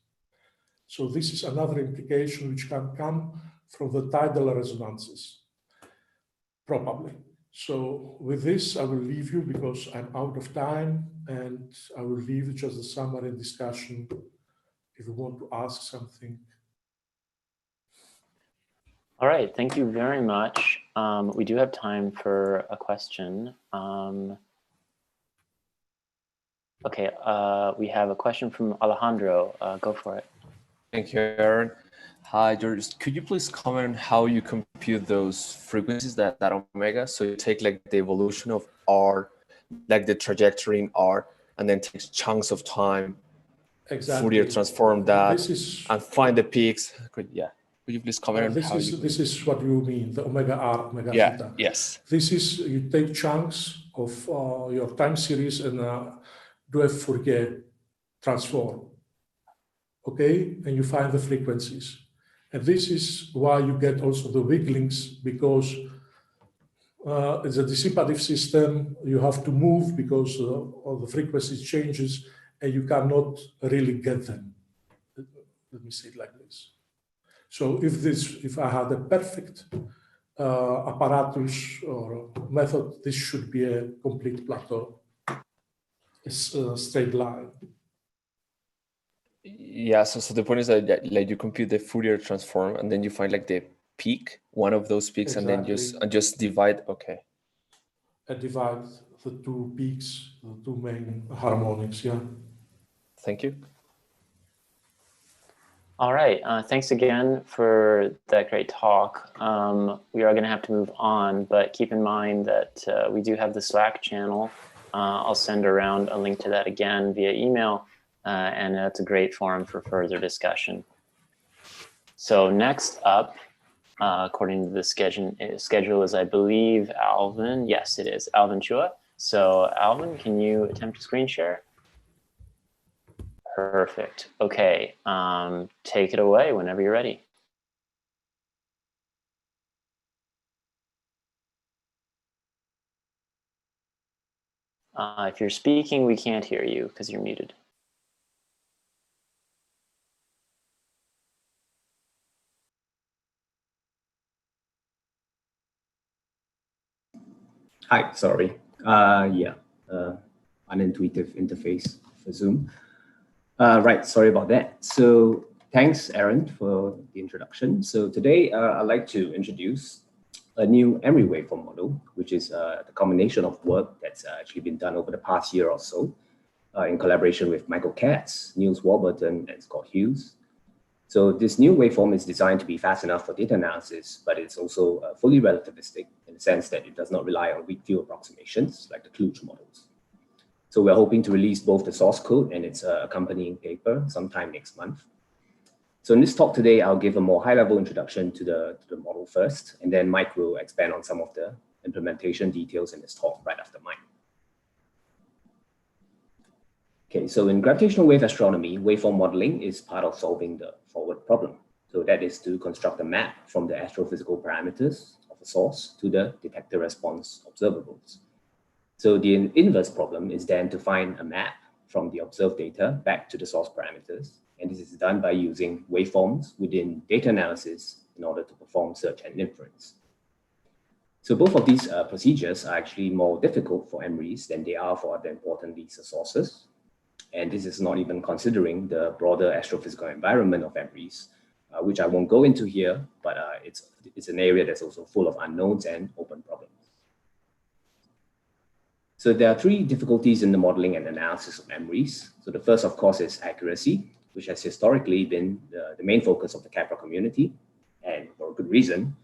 Q: So this is another implication which can come from the tidal resonances, probably. So with this, I will leave you because I'm out of time, and I will leave just a summary and discussion if you want to ask something.
A: All right, thank you very much. We do have time for a question. Okay, we have a question from Alejandro. Go for it.
R: Thank you, Aaron. Hi, George. Could you please comment on how you compute those frequencies, that omega? So you take like the evolution of R, like the trajectory in R, and then take chunks of time,
Q: exactly.
R: Fourier transform that, and find the peaks. Could you please comment on how you...
Q: This is what you mean, the omega R, omega
R: yeah,
Q: theta.
R: Yes.
Q: This is, you take chunks of your time series and do a Fourier transform, okay? And you find the frequencies. And this is why you get also the wigglings, because it's a dissipative system. You have to move because all the frequency changes, and you cannot really get them. Let me say it like this. So if I had a perfect apparatus or method, this should be a complete plateau. It's a straight line.
R: Yeah, so the point is that like you compute the Fourier transform, and then you find like the peak, one of those peaks,
Q: Exactly.
R: and then just divide. Okay.
Q: And divide the two peaks, the two main harmonics. Yeah.
R: Thank you.
A: All right, thanks again for that great talk. We are going to have to move on, but keep in mind that we do have the Slack channel. I'll send around a link to that again via email, and that's a great forum for further discussion. So next up, according to the schedule is, I believe, Alvin. Yes, it is Alvin Chua. So Alvin, can you attempt to screen share? Perfect. Okay, take it away whenever you're ready. If you're speaking, we can't hear you because you're muted.
S: Hi, sorry. Unintuitive interface for Zoom. Right, sorry about that. So thanks, Aaron, for the introduction. So today I'd like to introduce a new Emery waveform model, which is the combination of work that's actually been done over the past year or so in collaboration with Michael Katz, Niels Warburton, and Scott Hughes. So this new waveform is designed to be fast enough for data analysis, but it's also fully relativistic in the sense that it does not rely on weak field approximations like the Klutsch models. So we're hoping to release both the source code and its accompanying paper sometime next month. So in this talk today, I'll give a more high-level introduction to the model first, and then Mike will expand on some of the implementation details in his talk right after mine. Okay, so in gravitational wave astronomy, waveform modeling is part of solving the forward problem. So that is to construct a map from the astrophysical parameters of a source to the detector response observables. So the inverse problem is then to find a map from the observed data back to the source parameters. And this is done by using waveforms within data analysis in order to perform search and inference. So both of these procedures are actually more difficult for MREs than they are for other important laser sources. And this is not even considering the broader astrophysical environment of MREs, which I won't go into here, but it's an area that's also full of unknowns and open problems. So there are three difficulties in the modeling and analysis of MREs. So the first, of course, is accuracy, which has historically been the main focus of the Capra community, and for a good reason.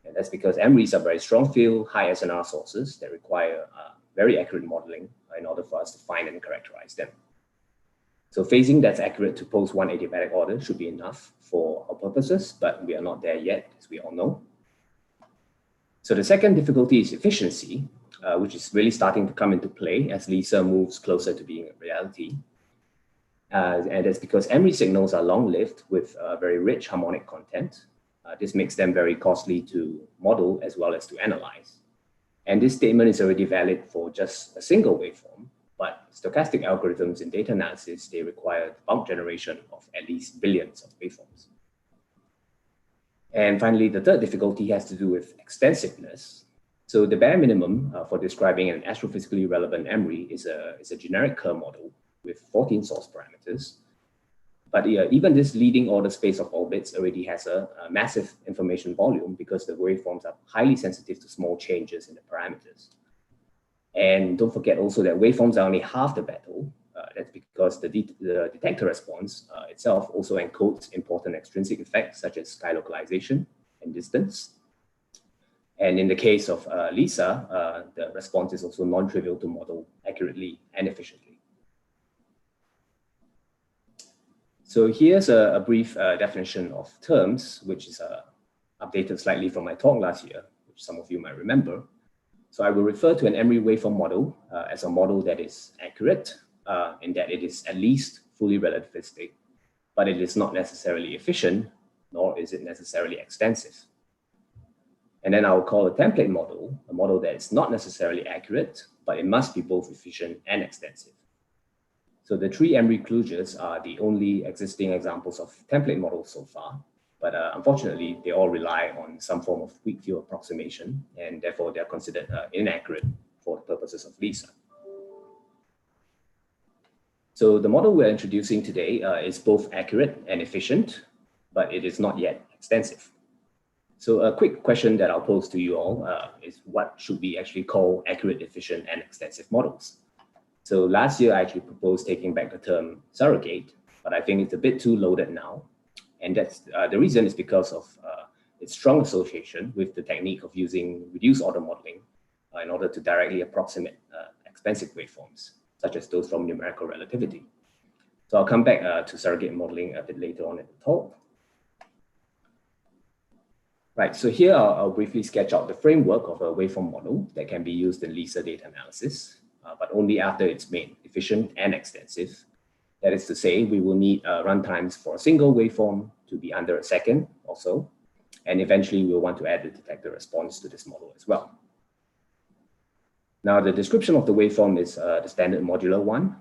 S: And that's because MREs are very strong field, high SNR sources that require very accurate modeling in order for us to find and characterize them. So phasing that's accurate to post-1 adiabatic order should be enough for our purposes, but we are not there yet, as we all know. So the second difficulty is efficiency, which is really starting to come into play as LISA moves closer to being a reality. And that's because MRE signals are long-lived with very rich harmonic content. This makes them very costly to model as well as to analyze. And this statement is already valid for just a single waveform, but stochastic algorithms in data analysis, they require bulk generation of at least billions of waveforms. And finally, the third difficulty has to do with extensiveness. So the bare minimum for describing an astrophysically relevant MRE is a generic Kerr model with 14 source parameters. But even this leading order space of orbits already has a massive information volume because the waveforms are highly sensitive to small changes in the parameters. And don't forget also that waveforms are only half the battle. That's because the detector response itself also encodes important extrinsic effects such as sky localization and distance. And in the case of LISA, the response is also non-trivial to model accurately and efficiently. So here's a brief definition of terms, which is updated slightly from my talk last year, which some of you might remember. So I will refer to an MRE waveform model as a model that is accurate in that it is at least fully relativistic, but it is not necessarily efficient, nor is it necessarily extensive. And then I'll call a template model a model that is not necessarily accurate, but it must be both efficient and extensive. So the three MRE closures are the only existing examples of template models so far, but unfortunately, they all rely on some form of weak field approximation, and therefore they're considered inaccurate for the purposes of LISA. So the model we're introducing today is both accurate and efficient, but it is not yet extensive. So a quick question that I'll pose to you all is what should we actually call accurate, efficient, and extensive models? So last year, I actually proposed taking back the term surrogate, but I think it's a bit too loaded now. And that's the reason is because of its strong association with the technique of using reduced order modeling in order to directly approximate expensive waveforms, such as those from numerical relativity. So I'll come back to surrogate modeling a bit later on in the talk. Right, so here I'll briefly sketch out the framework of a waveform model that can be used in LISA data analysis, but only after it's made efficient and extensive. That is to say, we will need runtimes for a single waveform to be under a second or so, and eventually we'll want to add the detector response to this model as well. Now, the description of the waveform is the standard modular one,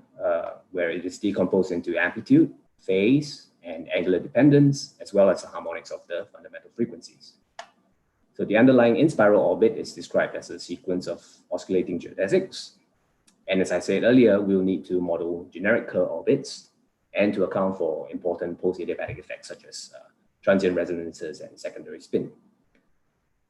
S: where it is decomposed into amplitude, phase, and angular dependence, as well as the harmonics of the fundamental frequencies. So the underlying in-spiral orbit is described as a sequence of oscillating geodesics. And as I said earlier, we'll need to model generic Kerr orbits and to account for important post-adiabatic effects such as transient resonances and secondary spin.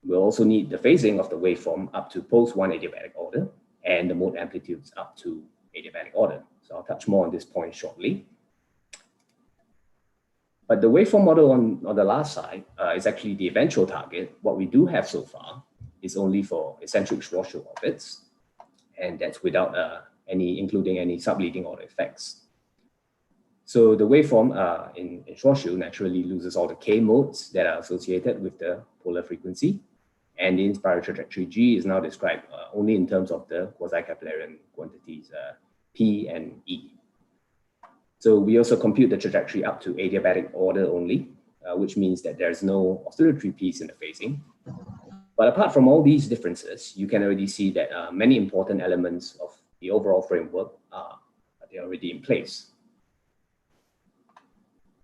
S: We'll also need the phasing of the waveform up to post-1 adiabatic order and the mode amplitudes up to adiabatic order. So I'll touch more on this point shortly. But the waveform model on the last side is actually the eventual target. What we do have so far is only for eccentric Schwarzschild orbits, and that's without including any subleading order effects. So the waveform in Schwarzschild naturally loses all the K modes that are associated with the polar frequency, and the in-spiral trajectory G is now described only in terms of the quasi-Keplerian quantities P and E. So we also compute the trajectory up to adiabatic order only, which means that there's no oscillatory piece in the phasing. But apart from all these differences, you can already see that many important elements of the overall framework are already in place.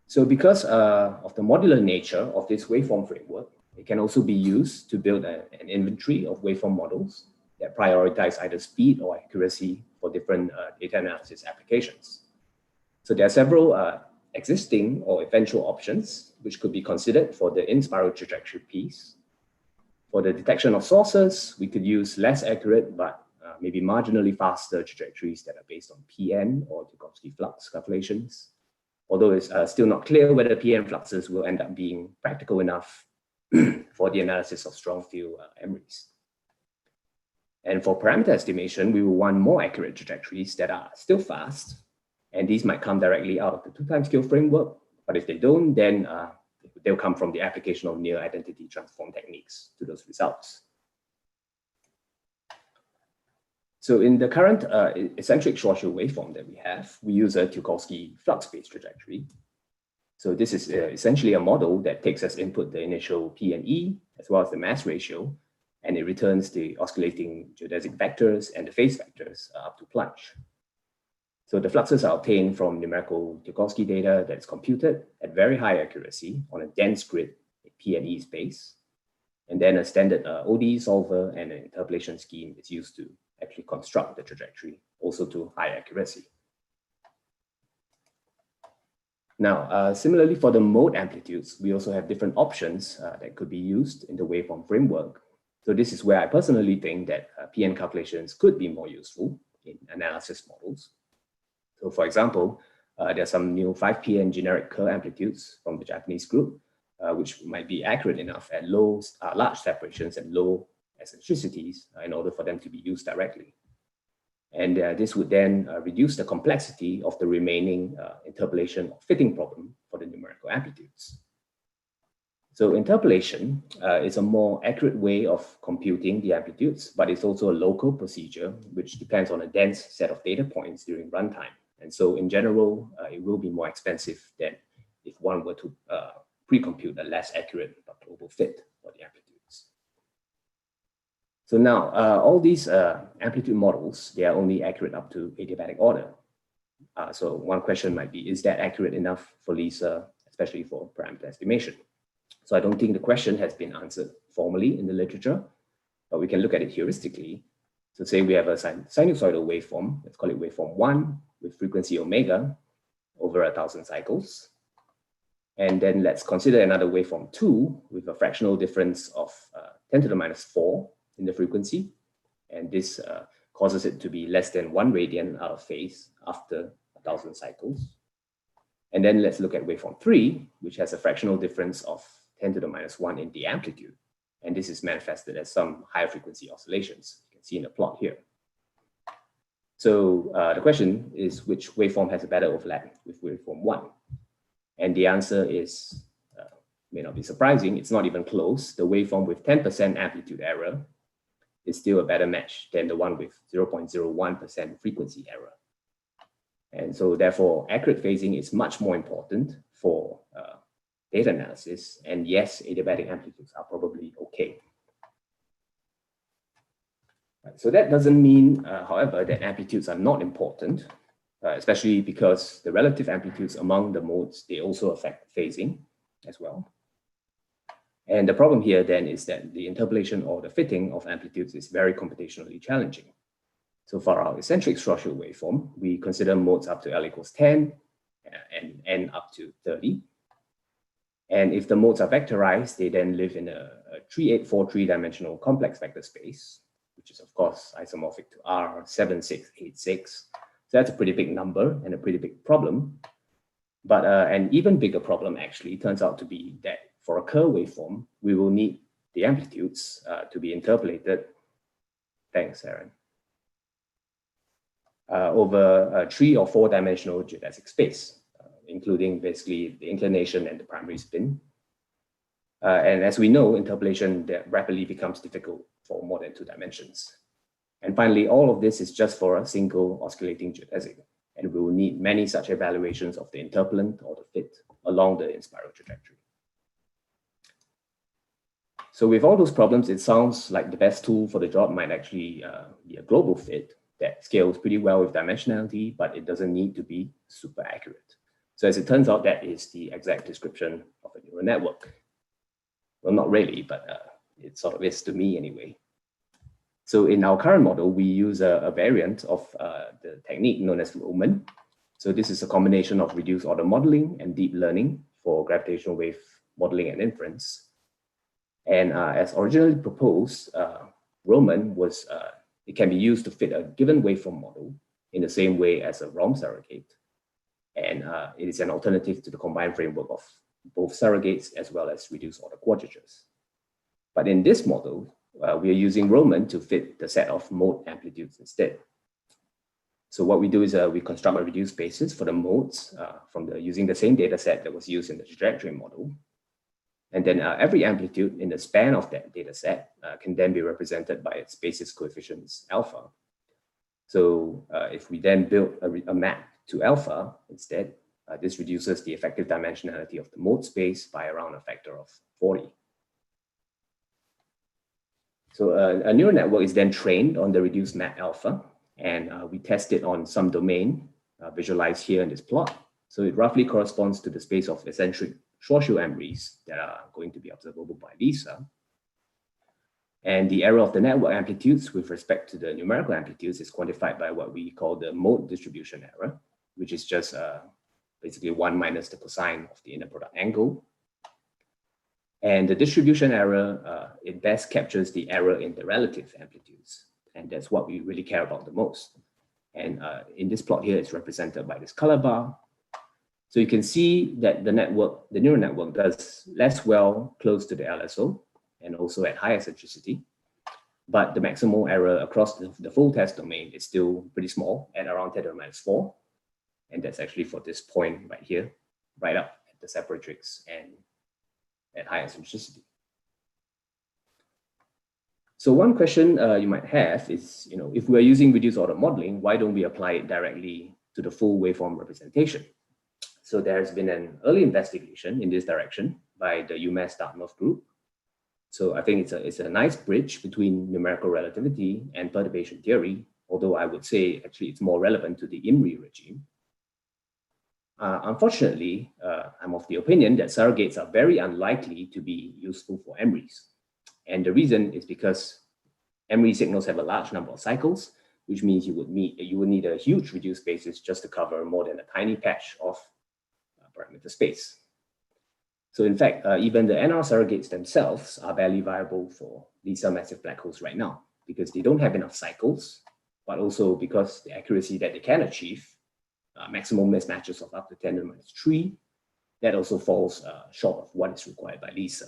S: So because of the modular nature of this waveform framework, it can also be used to build an inventory of waveform models that prioritize either speed or accuracy for different data analysis applications. So there are several existing or eventual options, which could be considered for the in-spiral trajectory piece. For the detection of sources, we could use less accurate, but maybe marginally faster trajectories that are based on PN or Tchaikovsky flux calculations. Although it's still not clear whether PN fluxes will end up being practical enough for the analysis of strong field MRIs. And for parameter estimation, we will want more accurate trajectories that are still fast. And these might come directly out of the 2 scale framework. But if they don't, then they'll come from the application of near identity transform techniques to those results. So in the current eccentric Schwarzschild waveform that we have, we use a Tchaikovsky flux-based trajectory. So this is essentially a model that takes as input the initial P and E, as well as the mass ratio, and it returns the oscillating geodesic vectors and the phase vectors up to plunge. So the fluxes are obtained from numerical Tchaikovsky data that's computed at very high accuracy on a dense grid P and E space. And then a standard ODE solver and an interpolation scheme is used to actually construct the trajectory, also to high accuracy. Now, similarly for the mode amplitudes, we also have different options that could be used in the waveform framework. So this is where I personally think that PN calculations could be more useful in analysis models. So for example, there are some new 5PN generic Kerr amplitudes from the Japanese group, which might be accurate enough at large separations and low eccentricities in order for them to be used directly. And this would then reduce the complexity of the remaining interpolation or fitting problem for the numerical amplitudes. So interpolation is a more accurate way of computing the amplitudes, but it's also a local procedure which depends on a dense set of data points during runtime. And so in general, it will be more expensive than if one were to pre-compute a less accurate but global fit for the amplitudes. So now, all these amplitude models, they are only accurate up to adiabatic order. So one question might be, is that accurate enough for LISA, especially for parameter estimation? So I don't think the question has been answered formally in the literature, but we can look at it heuristically. So say we have a sinusoidal waveform, let's call it waveform 1 with frequency omega over 1,000 cycles. And then let's consider another waveform 2 with a fractional difference of 10 to the minus 4 in the frequency. And this causes it to be less than 1 radian out of phase after 1,000 cycles. And then let's look at waveform 3, which has a fractional difference of 10 to the minus 1 in the amplitude. And this is manifested as some higher frequency oscillations. You can see in the plot here. So the question is, which waveform has a better overlap with waveform 1? And the answer is, may not be surprising, it's not even close. The waveform with 10% amplitude error is still a better match than the one with 0.01% frequency error. And so therefore, accurate phasing is much more important for data analysis. And yes, adiabatic amplitudes are probably okay. Right, so that doesn't mean, however, that amplitudes are not important, especially because the relative amplitudes among the modes, they also affect phasing as well. And the problem here then is that the interpolation or the fitting of amplitudes is very computationally challenging. So for our eccentric Schwarzschild waveform, we consider modes up to L equals 10 and N up to 30. And if the modes are vectorized, they then live in a 3843 three-dimensional complex vector space, which is of course isomorphic to R7686. So that's a pretty big number and a pretty big problem. But an even bigger problem actually turns out to be that for a Kerr waveform, we will need the amplitudes to be interpolated, thanks Aaron, over a 3 or 4 dimensional geodesic space, including basically the inclination and the primary spin. And as we know, interpolation rapidly becomes difficult for more than 2 dimensions. And finally, all of this is just for a single oscillating geodesic, and we will need many such evaluations of the interpolant or the fit along the in-spiral trajectory. So with all those problems, it sounds like the best tool for the job might actually be a global fit that scales pretty well with dimensionality, but it doesn't need to be super accurate. So as it turns out, that is the exact description of a neural network. Well, not really, but it sort of is to me anyway. So in our current model, we use a variant of the technique known as Roman. So this is a combination of reduced order modeling and deep learning for gravitational wave modeling and inference. And as originally proposed, Roman was, it can be used to fit a given waveform model in the same way as a ROM surrogate. And it is an alternative to the combined framework of both surrogates as well as reduced order quadratures. But in this model, we are using Roman to fit the set of mode amplitudes instead. So what we do is we construct a reduced basis for the modes using the same data set that was used in the trajectory model. And then every amplitude in the span of that data set can then be represented by its basis coefficients alpha. So if we then build a map to alpha instead, this reduces the effective dimensionality of the mode space by around a factor of 40. So a neural network is then trained on the reduced map alpha, and we test it on some domain visualized here in this plot. So it roughly corresponds to the space of eccentric Schwarzschild MRIs that are going to be observable by LISA. And the error of the network amplitudes with respect to the numerical amplitudes is quantified by what we call the mode distribution error, which is just basically 1 minus the cosine of the inner product angle. And the distribution error, it best captures the error in the relative amplitudes. And that's what we really care about the most. And in this plot here, it's represented by this color bar. So you can see that the neural network does less well close to the LSO and also at high eccentricity. But the maximal error across the full test domain is still pretty small at around 10 to the minus 4. And that's actually for this point right here, right up at the separatrix and at high eccentricity. So one question you might have is, if we're using reduced order modeling, why don't we apply it directly to the full waveform representation? So there's been an early investigation in this direction by the UMass Dartmouth group. So I think it's a nice bridge between numerical relativity and perturbation theory, although I would say actually it's more relevant to the IMRI regime. Unfortunately, I'm of the opinion that surrogates are very unlikely to be useful for MRIs. And the reason is because MRI signals have a large number of cycles, which means you would need a huge reduced basis just to cover more than a tiny patch of parameter space. So in fact, even the NR surrogates themselves are barely viable for LISA massive black holes right now, because they don't have enough cycles, but also because the accuracy that they can achieve, maximum mismatches of up to 10 to the minus 3, that also falls short of what is required by LISA.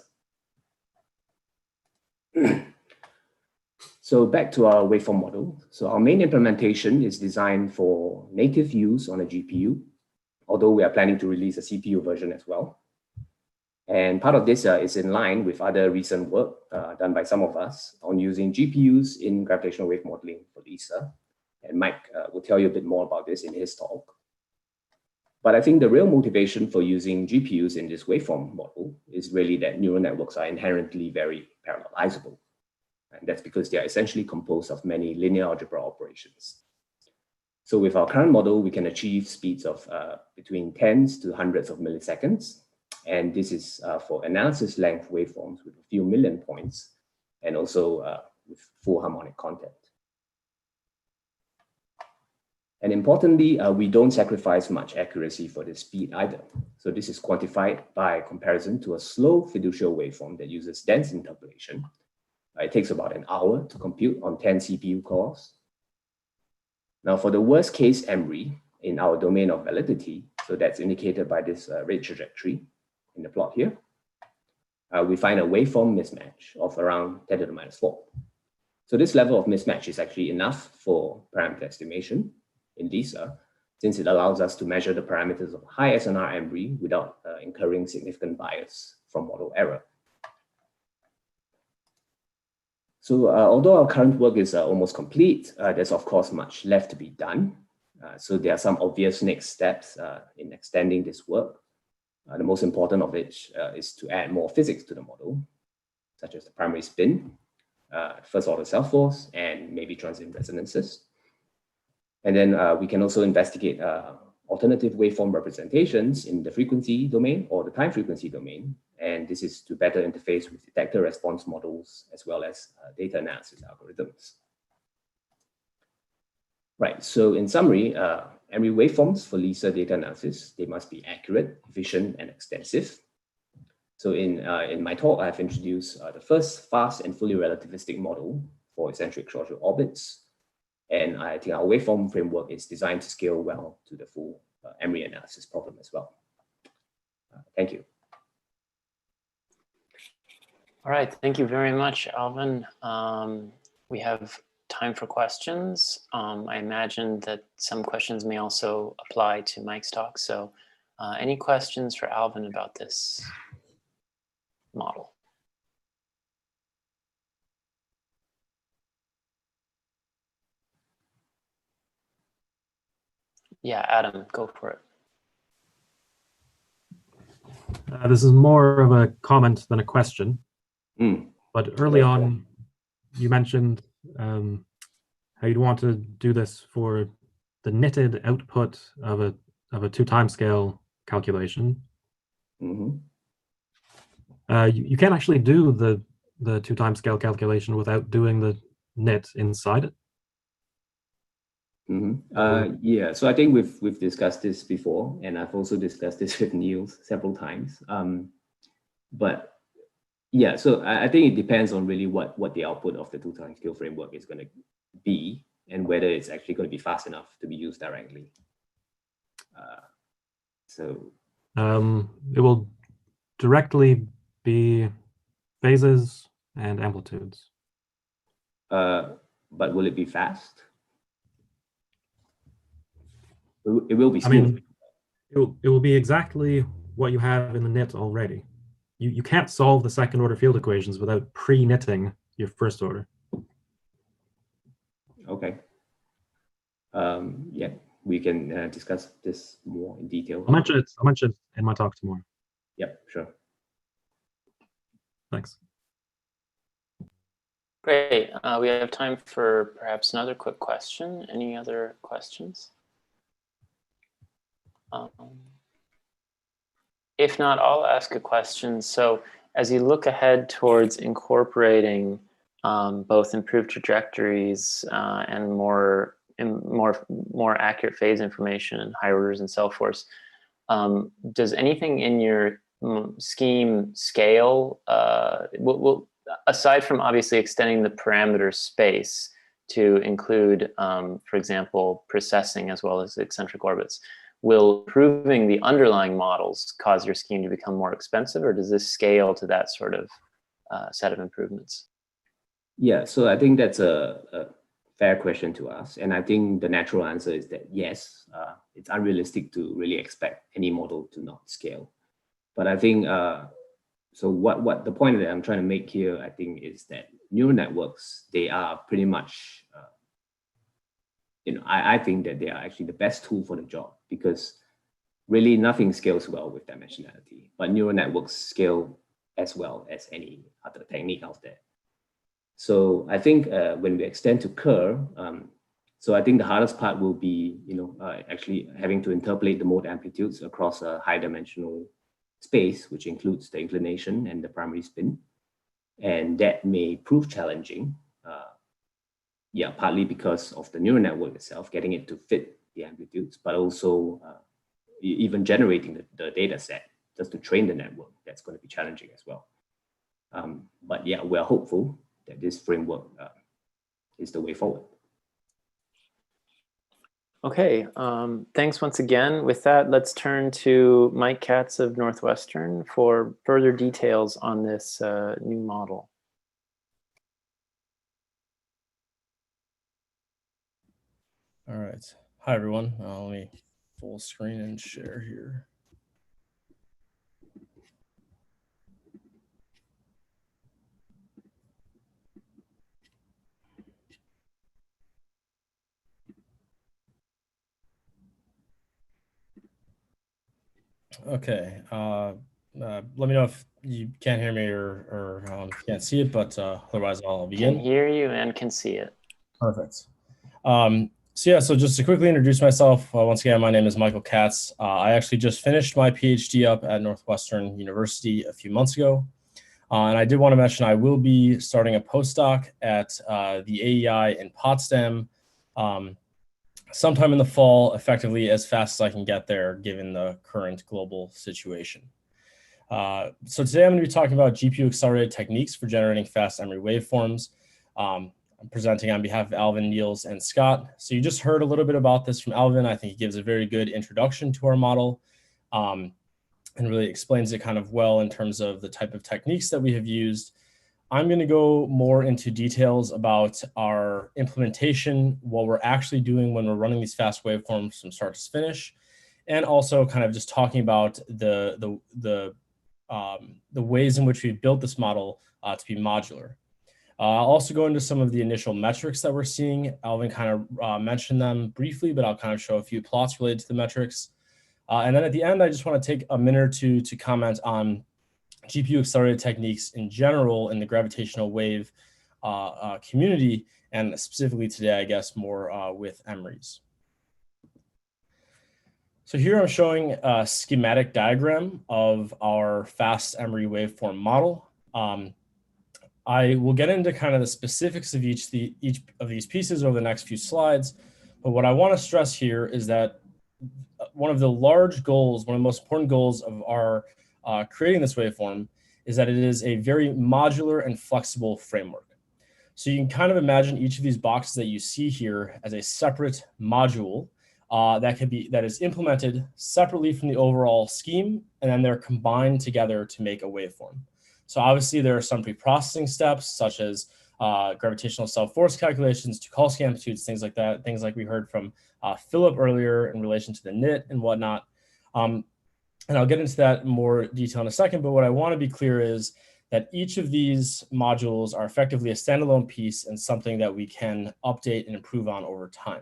S: So back to our waveform model. So our main implementation is designed for native use on a GPU, although we are planning to release a CPU version as well. And part of this is in line with other recent work done by some of us on using GPUs in gravitational wave modeling for LISA. And Mike will tell you a bit more about this in his talk. But I think the real motivation for using GPUs in this waveform model is really that neural networks are inherently very parallelizable. And that's because they are essentially composed of many linear algebra operations. So with our current model, we can achieve speeds of between tens to hundreds of milliseconds. And this is for analysis length waveforms with a few million points, and also with full harmonic content. And importantly, we don't sacrifice much accuracy for this speed either. So this is quantified by comparison to a slow fiducial waveform that uses dense interpolation. It takes about an hour to compute on 10 CPU cores. Now for the worst case MRI in our domain of validity, so that's indicated by this red trajectory in the plot here, we find a waveform mismatch of around 10 to the minus 4. So this level of mismatch is actually enough for parameter estimation in LISA, since it allows us to measure the parameters of high SNR MRI without incurring significant bias from model error. So although our current work is almost complete, there's of course much left to be done. So there are some obvious next steps in extending this work. The most important of which is to add more physics to the model, such as the primary spin, first order self-force, and maybe transient resonances. And then we can also investigate alternative waveform representations in the frequency domain or the time frequency domain. And this is to better interface with detector response models as well as data analysis algorithms. Right, so in summary, Emery waveforms for LISA data analysis, they must be accurate, efficient, and extensive. So in my talk, I've introduced the first fast and fully relativistic model for eccentric short-wave orbits. And I think our waveform framework is designed to scale well to the full Emery analysis problem as well. Thank you.
A: All right, thank you very much, Alvin. We have time for questions. I imagine that some questions may also apply to Mike's talk. So any questions for Alvin about this model? Yeah, Adam, go for it.
T: This is more of a comment than a question. But early on, you mentioned how you'd want to do this for the knitted output of a 2 timescale calculation. You can't actually do the 2 timescale calculation without doing the knit inside it.
S: Yeah, so I think we've discussed this before, and I've also discussed this with Niels several times. But yeah, so I think it depends on really what the output of the 2 timescale framework is going to be, and whether it's actually going to be fast enough to be used directly.
T: It will directly be phases and amplitudes.
S: But will it be fast? It will be smooth.
T: I mean, it will be exactly what you have in the knit already. You can't solve the second order field equations without pre-knitting your first order.
S: Okay. Yeah, we can discuss this more in detail.
T: I'll mention it in my talk tomorrow.
S: Yep, sure.
T: Thanks.
A: Great. We have time for perhaps another quick question. Any other questions? If not, I'll ask a question. So as you look ahead towards incorporating both improved trajectories and more accurate phase information and higher orders and so forth, does anything in your scheme scale? Aside from obviously extending the parameter space to include, for example, precessing as well as eccentric orbits, will improving the underlying models cause your scheme to become more expensive, or does this scale to that sort of set of improvements?
S: Yeah, so I think that's a fair question to ask. And I think the natural answer is that yes, it's unrealistic to really expect any model to not scale. But I think, so what the point that I'm trying to make here, I think, is that neural networks, they are pretty much, I think that they are actually the best tool for the job, because really nothing scales well with dimensionality, but neural networks scale as well as any other technique out there. So I think when we extend to Kerr, so I think the hardest part will be, actually having to interpolate the mode amplitudes across a high dimensional space, which includes the inclination and the primary spin. And that may prove challenging. Yeah, partly because of the neural network itself, getting it to fit the amplitudes, but also even generating the data set just to train the network, that's going to be challenging as well. But yeah, we're hopeful that this framework is the way forward.
A: Okay, thanks once again. With that, let's turn to Mike Katz of Northwestern for further details on this new model.
K: All right. Hi, everyone. Let me full screen and share here. Okay. Let me know if you can't hear me or can't see it, but otherwise I'll begin.
A: Can hear you and can see it.
K: Perfect. So just to quickly introduce myself, once again, my name is Michael Katz. I actually just finished my PhD up at Northwestern University a few months ago. And I did want to mention I will be starting a postdoc at the AEI in Potsdam sometime in the fall, effectively as fast as I can get there, given the current global situation. So today I'm going to be talking about GPU accelerated techniques for generating fast Emery waveforms. I'm presenting on behalf of Alvin, Niels, and Scott. So you just heard a little bit about this from Alvin. I think he gives a very good introduction to our model and really explains it kind of well in terms of the type of techniques that we have used. I'm going to go more into details about our implementation, what we're actually doing when we're running these fast waveforms from start to finish, and also kind of just talking about the ways in which we've built this model to be modular. I'll also go into some of the initial metrics that we're seeing. Alvin kind of mentioned them briefly, but I'll kind of show a few plots related to the metrics. And then at the end, I just want to take a minute or two to comment on GPU accelerated techniques in general in the gravitational wave community, and specifically today, I guess, more with Emrys. So here I'm showing a schematic diagram of our fast Emery waveform model. I will get into kind of the specifics of each of these pieces over the next few slides, but what I want to stress here is that one of the large goals, one of the most important goals of our creating this waveform is that it is a very modular and flexible framework. So you can kind of imagine each of these boxes that you see here as a separate module that is implemented separately from the overall scheme, and then they're combined together to make a waveform. So obviously there are some pre-processing steps such as gravitational self-force calculations, Tucholsky amplitudes, things like that, things like we heard from Philip earlier in relation to the NIT and whatnot. And I'll get into that in more detail in a second, but what I want to be clear is that each of these modules are effectively a standalone piece and something that we can update and improve on over time.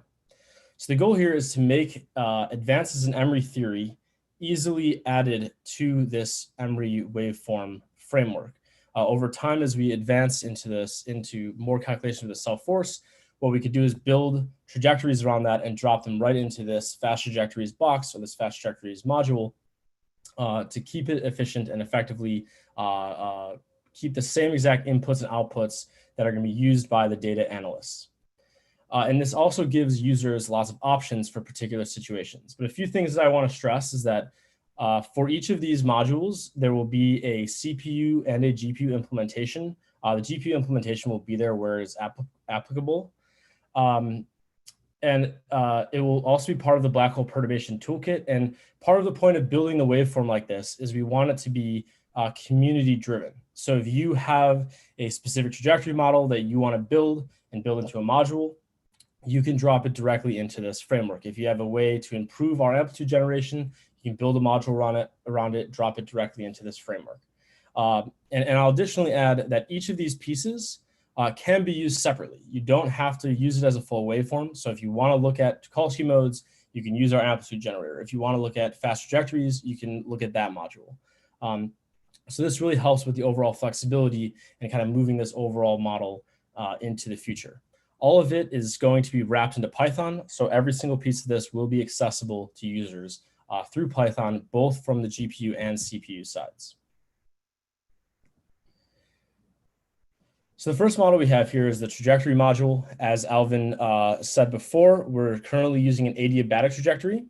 K: So the goal here is to make advances in Emery theory easily added to this Emery waveform framework. Over time, as we advance into more calculation of the self-force, what we could do is build trajectories around that and drop them right into this fast trajectories box or this fast trajectories module to keep it efficient and effectively keep the same exact inputs and outputs that are going to be used by the data analysts. And this also gives users lots of options for particular situations. But a few things that I want to stress is that for each of these modules, there will be a CPU and a GPU implementation. The GPU implementation will be there where it's applicable. And it will also be part of the black hole perturbation toolkit. And part of the point of building the waveform like this is we want it to be community driven. So if you have a specific trajectory model that you want to build into a module, you can drop it directly into this framework. If you have a way to improve our amplitude generation, you can build a module around it, drop it directly into this framework. And I'll additionally add that each of these pieces can be used separately. You don't have to use it as a full waveform. So if you want to look at Tucholsky modes, you can use our amplitude generator. If you want to look at fast trajectories, you can look at that module. So this really helps with the overall flexibility and kind of moving this overall model into the future. All of it is going to be wrapped into Python. So every single piece of this will be accessible to users through Python, both from the GPU and CPU sides. So the first model we have here is the trajectory module. As Alvin said before, we're currently using an adiabatic trajectory.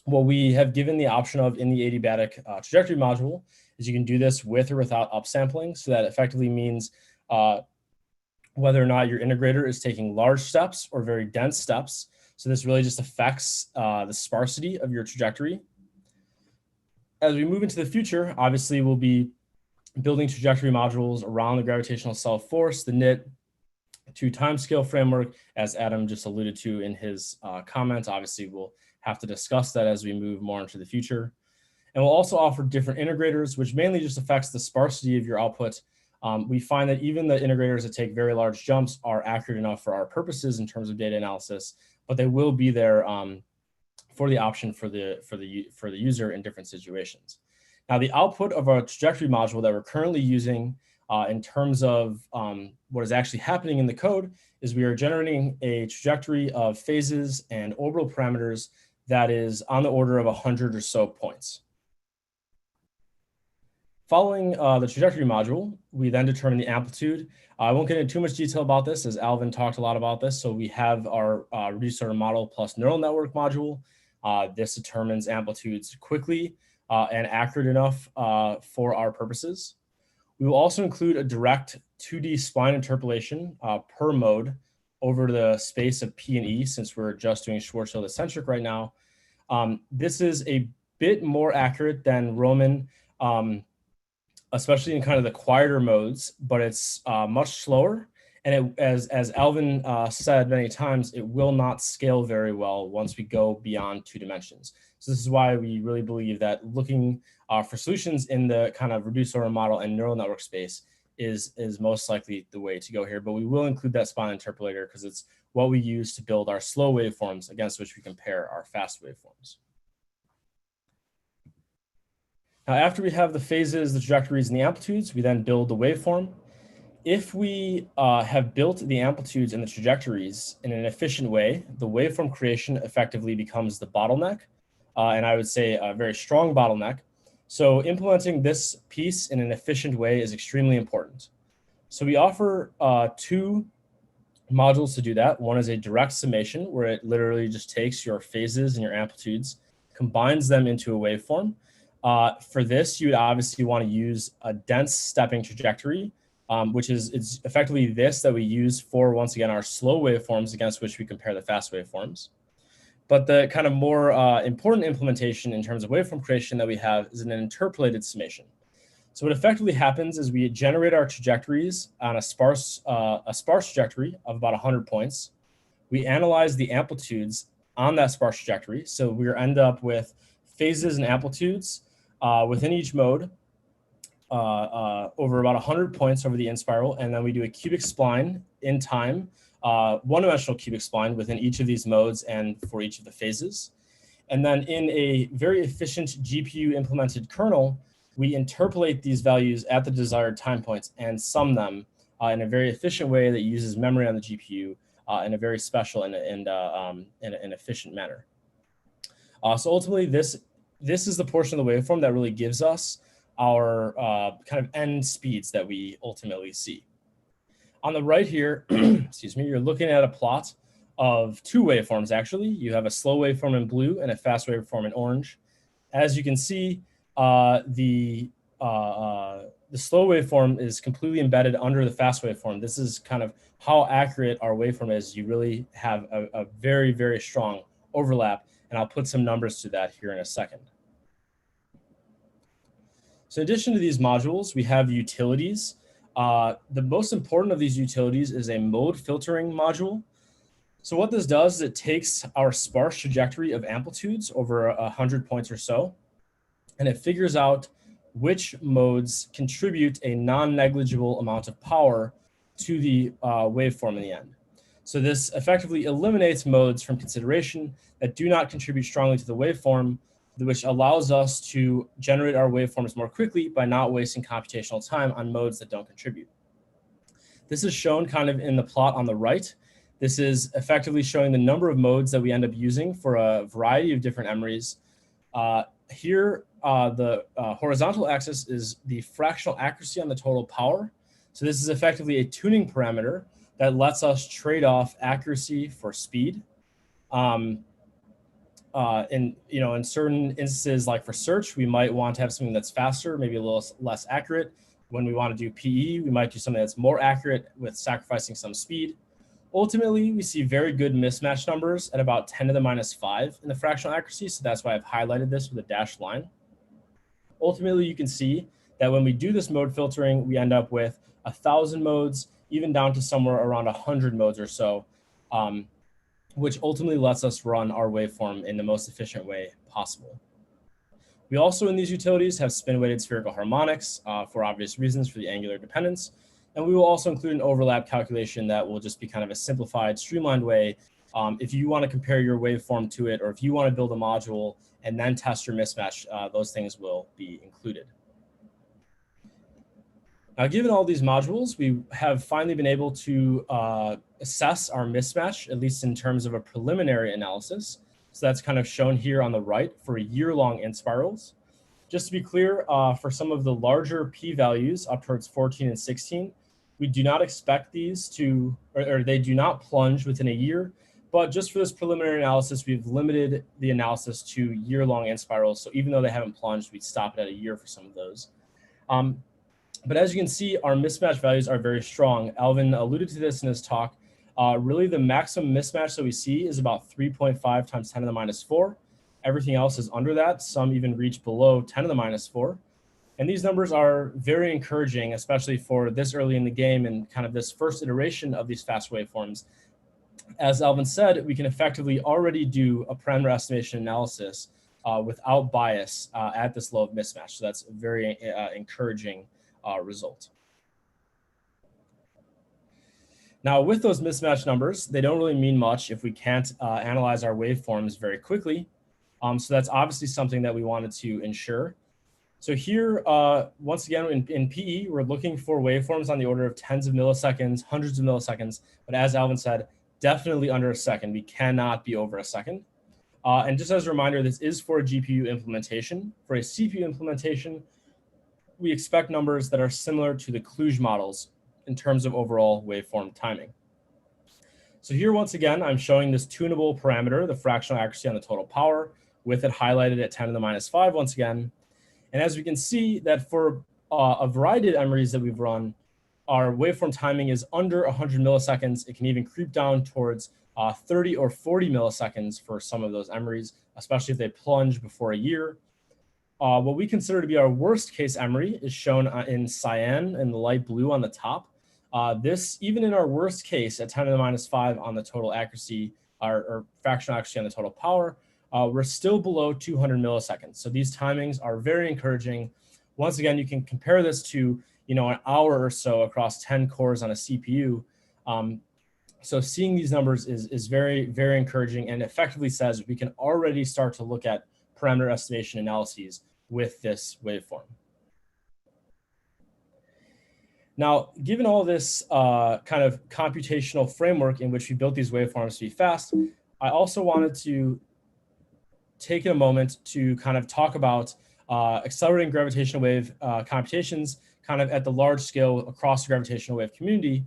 K: What we have given the option of in the adiabatic trajectory module is you can do this with or without upsampling. So that effectively means whether or not your integrator is taking large steps or very dense steps. So this really just affects the sparsity of your trajectory. As we move into the future, obviously we'll be building trajectory modules around the gravitational self-force, the NIT, 2 timescale framework, as Adam just alluded to in his comments. Obviously, we'll have to discuss that as we move more into the future. And we'll also offer different integrators, which mainly just affects the sparsity of your output. We find that even the integrators that take very large jumps are accurate enough for our purposes in terms of data analysis, but they will be there for the option for the user in different situations. Now, the output of our trajectory module that we're currently using in terms of what is actually happening in the code is we are generating a trajectory of phases and orbital parameters that is on the order of 100 or so points. Following the trajectory module, we then determine the amplitude. I won't get into too much detail about this, as Alvin talked a lot about this. So we have our reduced order model plus neural network module. This determines amplitudes quickly and accurate enough for our purposes. We will also include a direct 2D spline interpolation per mode over the space of P and E, since we're just doing Schwarzschild eccentric right now. This is a bit more accurate than Roman, especially in kind of the quieter modes, but it's much slower. And as Alvin said many times, it will not scale very well once we go beyond 2 dimensions. So this is why we really believe that looking for solutions in the kind of reduced order model and neural network space is most likely the way to go here. But we will include that spline interpolator because it's what we use to build our slow waveforms against which we compare our fast waveforms. Now, after we have the phases, the trajectories, and the amplitudes, we then build the waveform. If we have built the amplitudes and the trajectories in an efficient way, the waveform creation effectively becomes the bottleneck, and I would say a very strong bottleneck. So implementing this piece in an efficient way is extremely important. So we offer 2 modules to do that. One is a direct summation, where it literally just takes your phases and your amplitudes, combines them into a waveform. For this, you would obviously want to use a dense stepping trajectory, which is it's effectively this that we use for, once again, our slow waveforms against which we compare the fast waveforms. But the kind of more important implementation in terms of waveform creation that we have is an interpolated summation. So what effectively happens is we generate our trajectories on a sparse trajectory of about 100 points. We analyze the amplitudes on that sparse trajectory. So we end up with phases and amplitudes within each mode over about 100 points over the in-spiral, and then we do a cubic spline in time, one-dimensional cubic spline within each of these modes and for each of the phases. And then in a very efficient GPU-implemented kernel, we interpolate these values at the desired time points and sum them in a very efficient way that uses memory on the GPU in a very special and an efficient manner. So ultimately, this is the portion of the waveform that really gives us our kind of end speeds that we ultimately see. On the right here, excuse me, you're looking at a plot of 2 waveforms, actually. You have a slow waveform in blue and a fast waveform in orange. As you can see, the slow waveform is completely embedded under the fast waveform. This is kind of how accurate our waveform is. You really have a very, very strong overlap, and I'll put some numbers to that here in a second. So in addition to these modules, we have utilities. The most important of these utilities is a mode filtering module. So what this does is it takes our sparse trajectory of amplitudes over 100 points or so, and it figures out which modes contribute a non-negligible amount of power to the waveform in the end. So this effectively eliminates modes from consideration that do not contribute strongly to the waveform, which allows us to generate our waveforms more quickly by not wasting computational time on modes that don't contribute. This is shown kind of in the plot on the right. This is effectively showing the number of modes that we end up using for a variety of different emeries. Here, the horizontal axis is the fractional accuracy on the total power. So this is effectively a tuning parameter that lets us trade off accuracy for speed. In certain instances, like for search, we might want to have something that's faster, maybe a little less accurate. When we want to do PE, we might do something that's more accurate with sacrificing some speed. Ultimately, we see very good mismatch numbers at about 10 to the minus 5 in the fractional accuracy. So that's why I've highlighted this with a dashed line. Ultimately, you can see that when we do this mode filtering, we end up with 1,000 modes, even down to somewhere around 100 modes or so, which ultimately lets us run our waveform in the most efficient way possible. We also, in these utilities, have spin-weighted spherical harmonics for obvious reasons for the angular dependence. And we will also include an overlap calculation that will just be kind of a simplified, streamlined way. If you want to compare your waveform to it, or if you want to build a module and then test your mismatch, those things will be included. Now, given all these modules, we have finally been able to assess our mismatch, at least in terms of a preliminary analysis. So that's kind of shown here on the right for year-long in-spirals. Just to be clear, for some of the larger p-values up towards 14 and 16, we do not expect these to, or they do not plunge within a year. But just for this preliminary analysis, we've limited the analysis to year-long end spirals. So even though they haven't plunged, we'd stop it at a year for some of those. But as you can see, our mismatch values are very strong. Alvin alluded to this in his talk. Really, the maximum mismatch that we see is about 3.5 times 10 to the minus 4. Everything else is under that. Some even reach below 10 to the minus 4. And these numbers are very encouraging, especially for this early in the game and kind of this first iteration of these fast waveforms. As Alvin said, we can effectively already do a parameter estimation analysis without bias at this low of mismatch. So that's a very encouraging result. Now, with those mismatch numbers, they don't really mean much if we can't analyze our waveforms very quickly. So that's obviously something that we wanted to ensure. So here, once again, in PE, we're looking for waveforms on the order of tens of milliseconds, hundreds of milliseconds. But as Alvin said, definitely under a second. We cannot be over a second. And just as a reminder, this is for a GPU implementation. For a CPU implementation, we expect numbers that are similar to the Cluj models in terms of overall waveform timing. So here, once again, I'm showing this tunable parameter, the fractional accuracy on the total power, with it highlighted at 10 to the minus 5 once again. And as we can see that for a variety of MREs that we've run, our waveform timing is under 100 milliseconds. It can even creep down towards 30 or 40 milliseconds for some of those MREs, especially if they plunge before a year. What we consider to be our worst case MRE is shown in cyan and the light blue on the top. This, even in our worst case at 10 to the minus 5 on the total accuracy, or fractional accuracy on the total power, we're still below 200 milliseconds. So these timings are very encouraging. Once again, you can compare this to an hour or so across 10 cores on a CPU. So seeing these numbers is very, very encouraging and effectively says we can already start to look at parameter estimation analyses with this waveform. Now, given all this kind of computational framework in which we built these waveforms to be fast, I also wanted to take a moment to kind of talk about accelerating gravitational wave computations kind of at the large scale across the gravitational wave community.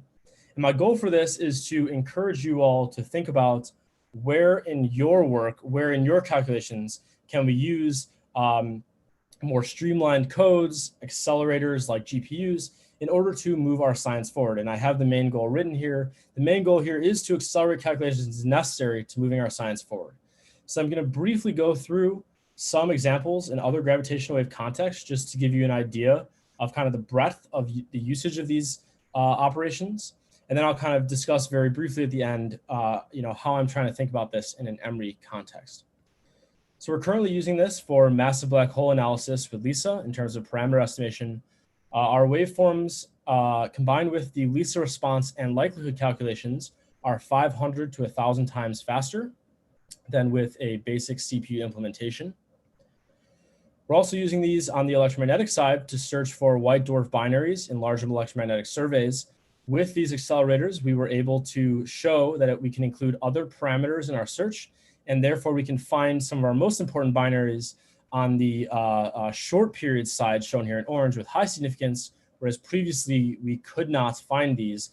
K: And my goal for this is to encourage you all to think about where in your work, where in your calculations can we use more streamlined codes, accelerators like GPUs, in order to move our science forward. And I have the main goal written here. The main goal here is to accelerate calculations necessary to moving our science forward. So I'm going to briefly go through some examples in other gravitational wave contexts, just to give you an idea of kind of the breadth of the usage of these operations. And then I'll kind of discuss very briefly at the end, how I'm trying to think about this in an MRE context. So we're currently using this for massive black hole analysis with LISA in terms of parameter estimation. Our waveforms combined with the LISA response and likelihood calculations are 500 to 1,000 times faster than with a basic CPU implementation. We're also using these on the electromagnetic side to search for white dwarf binaries in large electromagnetic surveys. With these accelerators, we were able to show that we can include other parameters in our search, and therefore we can find some of our most important binaries on the short period side shown here in orange with high significance, whereas previously we could not find these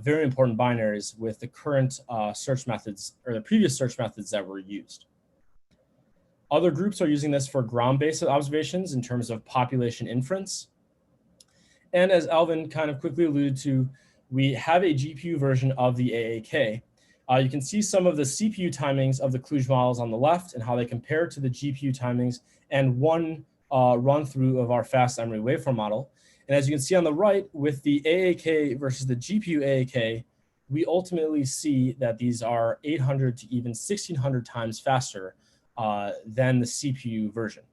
K: very important binaries with the current search methods or the previous search methods that were used. Other groups are using this for ground-based observations in terms of population inference. And as Alvin kind of quickly alluded to, we have a GPU version of the AAK. You can see some of the CPU timings of the Cluj models on the left and how they compare to the GPU timings and one run through of our fast MRE waveform model. And as you can see on the right, with the AAK versus the GPU AAK, we ultimately see that these are 800 to even 1,600 times faster than the CPU version.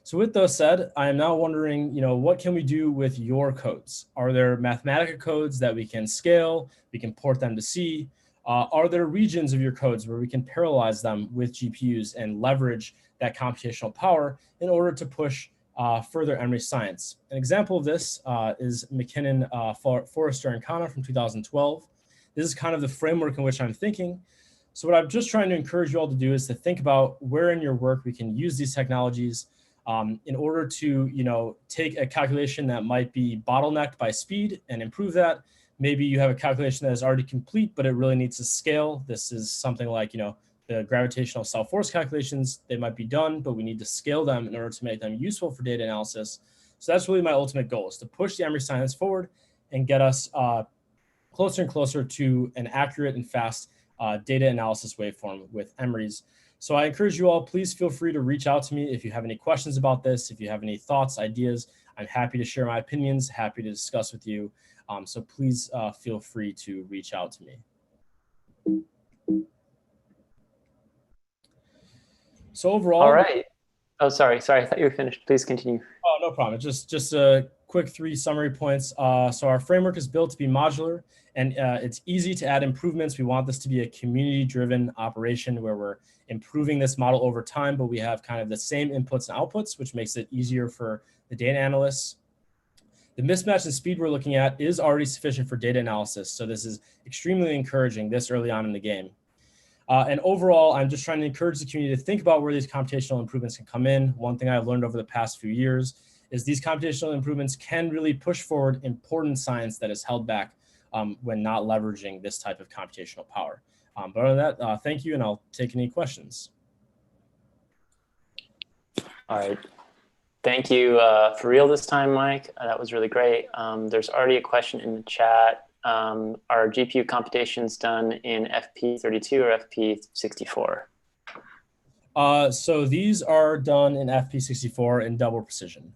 K: So with those said, I am now wondering, what can we do with your codes? Are there Mathematica codes that we can scale? We can port them to C. Are there regions of your codes where we can parallelize them with GPUs and leverage that computational power in order to push further MRE science? An example of this is McKinnon, Forrester, and Khanna from 2012. This is kind of the framework in which I'm thinking. So what I'm just trying to encourage you all to do is to think about where in your work we can use these technologies. In order to, take a calculation that might be bottlenecked by speed and improve that, maybe you have a calculation that is already complete, but it really needs to scale. This is something like, the gravitational cell force calculations. They might be done, but we need to scale them in order to make them useful for data analysis. So that's really my ultimate goal, is to push the Emery science forward and get us closer and closer to an accurate and fast data analysis waveform with Emery's. So I encourage you all, please feel free to reach out to me if you have any questions about this, if you have any thoughts, ideas. I'm happy to share my opinions, happy to discuss with you. So please feel free to reach out to me. So overall.
A: All right. Oh, sorry. I thought you were finished. Please continue.
K: Oh, no problem. Just a quick 3 summary points. So our framework is built to be modular, and it's easy to add improvements. We want this to be a community-driven operation where we're improving this model over time, but we have kind of the same inputs and outputs, which makes it easier for the data analysts. The mismatch in speed we're looking at is already sufficient for data analysis. So this is extremely encouraging this early on in the game. And overall, I'm just trying to encourage the community to think about where these computational improvements can come in. One thing I've learned over the past few years is these computational improvements can really push forward important science that is held back when not leveraging this type of computational power. But other than that, thank you, and I'll take any questions.
A: All right. Thank you for real this time, Mike. That was really great. There's already a question in the chat. Are GPU computations done in FP32 or FP64?
K: So these are done in FP64 in double precision.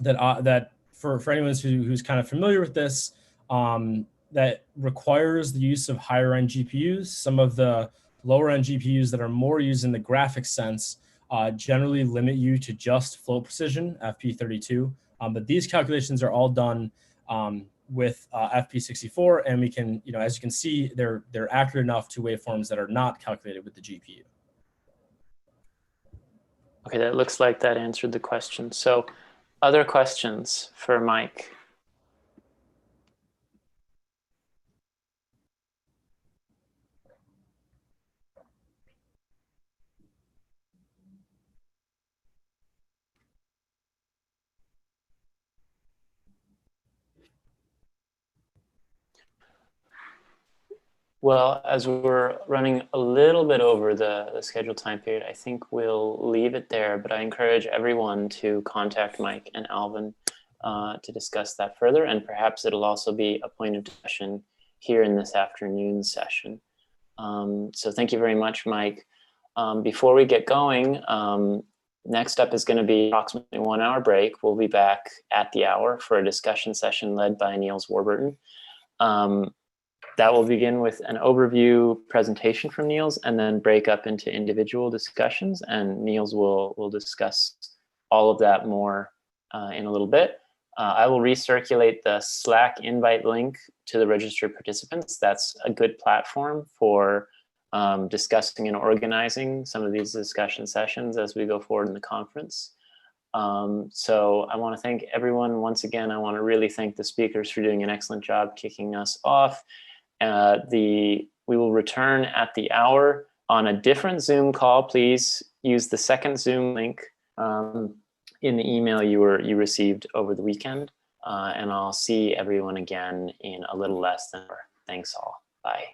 K: That for anyone who's kind of familiar with this, that requires the use of higher end GPUs. Some of the lower end GPUs that are more used in the graphics sense generally limit you to just float precision, FP32. But these calculations are all done with FP64, and we can, as you can see, they're accurate enough to waveforms that are not calculated with the GPU.
A: Okay, that looks like that answered the question. So, other questions for Mike? Well, as we're running a little bit over the scheduled time period, I think we'll leave it there, but I encourage everyone to contact Mike and Alvin to discuss that further, and perhaps it'll also be a point of discussion here in this afternoon session. So thank you very much, Mike. Before we get going, next up is going to be approximately 1 hour break. We'll be back at the hour for a discussion session led by Niels Warburton. That will begin with an overview presentation from Niels and then break up into individual discussions, and Niels will discuss all of that more in a little bit. I will recirculate the Slack invite link to the registered participants. That's a good platform for discussing and organizing some of these discussion sessions as we go forward in the conference. So I want to thank everyone once again. I want to really thank the speakers for doing an excellent job kicking us off. We will return at the hour on a different Zoom call. Please use the second Zoom link in the email you received over the weekend. And I'll see everyone again in a little less than an hour. Thanks all. Bye.